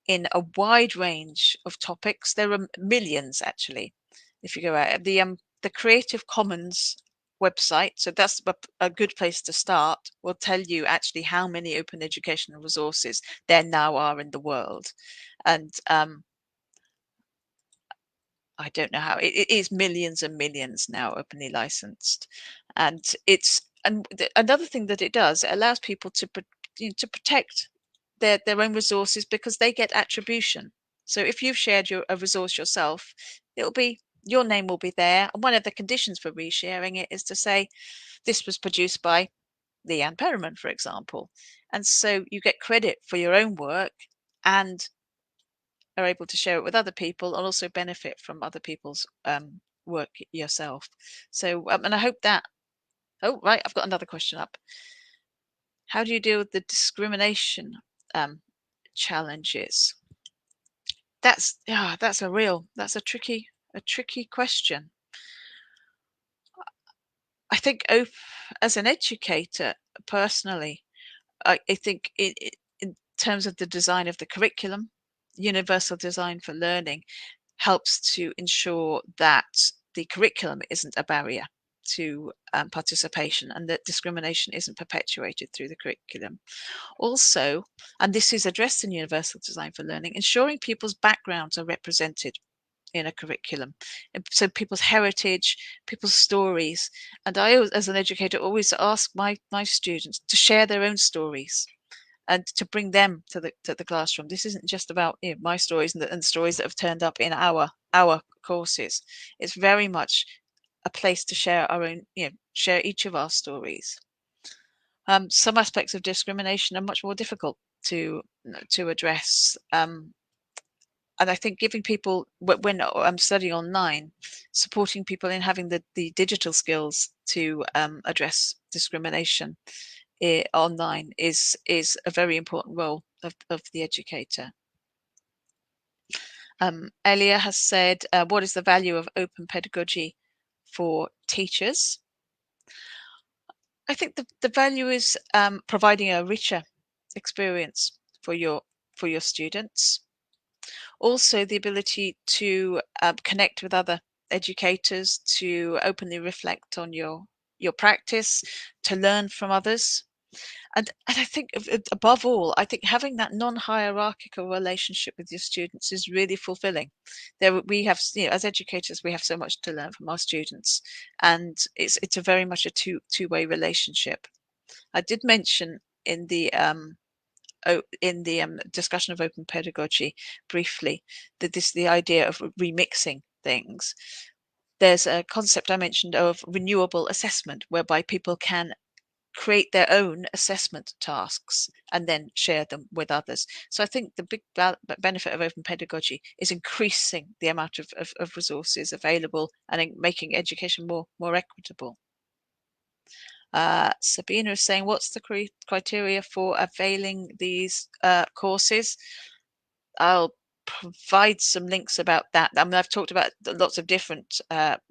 in a wide range of topics. There are millions, actually, if you go out. The Creative Commons website, so that's a good place to start, will tell you actually how many open educational resources there now are in the world. And I don't know how it is millions and millions now openly licensed. And another thing that it does, it allows people to protect their own resources, because they get attribution. So if you've shared a resource yourself, your name will be there. And one of the conditions for resharing it is to say this was produced by Leanne Perriman, for example. And so you get credit for your own work and are able to share it with other people, and also benefit from other people's work yourself. So, and I hope that. Oh, right, I've got another question up. How do you deal with the discrimination challenges? That's a tricky question. I think as an educator, personally, I think in terms of the design of the curriculum, universal design for learning helps to ensure that the curriculum isn't a barrier to participation, and that discrimination isn't perpetuated through the curriculum. Also, and this is addressed in universal design for learning, ensuring people's backgrounds are represented in a curriculum, so people's heritage, people's stories. And I, as an educator, always ask my students to share their own stories and to bring them to the classroom. This isn't just about my stories and stories that have turned up in our courses. It's very much a place to share our own, share each of our stories. Some aspects of discrimination are much more difficult to address. And I think giving people, when I'm studying online, supporting people in having the digital skills to address discrimination online is a very important role of the educator. Elia has said, what is the value of open pedagogy for teachers? I think the value is providing a richer experience for your students. Also, the ability to connect with other educators, to openly reflect on your practice, to learn from others. And I think above all, I think having that non-hierarchical relationship with your students is really fulfilling. We have, as educators, we have so much to learn from our students, and it's a very much a two-way relationship. I did mention in the discussion of open pedagogy briefly that the idea of remixing things. There's a concept I mentioned of renewable assessment, whereby people can create their own assessment tasks and then share them with others. So I think the big benefit of open pedagogy is increasing the amount of resources available and making education more equitable. Sabina is saying, what's the criteria for availing these courses? I'll provide some links about that. I mean, I've talked about lots of different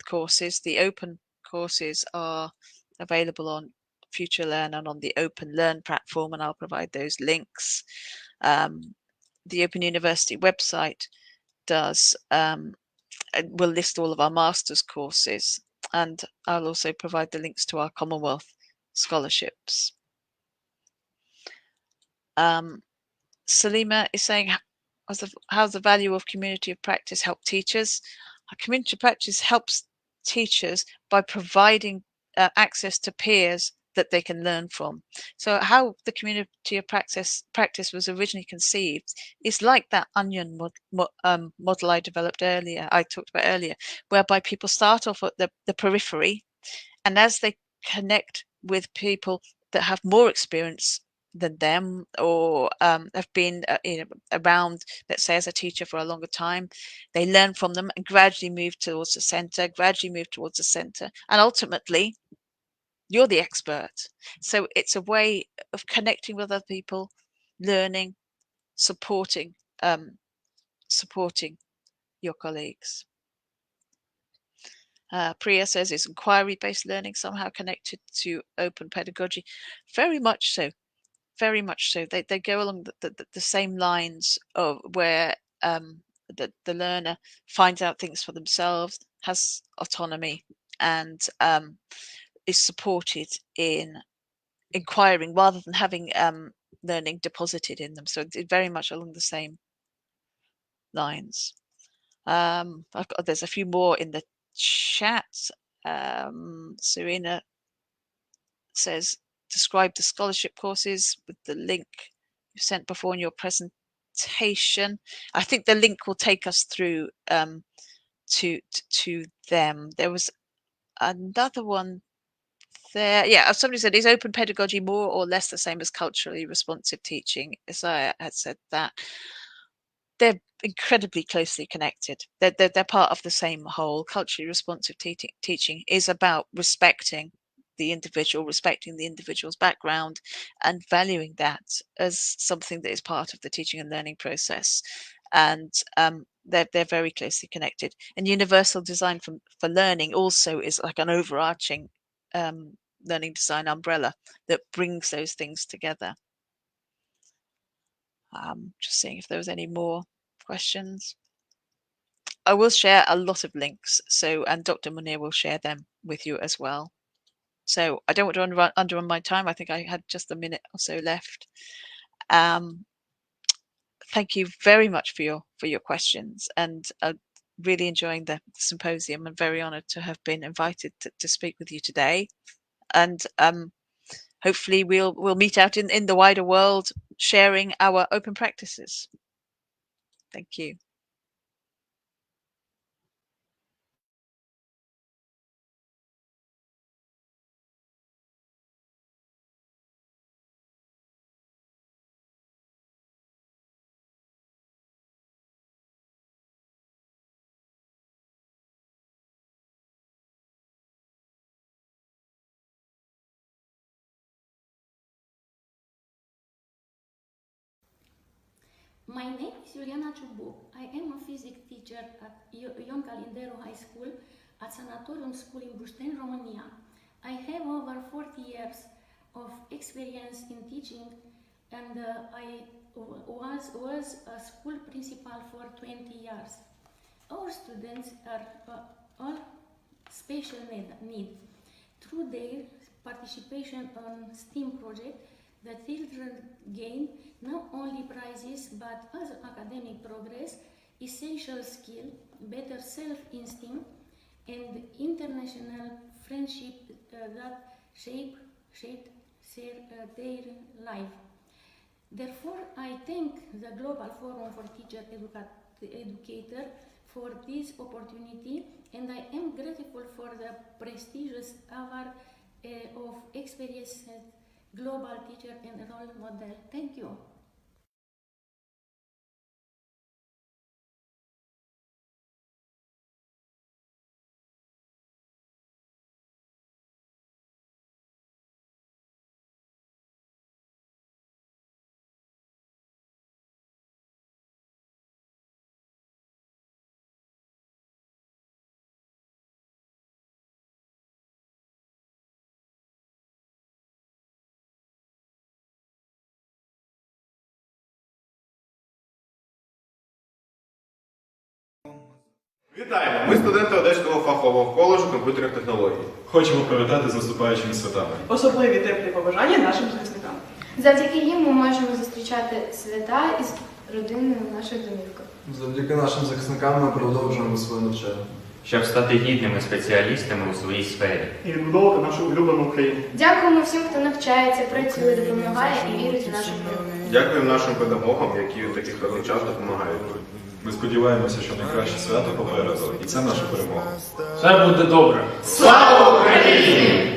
courses. The open courses are available on FutureLearn and on the Open Learn platform, and I'll provide those links. The Open University website will list all of our master's courses, and I'll also provide the links to our Commonwealth scholarships. Salima is saying, how's the value of community of practice help teachers? Our community of practice helps teachers by providing access to peers that they can learn from. So how the community of practice was originally conceived is like that onion model I talked about earlier, whereby people start off at the periphery, and as they connect with people that have more experience than them, or have been around, let's say, as a teacher for a longer time, they learn from them and gradually move towards the center, and ultimately you're the expert. So it's a way of connecting with other people, learning, supporting your colleagues. Priya says, is inquiry-based learning somehow connected to open pedagogy? Very much so. Very much so. They go along the same lines of where the learner finds out things for themselves, has autonomy, and is supported in inquiring rather than having learning deposited in them. So it's very much along the same lines. There's a few more in the chat. Serena says, describe the scholarship courses with the link you sent before in your presentation. I think the link will take us through to them. There was another one there. Yeah, somebody said, is open pedagogy more or less the same as culturally responsive teaching? As I had said that. They're incredibly closely connected. They're part of the same whole. Culturally responsive teaching is about respecting the individual, respecting the individual's background, and valuing that as something that is part of the teaching and learning process. And they're very closely connected. And universal design for learning also is like an overarching learning design umbrella that brings those things together. Just seeing if there was any more questions. I will share a lot of links, and Dr. Munir will share them with you as well. So I don't want to underrun my time. I think I had just a minute or so left. Thank you very much for your questions, and really enjoying the symposium. I'm very honoured to have been invited to speak with you today, and hopefully we'll meet out in the wider world, sharing our open practices. Thank you. My name is Iuliana Ciubu. I am a physics teacher at Ion Calindero High School at Sanatorium School in Bușteni, Romania. I have over 40 years of experience in teaching, and I was a school principal for 20 years. Our students are all special need. Through their participation on STEAM project, the children gain not only prizes but also academic progress, essential skill, better self-esteem, and international friendship that shaped their life. Therefore, I thank the Global Forum for Teacher Educator for this opportunity, and I am grateful for the prestigious award of experienced global teacher and role model. Thank you. Вітаємо! Ми студенти Одеського фахового коледжу комп'ютерних технологій. Хочемо привітати з наступаючими святами. Особливі теплі побажання нашим захисникам. Завдяки їм ми можемо зустрічати свята із родиною в наших домівках. Завдяки нашим захисникам ми продовжуємо своє навчання. щоб стати гідними спеціалістами у своїй сфері. І відбудовувати нашу улюблену Україну. Дякуємо всім, хто навчається, працює, допомагає і вірить у нашу перемогу. Дякуємо нашим педагогам, які у такий складний час допомагають. Ми сподіваємося, що найкраще свято попереду, і це наша перемога. Все буде добре. Слава Україні!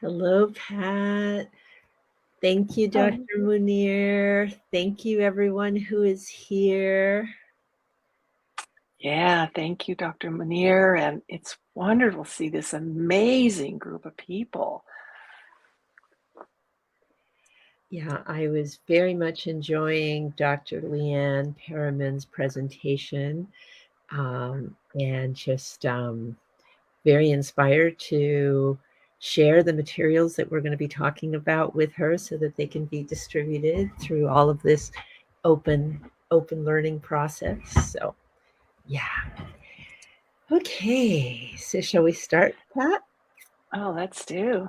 Hello, Pat. Thank you, Dr. Munir. Thank you, everyone who is here. Yeah, thank you, Dr. Munir. And it's wonderful to see this amazing group of people. Yeah, I was very much enjoying Dr. Leanne Perriman's presentation and just very inspired to share the materials that we're going to be talking about with her so that they can be distributed through all of this open learning process. So, yeah. Okay, so shall we start, Pat? Oh, let's do.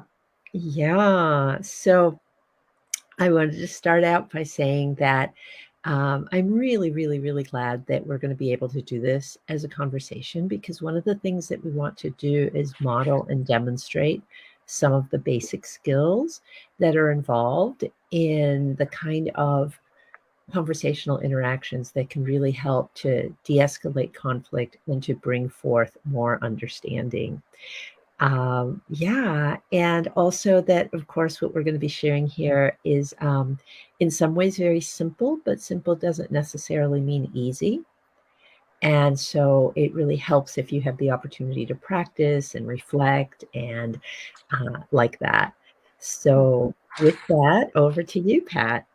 Yeah, so I wanted to start out by saying that I'm really, really, really glad that we're going to be able to do this as a conversation, because one of the things that we want to do is model and demonstrate some of the basic skills that are involved in the kind of conversational interactions that can really help to de-escalate conflict and to bring forth more understanding. Yeah, and also that, of course, what we're going to be sharing here is in some ways very simple, but simple doesn't necessarily mean easy. And so it really helps if you have the opportunity to practice and reflect and like that. So with that, over to you, Pat.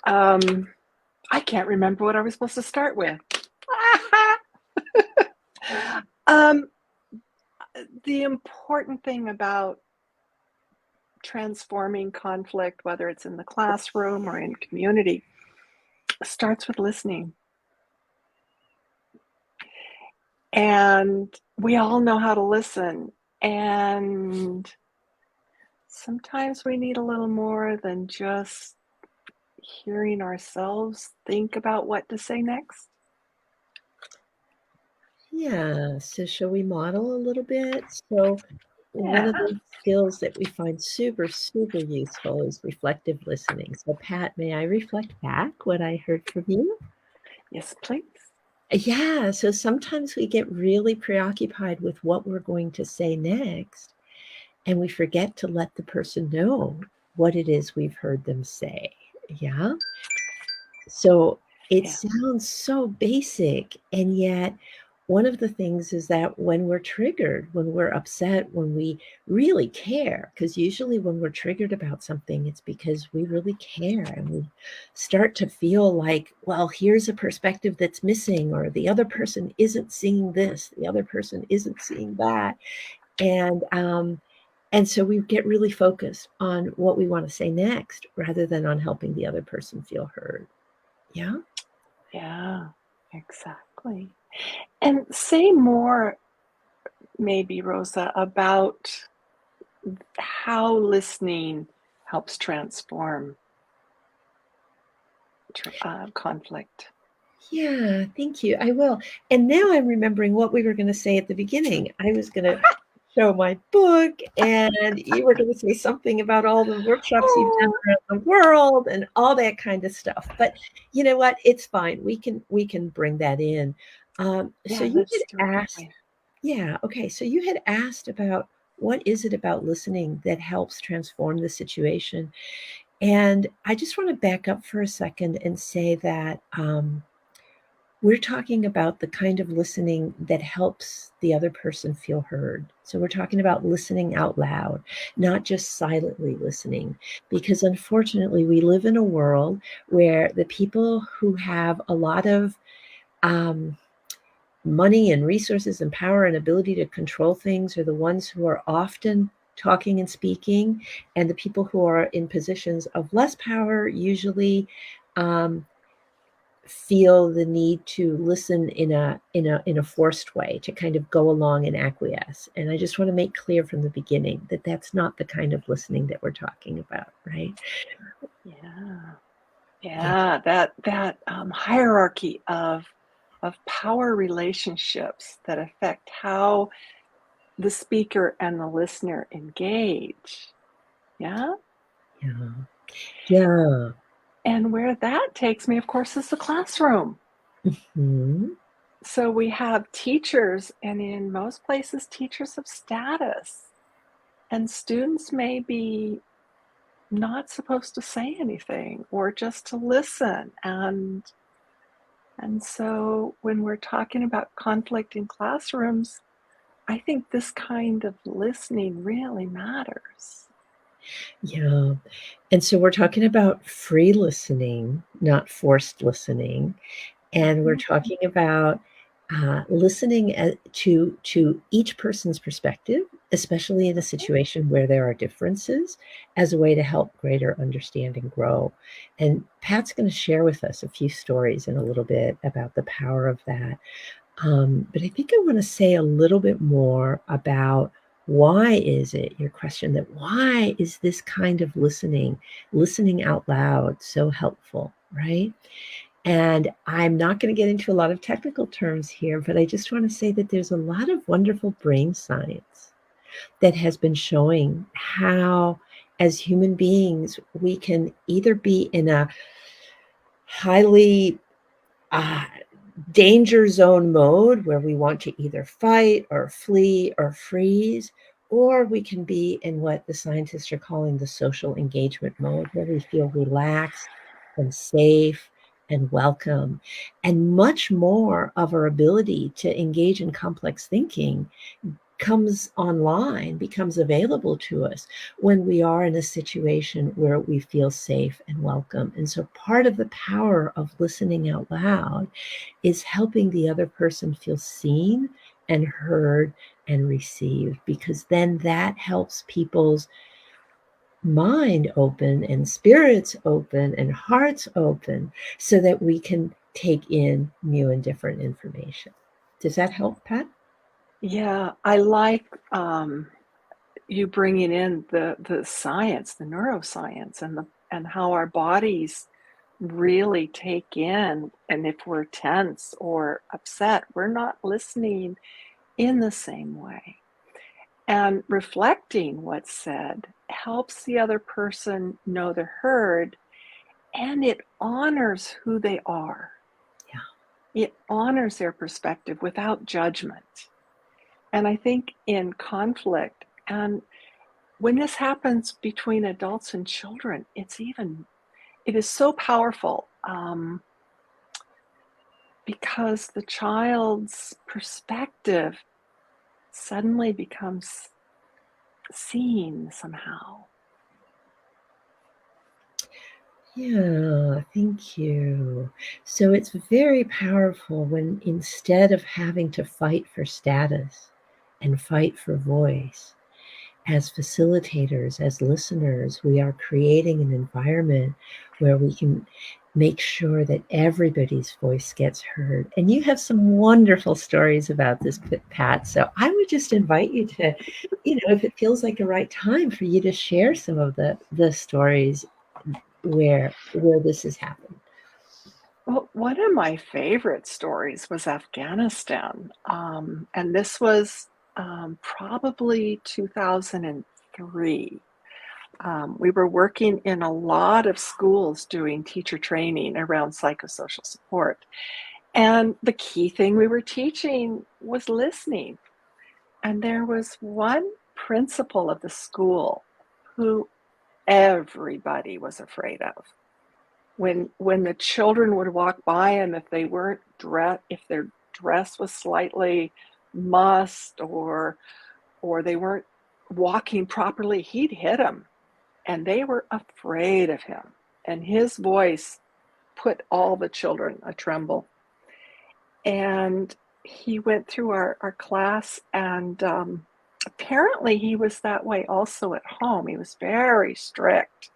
I can't remember what I was supposed to start with. The important thing about transforming conflict, whether it's in the classroom or in community, starts with listening. And we all know how to listen. And sometimes we need a little more than just hearing ourselves think about what to say next. Yeah, so shall we model a little bit? So one of the skills that we find super, super useful is reflective listening. So Pat, may I reflect back what I heard from you? Yes, please. Yeah, so sometimes we get really preoccupied with what we're going to say next, and we forget to let the person know what it is we've heard them say. Yeah. So it sounds so basic, and yet one of the things is that when we're triggered, when we're upset, when we really care, because usually when we're triggered about something, it's because we really care and we start to feel like, well, here's a perspective that's missing, or the other person isn't seeing this, the other person isn't seeing that. And so we get really focused on what we want to say next rather than on helping the other person feel heard. Yeah? Yeah, exactly. And say more, maybe, Rosa, about how listening helps transform conflict. Yeah, thank you. I will. And now I'm remembering what we were going to say at the beginning. I was going to show my book, and you were going to say something about all the workshops you've done around the world and all that kind of stuff. But you know what? It's fine. We can bring that in. So you had asked, yeah, okay. So you had asked about what is it about listening that helps transform the situation? And I just want to back up for a second and say that we're talking about the kind of listening that helps the other person feel heard. So we're talking about listening out loud, not just silently listening, because unfortunately we live in a world where the people who have a lot of money and resources and power and ability to control things are the ones who are often talking and speaking, and the people who are in positions of less power usually feel the need to listen in a forced way, to kind of go along and acquiesce. And I just want to make clear from the beginning that that's not the kind of listening that we're talking about, right? Yeah, that hierarchy of power relationships that affect how the speaker and the listener engage. Yeah. Yeah. And where that takes me, of course, is the classroom. Mm-hmm. So we have teachers, and in most places, teachers of status. And students may be not supposed to say anything or just to listen. And so when we're talking about conflict in classrooms, I think this kind of listening really matters. Yeah. And so we're talking about free listening, not forced listening. And we're talking about listening to each person's perspective, especially in a situation where there are differences, as a way to help greater understanding grow. And Pat's going to share with us a few stories in a little bit about the power of that. But I think I want to say a little bit more about why is it, your question, that why is this kind of listening out loud so helpful, right? And I'm not going to get into a lot of technical terms here, but I just want to say that there's a lot of wonderful brain science that has been showing how, as human beings, we can either be in a highly danger zone mode where we want to either fight or flee or freeze, or we can be in what the scientists are calling the social engagement mode, where we feel relaxed and safe and welcome, and much more of our ability to engage in complex thinking comes online, becomes available to us when we are in a situation where we feel safe and welcome. And so part of the power of listening out loud is helping the other person feel seen and heard and received, because then that helps people's mind open and spirits open and hearts open so that we can take in new and different information. Does that help, Pat? Yeah, I like you bringing in the science, the neuroscience, and how our bodies really take in, and if we're tense or upset, we're not listening in the same way. And reflecting what's said helps the other person know they're heard, and it honors who they are. Yeah. It honors their perspective without judgment. And I think in conflict, and when this happens between adults and children, it is so powerful because the child's perspective suddenly becomes seen somehow. Yeah, thank you. So it's very powerful when instead of having to fight for status and fight for voice, as facilitators, as listeners, we are creating an environment where we can make sure that everybody's voice gets heard. And you have some wonderful stories about this, Pat. So I would just invite you to, if it feels like the right time for you to share some of the stories where this has happened. Well, one of my favorite stories was Afghanistan. And this was probably 2003. We were working in a lot of schools doing teacher training around psychosocial support. And the key thing we were teaching was listening. And there was one principal of the school who everybody was afraid of. When the children would walk by him, if their dress was slightly mussed or they weren't walking properly, he'd hit them, and they were afraid of him. And his voice put all the children a tremble. And he went through our class, and apparently he was that way also at home. He was very strict.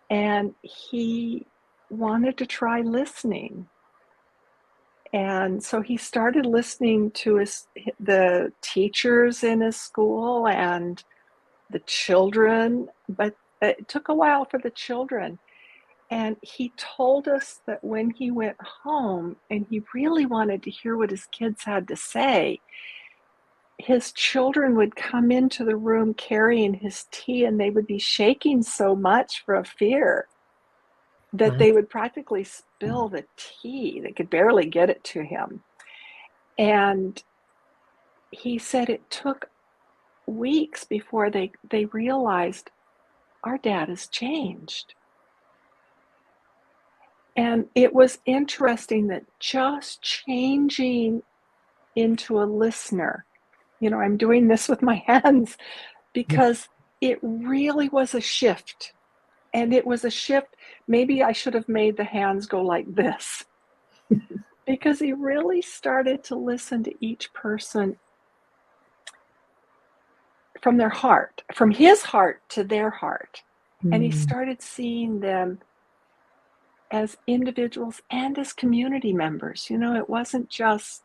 And he wanted to try listening. And so he started listening to the teachers in his school and the children, but it took a while for the children. And he told us that when he went home and he really wanted to hear what his kids had to say, his children would come into the room carrying his tea, and they would be shaking so much for fear that they would practically spill the tea. They could barely get it to him. And he said it took weeks before they realized our dad has changed. And it was interesting that just changing into a listener, I'm doing this with my hands because it really was a shift. And it was a shift. Maybe I should have made the hands go like this because he really started to listen to each person from their heart, from his heart to their heart. And he started seeing them as individuals and as community members. It wasn't just,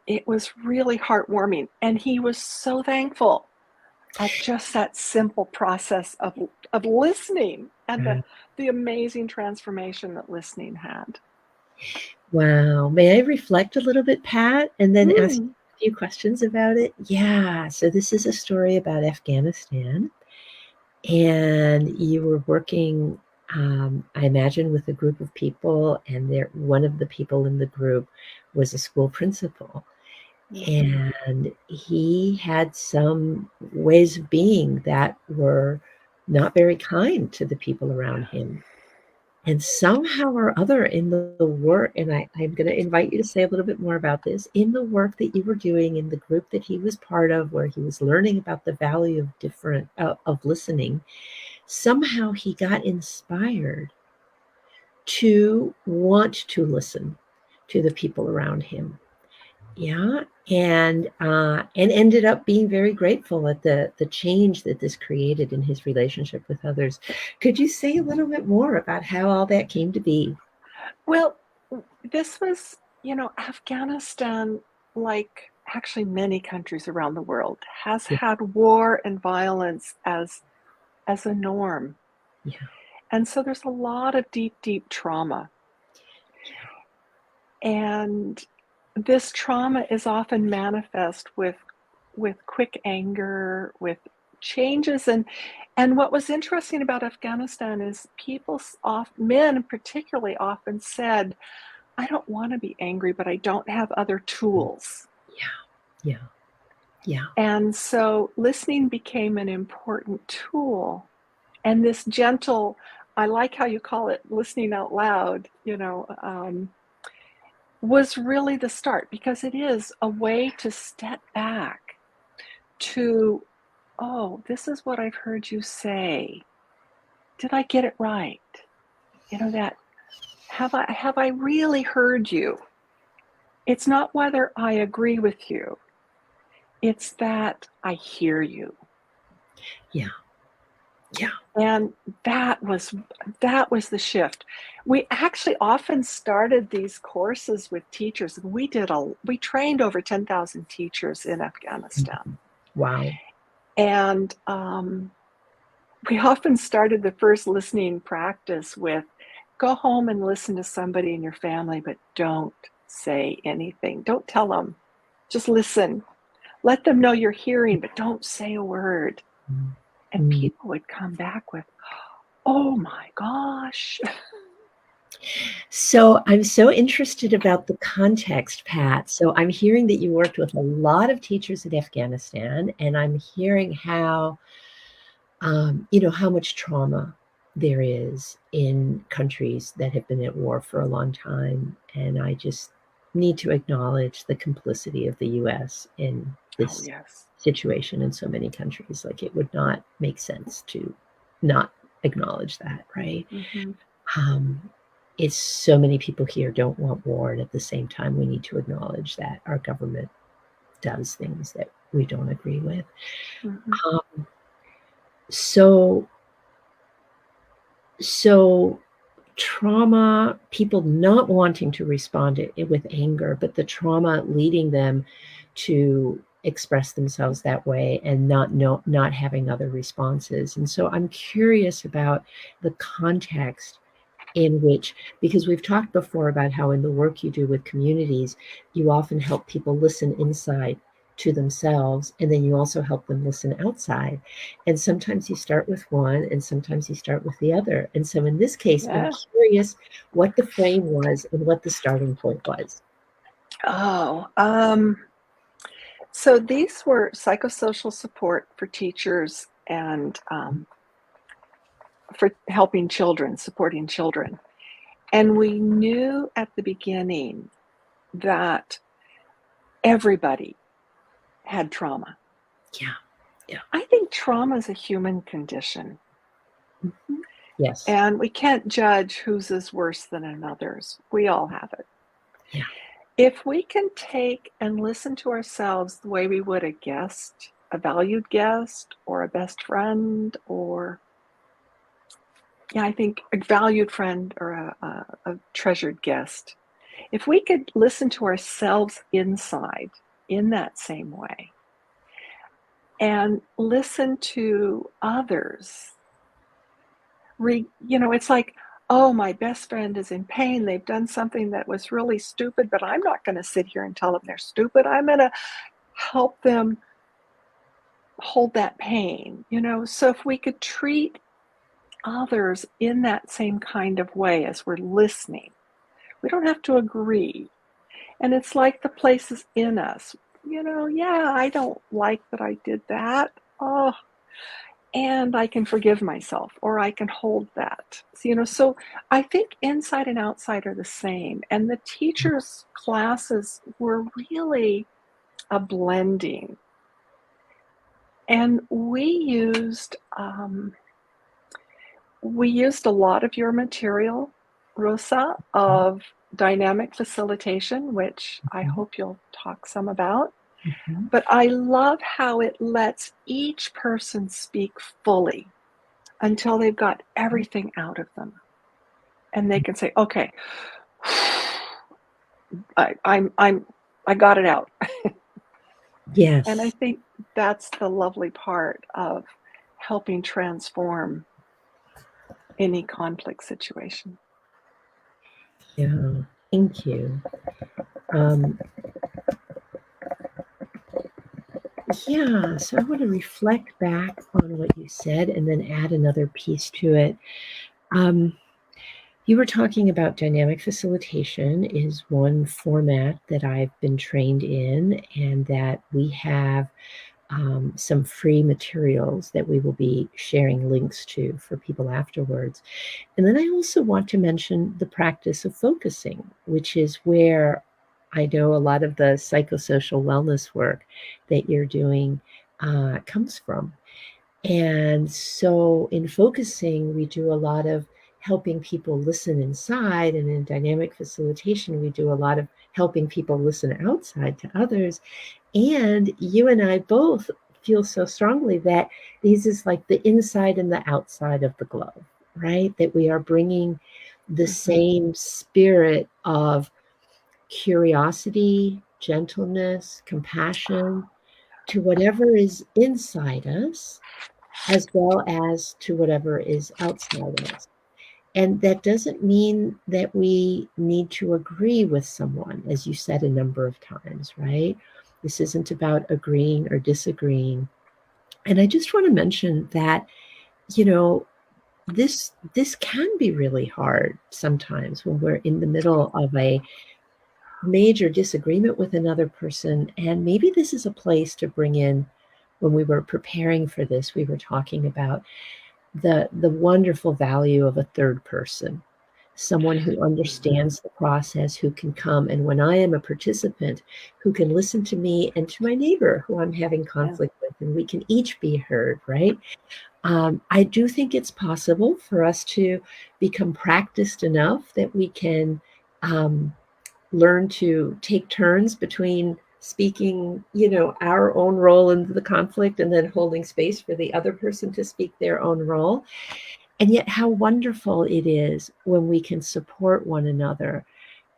it was really heartwarming. And he was so thankful at just that simple process of listening and the amazing transformation that listening had. Wow. May I reflect a little bit, Pat, and then ask a few questions about it? Yeah. So this is a story about Afghanistan. And you were working, I imagine, with a group of people, and one of the people in the group was a school principal. And he had some ways of being that were not very kind to the people around him. And somehow or other in the work, and I'm going to invite you to say a little bit more about this, in the work that you were doing in the group that he was part of, where he was learning about the value of of listening, somehow he got inspired to want to listen to the people around him. Yeah, and ended up being very grateful at the change that this created in his relationship with others. Could you say a little bit more about how all that came to be? Well, this was, Afghanistan, like actually many countries around the world, has Yeah. had war and violence as a norm. Yeah. And so there's a lot of deep trauma. And this trauma is often manifest with quick anger, with changes. And what was interesting about Afghanistan is men particularly often said, I don't want to be angry, but I don't have other tools. Yeah. And so listening became an important tool. And this gentle, I like how you call it listening out loud, was really the start, because it is a way to step back to, oh, this is what I've heard you say. Did I get it right? That have I really heard you? It's not whether I agree with you. It's that I hear you. Yeah. And that was the shift. We actually often started these courses with teachers. We trained over 10,000 teachers in Afghanistan. Wow. And we often started the first listening practice with, go home and listen to somebody in your family, but don't say anything. Don't tell them. Just listen. Let them know you're hearing, but don't say a word. And people would come back with, oh my gosh. So I'm so interested about the context, Pat. So I'm hearing that you worked with a lot of teachers in Afghanistan, and I'm hearing how, how much trauma there is in countries that have been at war for a long time. And I just need to acknowledge the complicity of the U.S. in this situation in so many countries. Like, it would not make sense to not acknowledge that, right? It's so many people here don't want war, and at the same time, we need to acknowledge that our government does things that we don't agree with. So trauma, people not wanting to respond with anger, but the trauma leading them to express themselves that way and not having other responses. And so I'm curious about the context in which, because we've talked before about how in the work you do with communities, you often help people listen inside to themselves, and then you also help them listen outside. And sometimes you start with one, and sometimes you start with the other. And so in this case, I'm curious what the frame was and what the starting point was. So these were psychosocial support for teachers and for helping children, supporting children. And we knew at the beginning that everybody had trauma. Yeah. I think trauma is a human condition. Yes. And we can't judge whose is worse than another's. We all have it. Yeah. If we can take and listen to ourselves the way we would a guest, a valued guest, or a best friend, or I think a valued friend or a treasured guest. If we could listen to ourselves inside in that same way and listen to others, it's like, oh, my best friend is in pain. They've done something that was really stupid, but I'm not going to sit here and tell them they're stupid. I'm going to help them hold that pain, So if we could treat others in that same kind of way as we're listening, we don't have to agree. And it's like the places in us, I don't like that I did that. Oh, and I can forgive myself, or I can hold that. So, so I think inside and outside are the same. And the teachers' classes were really a blending. And we used a lot of your material, Rosa, of dynamic facilitation, which I hope you'll talk some about. But I love how it lets each person speak fully until they've got everything out of them. And they can say, okay, I got it out. Yes. And I think that's the lovely part of helping transform any conflict situation. Yeah, thank you. Yeah, so I want to reflect back on what you said and then add another piece to it. You were talking about dynamic facilitation is one format that I've been trained in, and that we have some free materials that we will be sharing links to for people afterwards. And then I also want to mention the practice of focusing, which is where I know a lot of the psychosocial wellness work that you're doing comes from. And so in focusing, we do a lot of helping people listen inside, and in dynamic facilitation, we do a lot of helping people listen outside to others. And you and I both feel so strongly that these is like the inside and the outside of the glove, right? That we are bringing the same spirit of curiosity, gentleness, compassion to whatever is inside us, as well as to whatever is outside us. And that doesn't mean that we need to agree with someone, as you said a number of times, right? This isn't about agreeing or disagreeing. And I just want to mention that, this can be really hard sometimes when we're in the middle of a major disagreement with another person. And maybe this is a place to bring in, when we were preparing for this, we were talking about the wonderful value of a third person, someone who understands the process, who can come, and when I am a participant, who can listen to me and to my neighbor who I'm having conflict with, and we can each be heard, right? I do think it's possible for us to become practiced enough that we can learn to take turns between speaking, our own role into the conflict, and then holding space for the other person to speak their own role. And yet how wonderful it is when we can support one another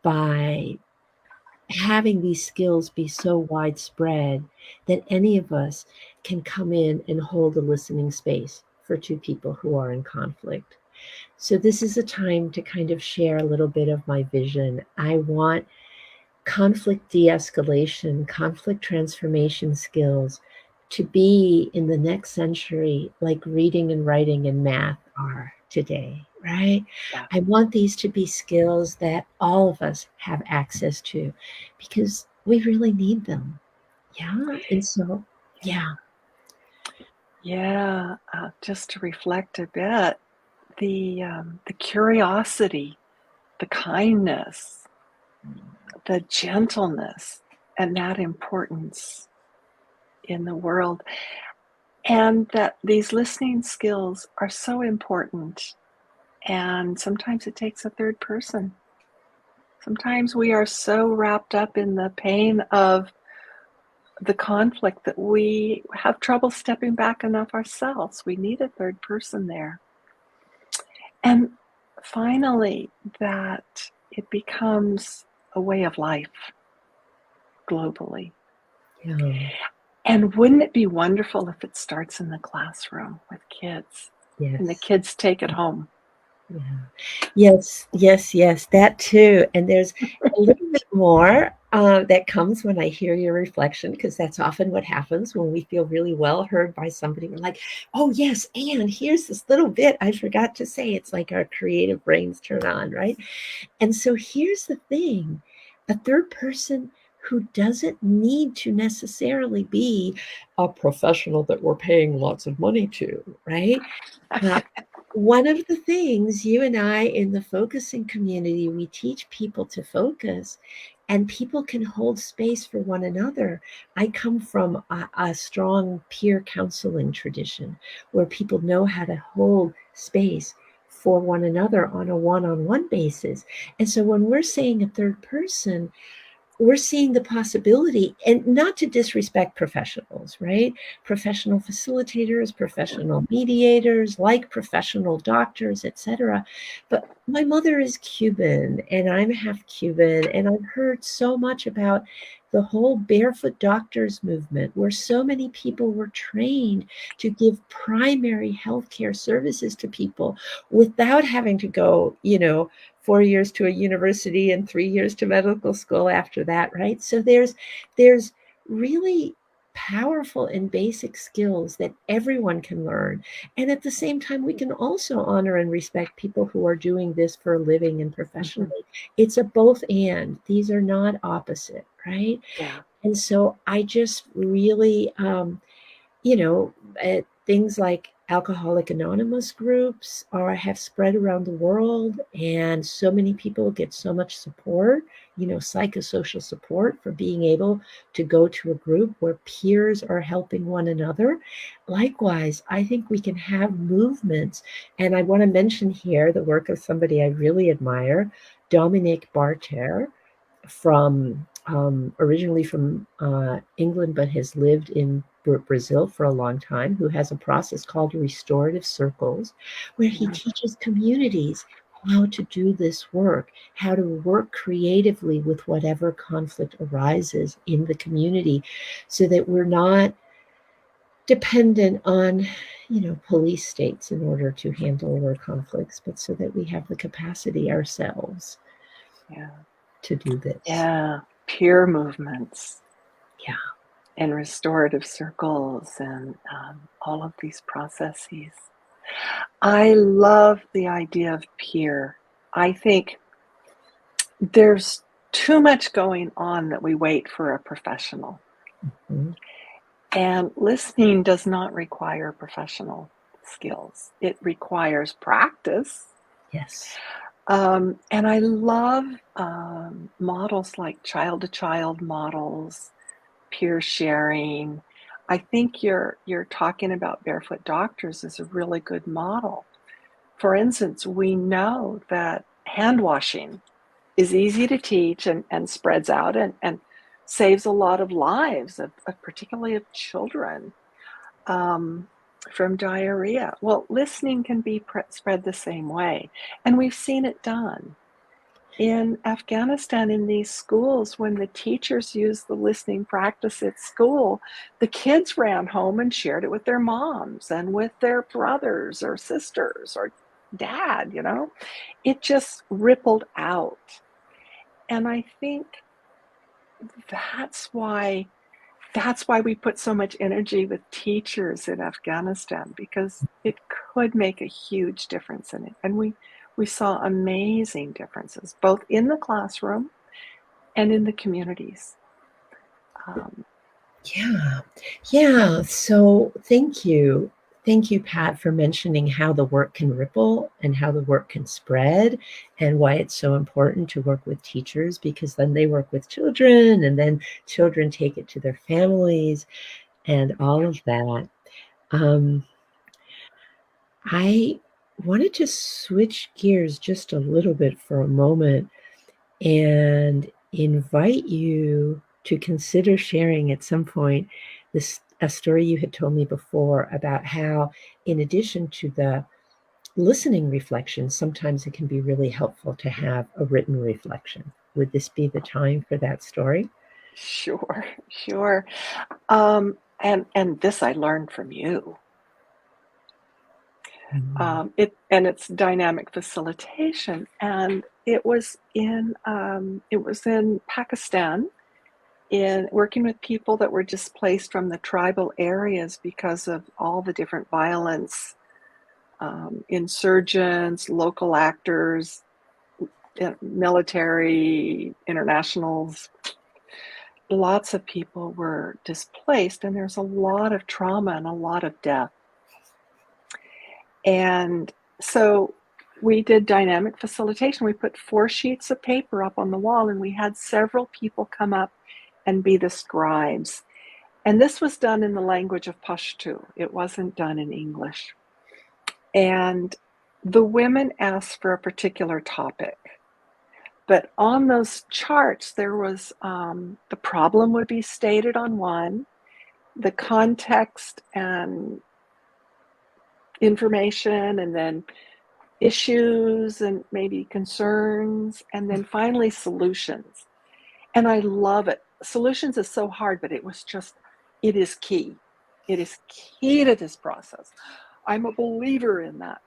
by having these skills be so widespread that any of us can come in and hold a listening space for two people who are in conflict. So this is a time to kind of share a little bit of my vision. I want conflict de-escalation, conflict transformation skills to be in the next century like reading and writing and math are today, right? Yeah. I want these to be skills that all of us have access to because we really need them. Yeah. And so, yeah. Yeah, just to reflect a bit, the curiosity, the kindness, the gentleness, and that importance in the world. And that these listening skills are so important. And sometimes it takes a third person. Sometimes we are so wrapped up in the pain of the conflict that we have trouble stepping back enough ourselves. We need a third person there. And finally, that it becomes a way of life globally. Yeah. And wouldn't it be wonderful if it starts in the classroom with kids? Yes. And the kids take it home. Yeah. Yes, that too. And there's a little bit more that comes when I hear your reflection, because that's often what happens when we feel really well heard by somebody. We're like, oh, yes, and here's this little bit I forgot to say. It's like our creative brains turn on, right? And so here's the thing. A third person who doesn't need to necessarily be a professional that we're paying lots of money to, right? One of the things you and I in the focusing community, we teach people to focus, and people can hold space for one another. I come from a strong peer counseling tradition where people know how to hold space for one another on a one-on-one basis. And so when we're saying a third person, we're seeing the possibility, and not to disrespect professionals, right? Professional facilitators, professional mediators, like professional doctors, etc. But my mother is Cuban and I'm half Cuban, and I've heard so much about the whole barefoot doctors movement, where so many people were trained to give primary healthcare services to people without having to go, 4 years to a university and 3 years to medical school after that, right? So there's really powerful and basic skills that everyone can learn. And at the same time, we can also honor and respect people who are doing this for a living and professionally. It's a both and. These are not opposite, right? Yeah. And so I just really, things like Alcoholic Anonymous groups have spread around the world, and so many people get so much support, psychosocial support for being able to go to a group where peers are helping one another. Likewise, I think we can have movements, and I want to mention here the work of somebody I really admire, Dominique Barter, from originally from England, but has lived in Brazil for a long time, who has a process called restorative circles, where he teaches communities how to do this work, how to work creatively with whatever conflict arises in the community, so that we're not dependent on police states in order to handle our conflicts, but so that we have the capacity ourselves to do this. Yeah, peer movements. Yeah. And restorative circles and all of these processes. I love the idea of peer. I think there's too much going on that we wait for a professional. Mm-hmm. And listening does not require professional skills. It requires practice. Yes. And I love models like child-to-child models, peer sharing. I think you're talking about Barefoot Doctors as a really good model. For instance, we know that hand washing is easy to teach and spreads out and saves a lot of lives, particularly of children, from diarrhea. Well, listening can be spread the same way, and we've seen it done. In Afghanistan, in these schools, when the teachers used the listening practice at school, the kids ran home and shared it with their moms and with their brothers or sisters or dad, It just rippled out. And I think that's why we put so much energy with teachers in Afghanistan, because it could make a huge difference in it. And we saw amazing differences, both in the classroom and in the communities. Yeah. So thank you. Thank you, Pat, for mentioning how the work can ripple and how the work can spread, and why it's so important to work with teachers, because then they work with children, and then children take it to their families and all of that. I wanted to switch gears just a little bit for a moment and invite you to consider sharing at some point a story you had told me before about how, in addition to the listening reflection, sometimes it can be really helpful to have a written reflection. Would this be the time for that story? Sure. And this I learned from you. It's dynamic facilitation, and it was in Pakistan, in working with people that were displaced from the tribal areas because of all the different violence, insurgents, local actors, military, internationals, lots of people were displaced, and there's a lot of trauma and a lot of death. And so we did dynamic facilitation. We put 4 sheets of paper up on the wall, and we had several people come up and be the scribes. And this was done in the language of Pashto. It wasn't done in English. And the women asked for a particular topic. But on those charts, there was the problem would be stated on one, the context and information, and then issues and maybe concerns, and then finally solutions. And I love it. Solutions is so hard, but it is key. It is key to this process. I'm a believer in that.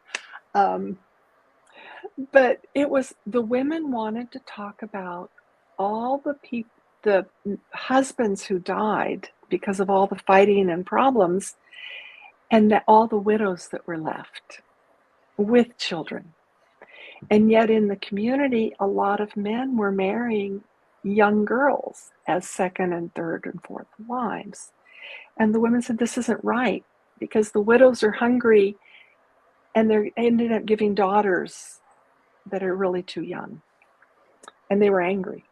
But it was, the women wanted to talk about all the husbands who died because of all the fighting and problems, and all the widows that were left with children. And yet in the community, a lot of men were marrying young girls as second and third and fourth wives. And the women said, this isn't right, because the widows are hungry and they ended up giving daughters that are really too young. And they were angry.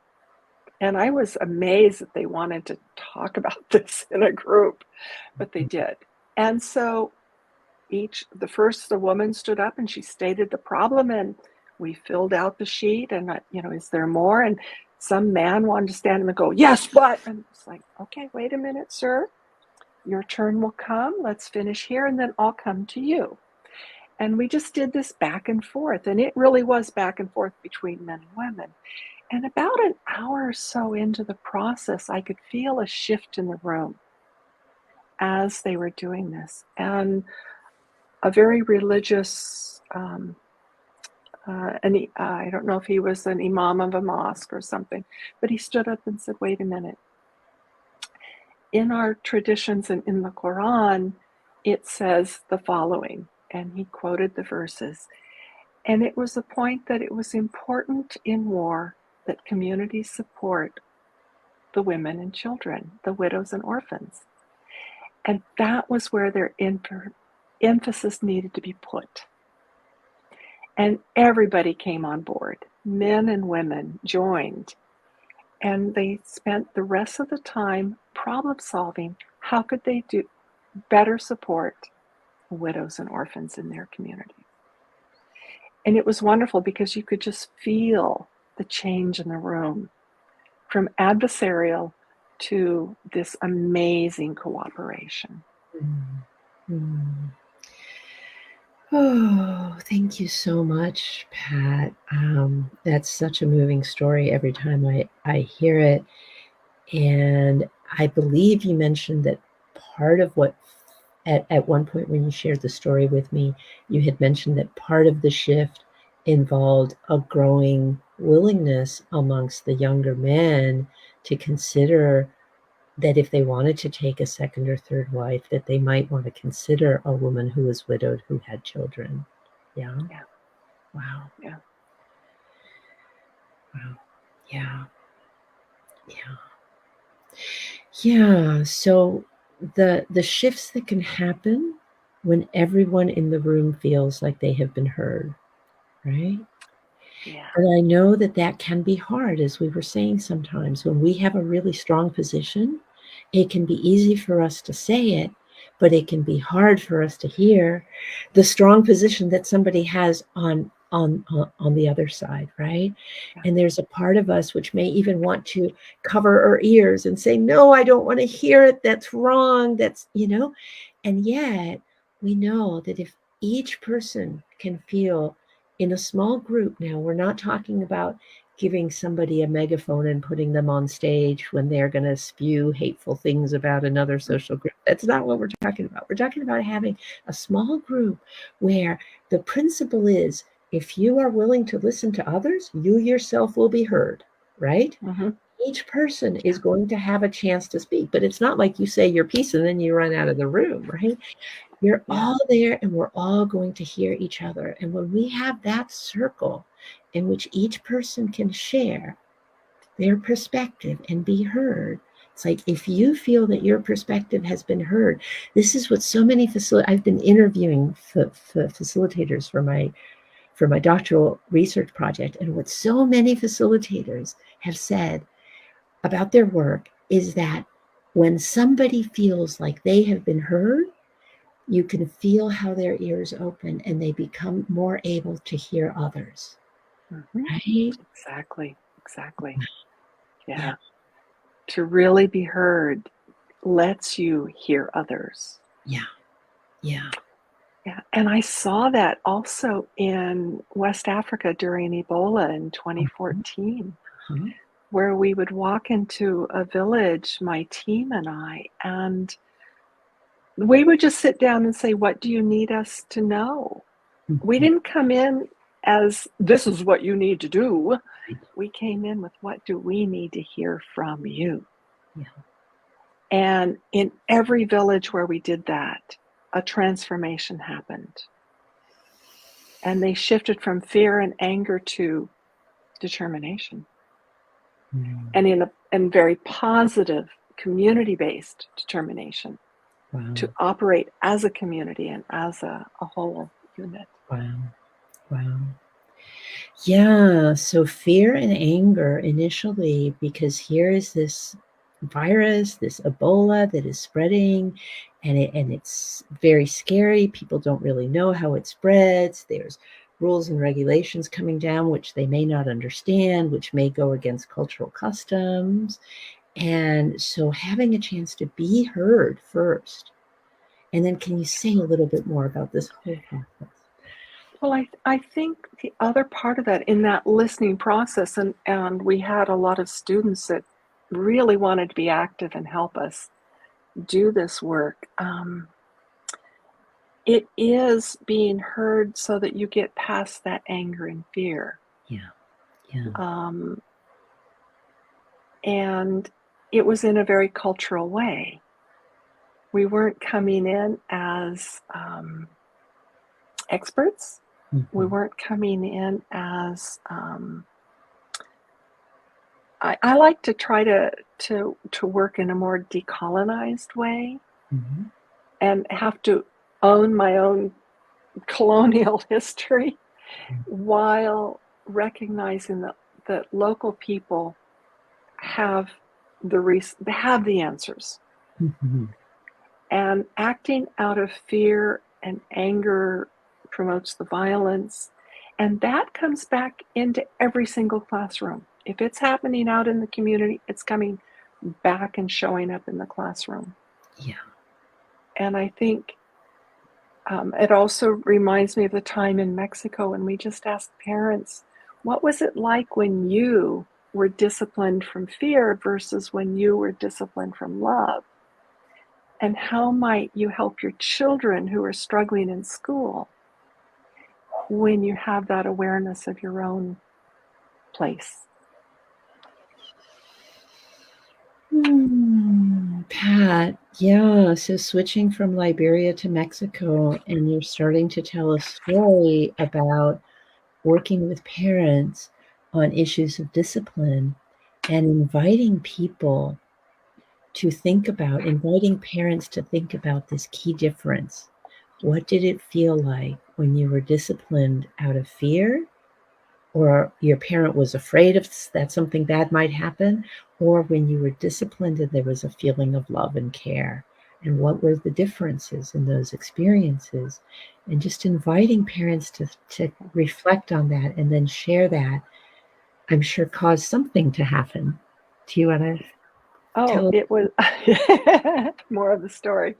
And I was amazed that they wanted to talk about this in a group, but they did. And so the woman stood up and she stated the problem, and we filled out the sheet, and is there more? And some man wanted to stand up and go, yes, but, and it's like, okay, wait a minute, sir, your turn will come. Let's finish here, and then I'll come to you. And we just did this back and forth, and it really was back and forth between men and women. And about an hour or so into the process, I could feel a shift in the room as they were doing this. And a very religious, I don't know if he was an imam of a mosque or something, but he stood up and said, wait a minute. In our traditions and in the Quran, it says the following, and he quoted the verses. And it was the point that it was important in war that communities support the women and children, the widows and orphans. And that was where their emphasis needed to be put. And everybody came on board. Men and women joined. And they spent the rest of the time problem solving. How could they better support widows and orphans in their community? And it was wonderful because you could just feel the change in the room from adversarial to this amazing cooperation. Mm-hmm. Oh, thank you so much, Pat. That's such a moving story every time I hear it. And I believe you mentioned that part of what, at one point when you shared the story with me, you had mentioned that part of the shift involved a growing willingness amongst the younger men to consider that if they wanted to take a second or third wife, that they might want to consider a woman who was widowed who had children. Yeah. Yeah. Wow. Yeah. Wow. Yeah. Yeah. Yeah. So the shifts that can happen when everyone in the room feels like they have been heard, right? Yeah. And I know that can be hard, as we were saying sometimes. When we have a really strong position, it can be easy for us to say it, but it can be hard for us to hear the strong position that somebody has on the other side, right? Yeah. And there's a part of us which may even want to cover our ears and say, no, I don't want to hear it. That's wrong. That's, and yet we know that if each person can feel in a small group, now we're not talking about giving somebody a megaphone and putting them on stage when they're going to spew hateful things about another social group. That's not what we're talking about. We're talking about having a small group where the principle is, if you are willing to listen to others, you yourself will be heard, right? Mm-hmm. Each person is going to have a chance to speak, but it's not like you say your piece and then you run out of the room, right? You're all there and we're all going to hear each other. And when we have that circle in which each person can share their perspective and be heard, It's like, if you feel that your perspective has been heard, this is what so many I've been interviewing facilitators for my doctoral research project, and what so many facilitators have said about their work is that when somebody feels like they have been heard, you can feel how their ears open and they become more able to hear others. Right? Exactly. Yeah. To really be heard lets you hear others. Yeah. And I saw that also in West Africa during Ebola in 2014, where we would walk into a village, my team and I, and we would just sit down and say, what do you need us to know? We didn't come in as, this is what you need to do. We came in with, what do we need to hear from you? And in every village where we did that, a transformation happened. And they shifted from fear and anger to determination. And in very positive, community-based determination to operate as a community and as a whole unit. Wow. Yeah, so fear and anger initially, because here is this virus, this Ebola that is spreading, and it's very scary. People don't really know how it spreads. There's rules and regulations coming down which they may not understand, which may go against cultural customs. And so having a chance to be heard first. And then can you say a little bit more about this whole process? Well, I think the other part of that, in that listening process, and we had a lot of students that really wanted to be active and help us do this work. It is being heard so that you get past that anger and fear. And it was in a very cultural way. We weren't coming in as experts. We weren't coming in as I like to try to work in a more decolonized way, and have to own my own colonial history while recognizing that local people have the answers. And acting out of fear and anger promotes the violence, and that comes back into every single classroom. If it's happening out in the community, it's coming back and showing up in the classroom. And I think it also reminds me of the time in Mexico when we just asked parents, what was it like when you were disciplined from fear versus when you were disciplined from love? And how might you help your children who are struggling in school when you have that awareness of your own place? Pat, yeah, so switching from Liberia to Mexico, and you're starting to tell a story about working with parents on issues of discipline and inviting parents to think about this key difference. What did it feel like when you were disciplined out of fear, or your parent was afraid of that something bad might happen, or when you were disciplined and there was a feeling of love and care? And what were the differences in those experiences? And just inviting parents to reflect on that and then share that, I'm sure, caused something to happen. Do you want to tell us? It was more of the story.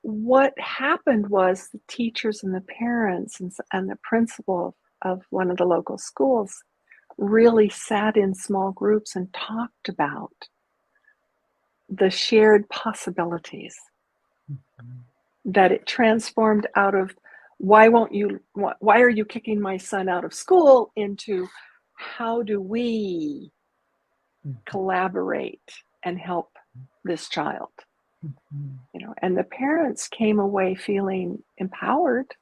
What happened was the teachers and the parents and the principal of one of the local schools really sat in small groups and talked about the shared possibilities that it transformed out of, why are you kicking my son out of school, into how do we collaborate and help this child? And the parents came away feeling empowered.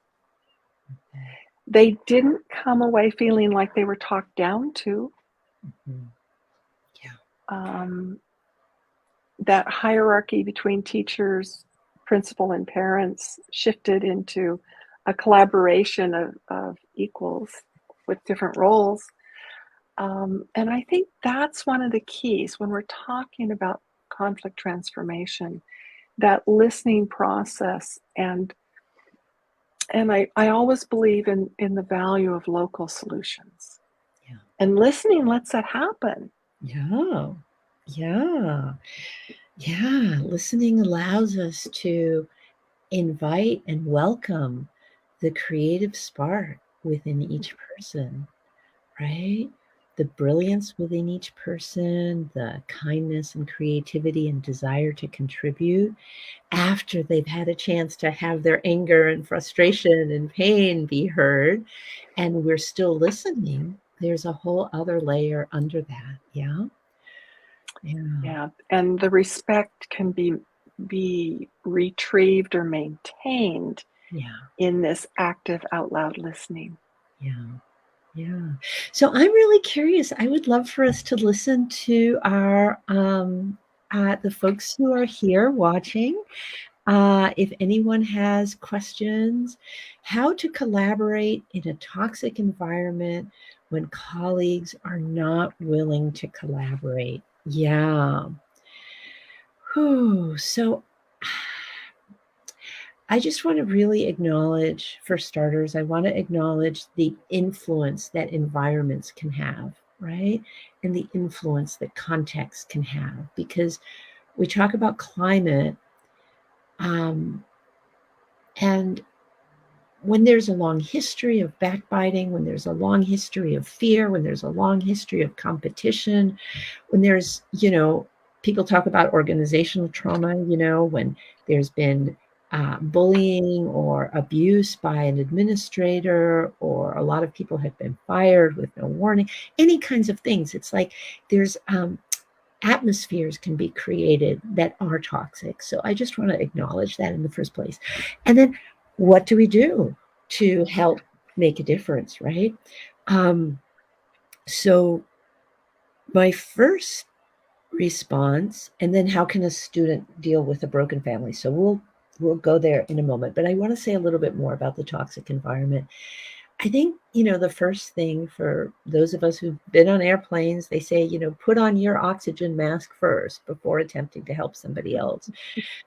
They didn't come away feeling like they were talked down to. that hierarchy between teachers, principal, and parents shifted into a collaboration of equals with different roles. And I think that's one of the keys when we're talking about conflict transformation, that listening process. And I always believe in the value of local solutions. Yeah. And listening lets that happen. Yeah. Listening allows us to invite and welcome the creative spark within each person, right? The brilliance within each person, the kindness and creativity and desire to contribute after they've had a chance to have their anger and frustration and pain be heard, and we're still listening. There's a whole other layer under that. Yeah, and the respect can be retrieved or maintained in this active out loud listening. Yeah. So I'm really curious. I would love for us to listen to our the folks who are here watching. If anyone has questions, how to collaborate in a toxic environment when colleagues are not willing to collaborate. Yeah. So I just want to really acknowledge, for starters, I want to acknowledge the influence that environments can have, right? And the influence that context can have, because we talk about climate, and when there's a long history of backbiting, when there's a long history of fear, when there's a long history of competition, when there's, people talk about organizational trauma, when there's been bullying or abuse by an administrator, or a lot of people have been fired with no warning, any kinds of things. It's like there's atmospheres can be created that are toxic. So I just want to acknowledge that in the first place. And then what do we do to help make a difference, right? So my first response, and then how can a student deal with a broken family? So we'll go there in a moment, but I want to say a little bit more about the toxic environment. I think, the first thing for those of us who've been on airplanes, they say, put on your oxygen mask first before attempting to help somebody else.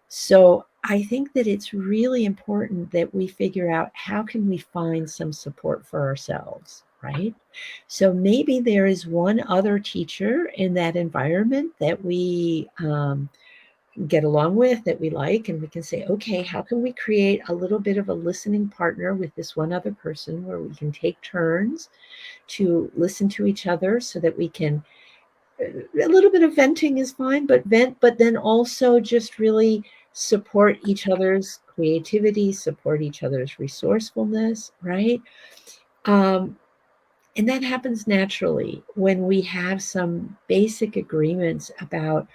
So I think that it's really important that we figure out how can we find some support for ourselves, right? So maybe there is one other teacher in that environment that we get along with, that we like, and we can say, okay, how can we create a little bit of a listening partner with this one other person where we can take turns to listen to each other, so that we can, a little bit of venting is fine, but then also just really support each other's creativity, support each other's resourcefulness, right? And that happens naturally when we have some basic agreements about,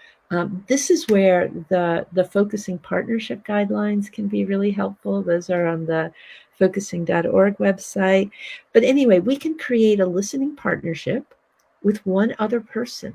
this is where the focusing partnership guidelines can be really helpful. Those are on the focusing.org website. But anyway, we can create a listening partnership with one other person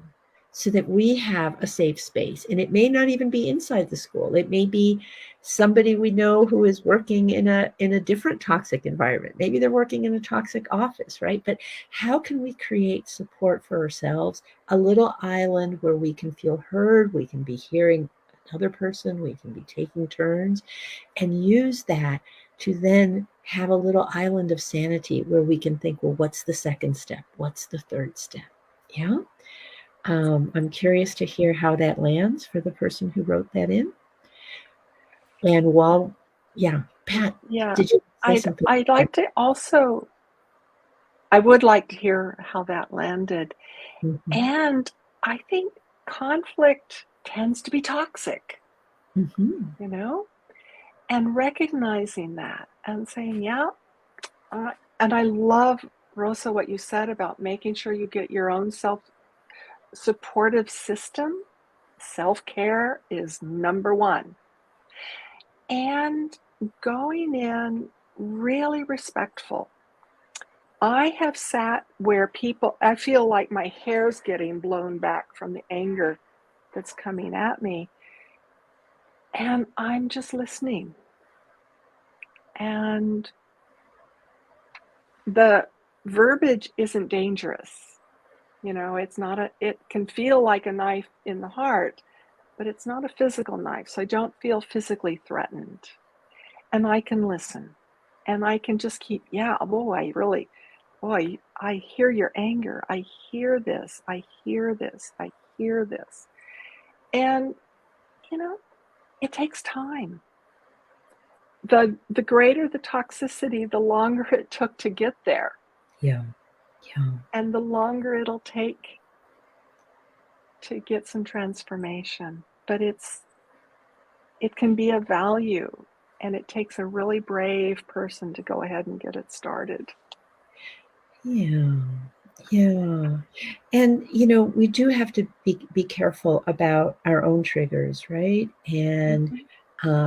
so that we have a safe space. And it may not even be inside the school. It may be somebody we know who is working in a different toxic environment. Maybe they're working in a toxic office, right? But how can we create support for ourselves, a little island where we can feel heard, we can be hearing another person, we can be taking turns, and use that to then have a little island of sanity where we can think, well, what's the second step? What's the third step? Yeah. I'm curious to hear how that lands for the person who wrote that in. And Pat, did you say something? I'd like to also, I would like to hear how that landed. Mm-hmm. And I think conflict tends to be toxic, and recognizing that and saying, and I love, Rosa, what you said about making sure you get your own supportive system. Self-care is number one. And going in really respectful I have sat where people, I feel like my hair's getting blown back from the anger that's coming at me. And I'm just listening. And the verbiage isn't dangerous. You know, it's not it can feel like a knife in the heart, but it's not a physical knife. So I don't feel physically threatened. And I can listen. And I can just keep, boy, I hear your anger. I hear this. I hear this. I hear this. And, you know, it takes time. The greater the toxicity, the longer it took to get there. Yeah. Yeah. And the longer it'll take to get some transformation. But it can be a value, and it takes a really brave person to go ahead and get it started. Yeah. Yeah. And, you know, we do have to be careful about our own triggers, right? And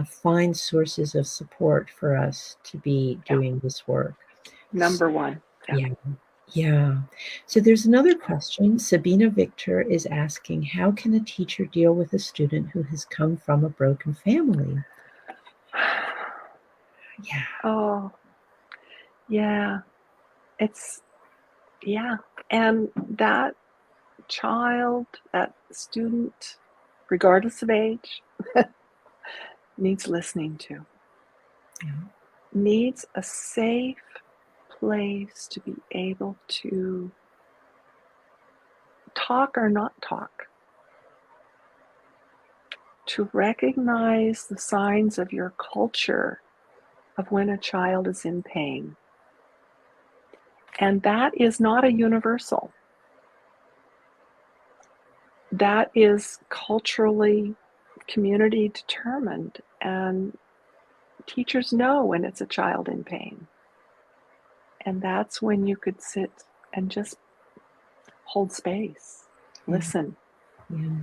find sources of support for us to be doing this work. Number one. Yeah. Yeah. So there's another question. Sabina Victor is asking, how can a teacher deal with a student who has come from a broken family? Yeah. Oh, yeah. And that child, that student, regardless of age, needs listening to. Yeah. Needs a safe place to be able to talk or not talk. To recognize the signs of your culture of when a child is in pain. And that is not a universal. That is culturally, community determined, and teachers know when it's a child in pain. And that's when you could sit and just hold space, listen. Yeah.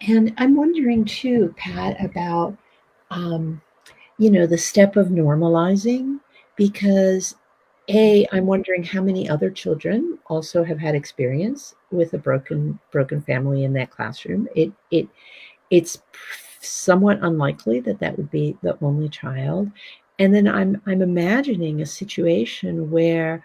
And I'm wondering too, Pat, about, you know, the step of normalizing, because I'm wondering how many other children also have had experience with a broken family in that classroom. It's somewhat unlikely that that would be the only child. And then I'm imagining a situation where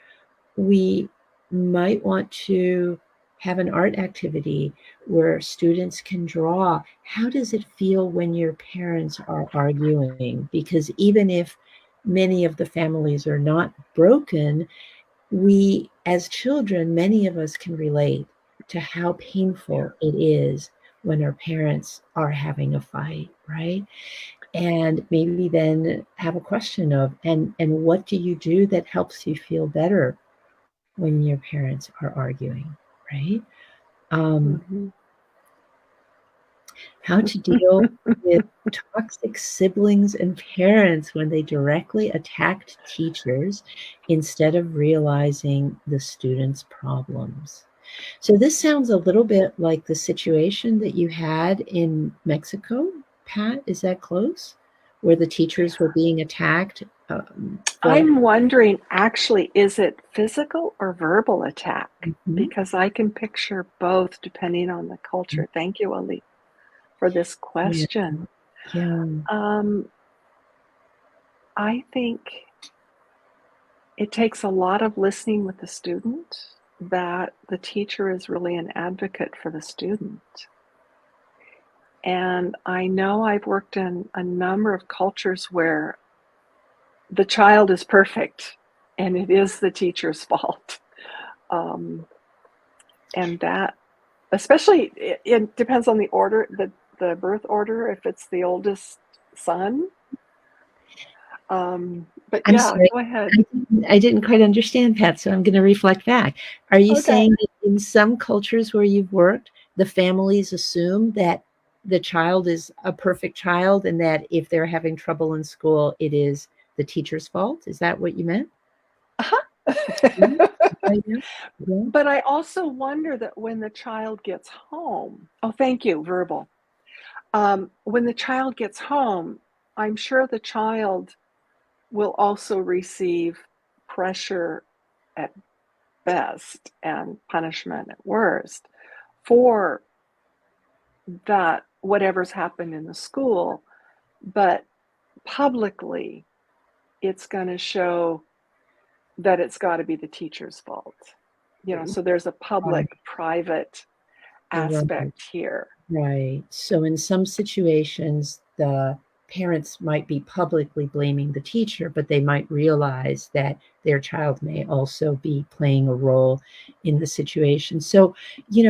we might want to have an art activity where students can draw. How does it feel when your parents are arguing? Because even if many of the families are not broken, we as children, many of us can relate to how painful it is when our parents are having a fight, right? And maybe then have a question of, and what do you do that helps you feel better when your parents are arguing, right? How to deal with toxic siblings and parents when they directly attacked teachers instead of realizing the students' problems. So this sounds a little bit like the situation that you had in Mexico, Pat. Is that close? Where the teachers were being attacked? I'm wondering, actually, is it physical or verbal attack? Because I can picture both depending on the culture. Thank you, Ali, for this question. Yeah. I think it takes a lot of listening with the student, that the teacher is really an advocate for the student. And I know I've worked in a number of cultures where the child is perfect and it is the teacher's fault. And that, especially, it depends on the order, the birth order, if it's the oldest son. But I'm yeah, sorry. go ahead. I didn't quite understand, Pat, so I'm going to reflect back. Are you saying that in some cultures where you've worked, the families assume that the child is a perfect child and that if they're having trouble in school, it is the teacher's fault? Is that what you meant? But I also wonder that when the child gets home, thank you, verbal. When the child gets home, I'm sure the child will also receive pressure at best and punishment at worst for that whatever's happened in the school, but publicly it's going to show that it's got to be the teacher's fault. So there's a public-private aspect here. Right. So in some situations, the parents might be publicly blaming the teacher, but they might realize that their child may also be playing a role in the situation. So,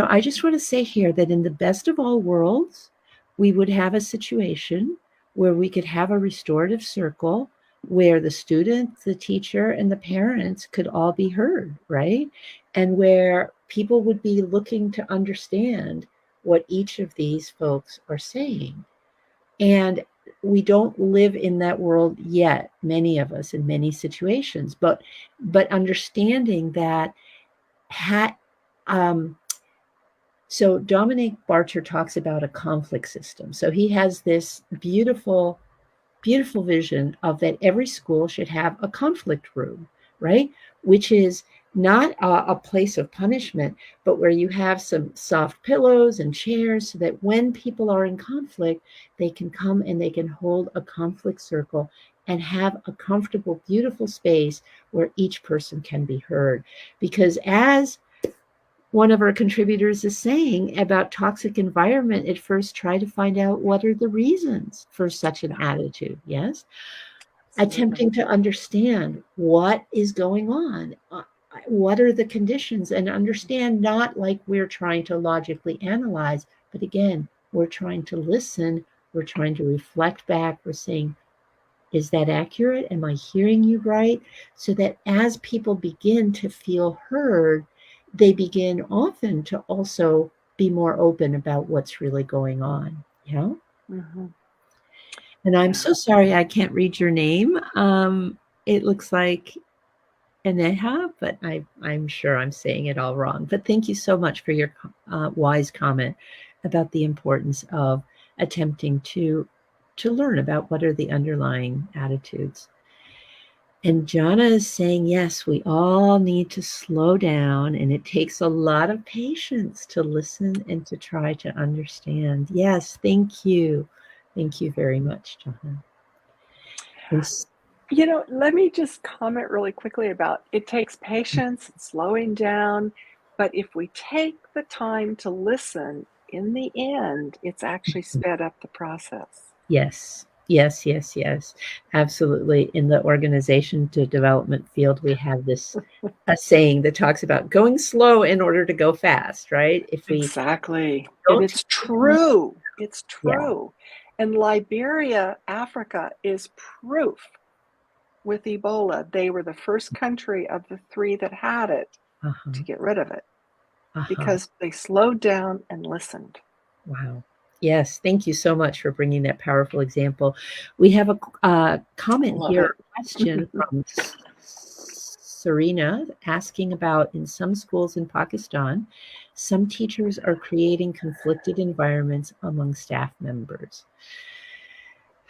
I just want to say here that in the best of all worlds, we would have a situation where we could have a restorative circle where the student, the teacher, and the parents could all be heard, right? And where people would be looking to understand what each of these folks are saying. And we don't live in that world yet, many of us in many situations, but understanding that so Dominic Barter talks about a conflict system. So he has this beautiful vision of that every school should have a conflict room, right? Which is not a place of punishment, but where you have some soft pillows and chairs so that when people are in conflict, they can come and they can hold a conflict circle and have a comfortable, beautiful space where each person can be heard. Because as one of our contributors is saying about toxic environment, at first try to find out what are the reasons for such an attitude. Yes. Attempting to understand what is going on. What are the conditions, and understand, not like we're trying to logically analyze, but again, we're trying to listen. We're trying to reflect back. We're saying, is that accurate? Am I hearing you right? So that as people begin to feel heard, they begin often to also be more open about what's really going on. Yeah. Mm-hmm. And I'm so sorry I can't read your name. It looks like Aneha, but I'm sure I'm saying it all wrong. But thank you so much for your wise comment about the importance of attempting to learn about what are the underlying attitudes. And Jana is saying, yes, we all need to slow down, and it takes a lot of patience to listen and to try to understand. Yes, thank you. Thank you very much, Jana. Let me just comment really quickly about it takes patience, slowing down, but if we take the time to listen, in the end, it's actually sped up the process. Yes. Yes, yes, yes. Absolutely. In the organization to development field, we have this a saying that talks about going slow in order to go fast, right? If we Exactly. And it's true. It's true. Yeah. And Liberia, Africa is proof. With Ebola, they were the first country of the 3 that had it to get rid of it because they slowed down and listened. Wow. Yes, thank you so much for bringing that powerful example. We have a comment here, a question from Serena asking about, in some schools in Pakistan, some teachers are creating conflicted environments among staff members.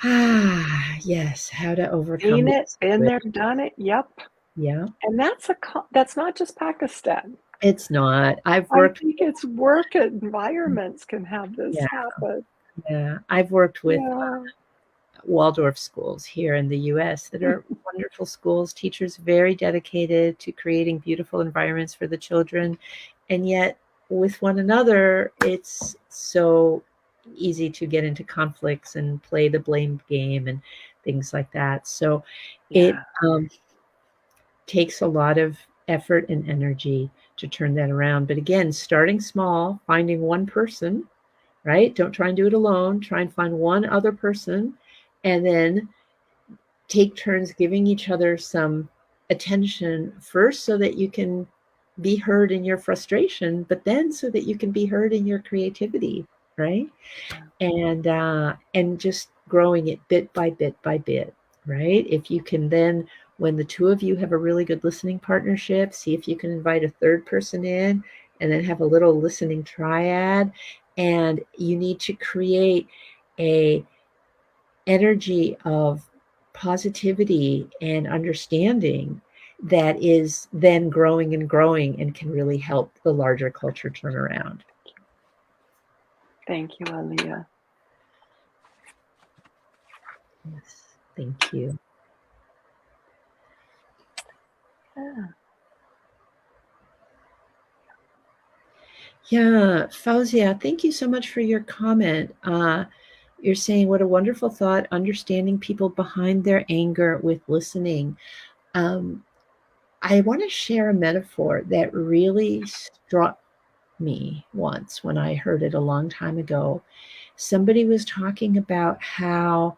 Yes, how to overcome Seen it, been there, done it. Yep. Yeah. And that's not just Pakistan. It's not. I think it's work environments can have this happen. Yeah. I've worked with Waldorf schools here in the US that are wonderful schools, teachers very dedicated to creating beautiful environments for the children. And yet with one another, it's so easy to get into conflicts and play the blame game and things like that. So it takes a lot of effort and energy to turn that around. But again, starting small, finding one person, right? Don't try and do it alone. Try and find one other person, and then take turns giving each other some attention first so that you can be heard in your frustration, but then so that you can be heard in your creativity, right? And just growing it bit by bit by bit, right? If you can then, when the two of you have a really good listening partnership, see if you can invite a third person in and then have a little listening triad. And you need to create a energy of positivity and understanding that is then growing and growing and can really help the larger culture turn around. Thank you, Aaliyah. Yes, thank you. Yeah. Yeah, Fauzia, thank you so much for your comment. You're saying, what a wonderful thought, understanding people behind their anger with listening. I want to share a metaphor that really struck me once when I heard it a long time ago. Somebody was talking about how,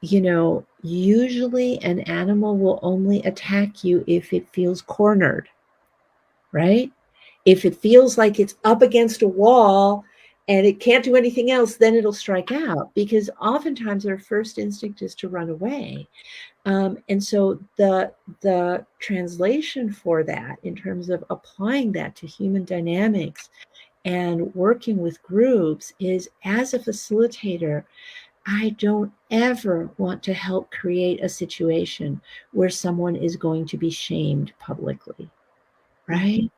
usually an animal will only attack you if it feels cornered, right? If it feels like it's up against a wall and it can't do anything else, then it'll strike out, because oftentimes our first instinct is to run away. And so the translation for that, in terms of applying that to human dynamics and working with groups, is, as a facilitator, I don't ever want to help create a situation where someone is going to be shamed publicly, right?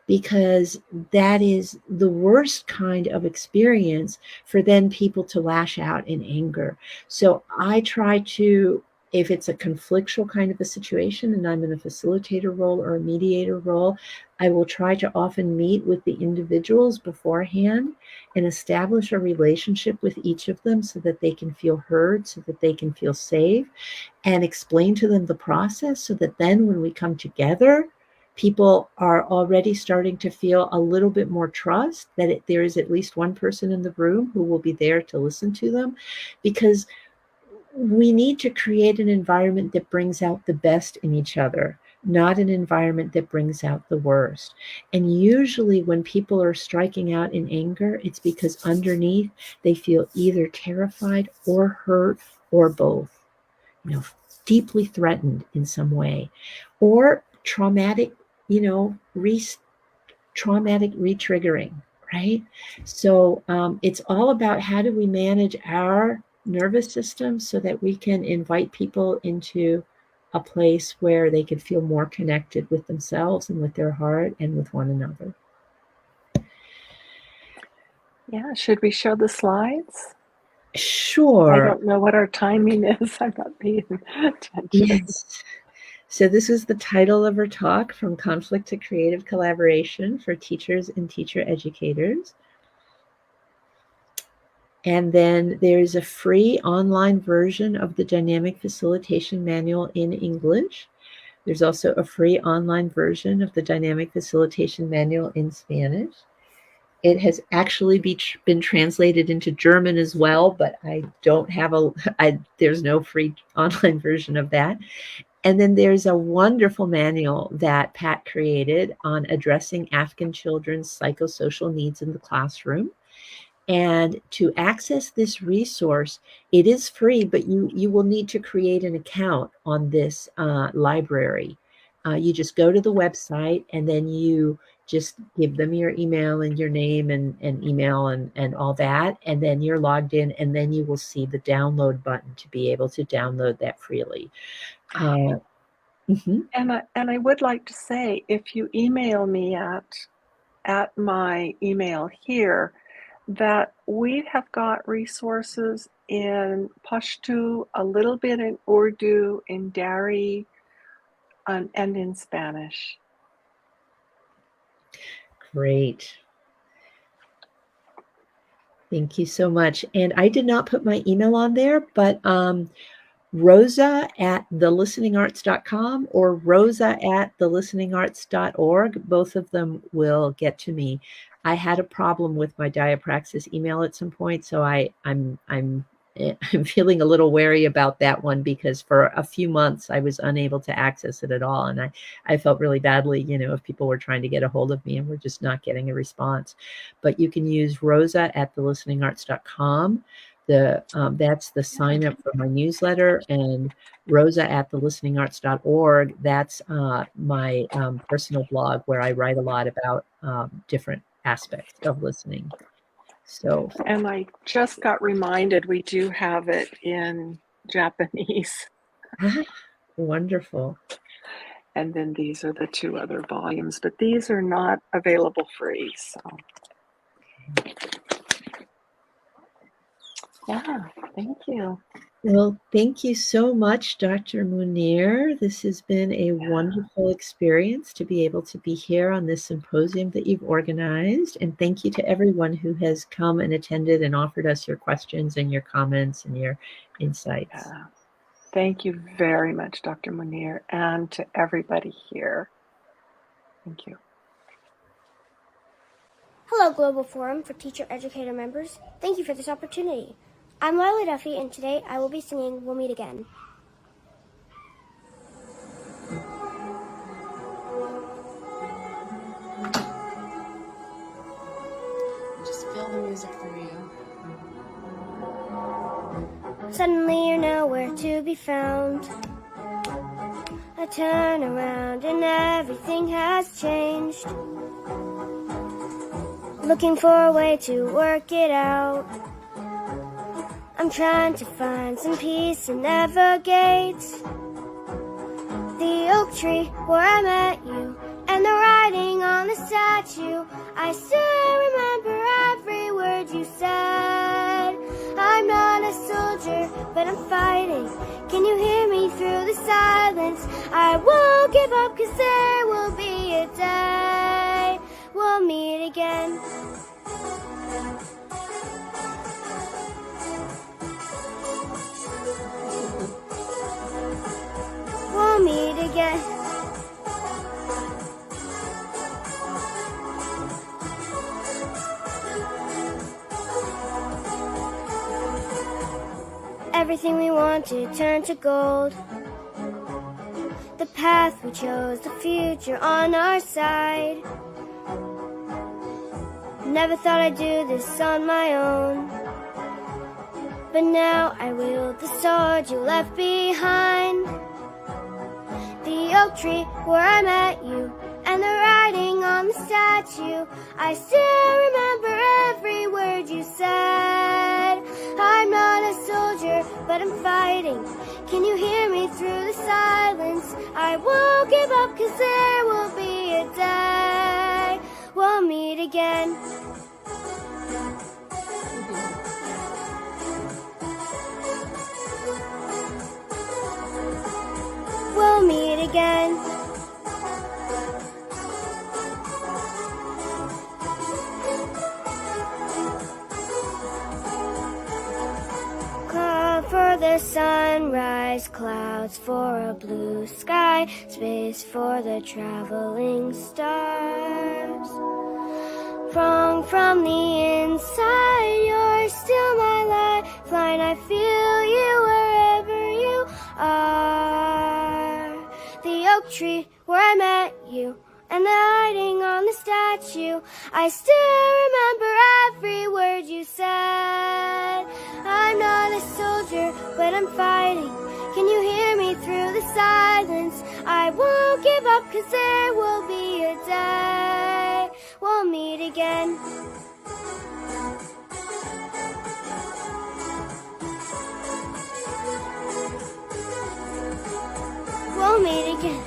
Because that is the worst kind of experience for then people to lash out in anger. So I try to, if it's a conflictual kind of a situation and I'm in a facilitator role or a mediator role, I will try to often meet with the individuals beforehand and establish a relationship with each of them so that they can feel heard, so that they can feel safe, and explain to them the process so that then when we come together, people are already starting to feel a little bit more trust that there is at least one person in the room who will be there to listen to them, because we need to create an environment that brings out the best in each other, not an environment that brings out the worst. And usually when people are striking out in anger, it's because underneath they feel either terrified or hurt or both, deeply threatened in some way, or traumatic, traumatic re-triggering, right? So it's all about, how do we manage our nervous system so that we can invite people into a place where they can feel more connected with themselves and with their heart and with one another. Yeah, should we show the slides? Sure. I don't know what our timing is. I'm not paying attention. Yes. So this is the title of our talk, From Conflict to Creative Collaboration for Teachers and Teacher Educators. And then there's a free online version of the Dynamic Facilitation Manual in English. There's also a free online version of the Dynamic Facilitation Manual in Spanish. It has actually been translated into German as well, but I don't have there's no free online version of that. And then there's a wonderful manual that Pat created on addressing Afghan children's psychosocial needs in the classroom. And to access this resource, it is free, but you will need to create an account on this library. You just go to the website and then you just give them your email and your name and email and all that. And then you're logged in, and then you will see the download button to be able to download that freely. And I would like to say, if you email me at my email here, that we have got resources in Pashto, a little bit in Urdu, in Dari, and in Spanish. Great. Thank you so much. And I did not put my email on there, but rosa@thelisteningarts.com or rosa@thelisteningarts.org. Both of them will get to me. I had a problem with my Diapraxis email at some point, so I'm feeling a little wary about that one, because for a few months I was unable to access it at all. And I felt really badly, if people were trying to get a hold of me and were just not getting a response. But you can use rosa@thelisteningarts.com. That's the sign up for my newsletter, and rosa@thelisteningarts.org. That's my personal blog, where I write a lot about different aspects of listening. So, and I just got reminded we do have it in Japanese. Wonderful. And then these are the 2 other volumes, but these are not available free. So, yeah, thank you. Well, thank you so much, Dr. Munir. This has been a wonderful experience to be able to be here on this symposium that you've organized. And thank you to everyone who has come and attended and offered us your questions and your comments and your insights. Yeah. Thank you very much, Dr. Munir, and to everybody here. Thank you. Hello, Global Forum for Teacher Educator members. Thank you for this opportunity. I'm Lila Duffy, and today I will be singing We'll Meet Again. Just feel the music for you. Suddenly you're nowhere to be found. I turn around and everything has changed. Looking for a way to work it out. I'm trying to find some peace and navigate the oak tree where I met you and the writing on the statue. I still remember every word you said. I'm not a soldier, but I'm fighting. Can you hear me through the silence? I won't give up, 'cause there will be a day we'll meet again. We'll meet again. Everything we wanted turned to gold. The path we chose, the future on our side. Never thought I'd do this on my own, but now I wield the sword you left behind. The oak tree where I met you and the writing on the statue. I still remember every word you said. I'm not a soldier, but I'm fighting. Can you hear me through the silence? I won't give up, 'cause there will be a day we'll meet again. We'll meet again. Cloud for the sunrise, clouds for a blue sky, space for the traveling stars. From the inside, you're still my lifeline. I feel you wherever you are. The oak tree where I met you and the writing on the statue. I still remember every word you said. I'm not a soldier, but I'm fighting. Can you hear me through the silence? I won't give up, 'cause there will be a day we'll meet again. We'll meet again.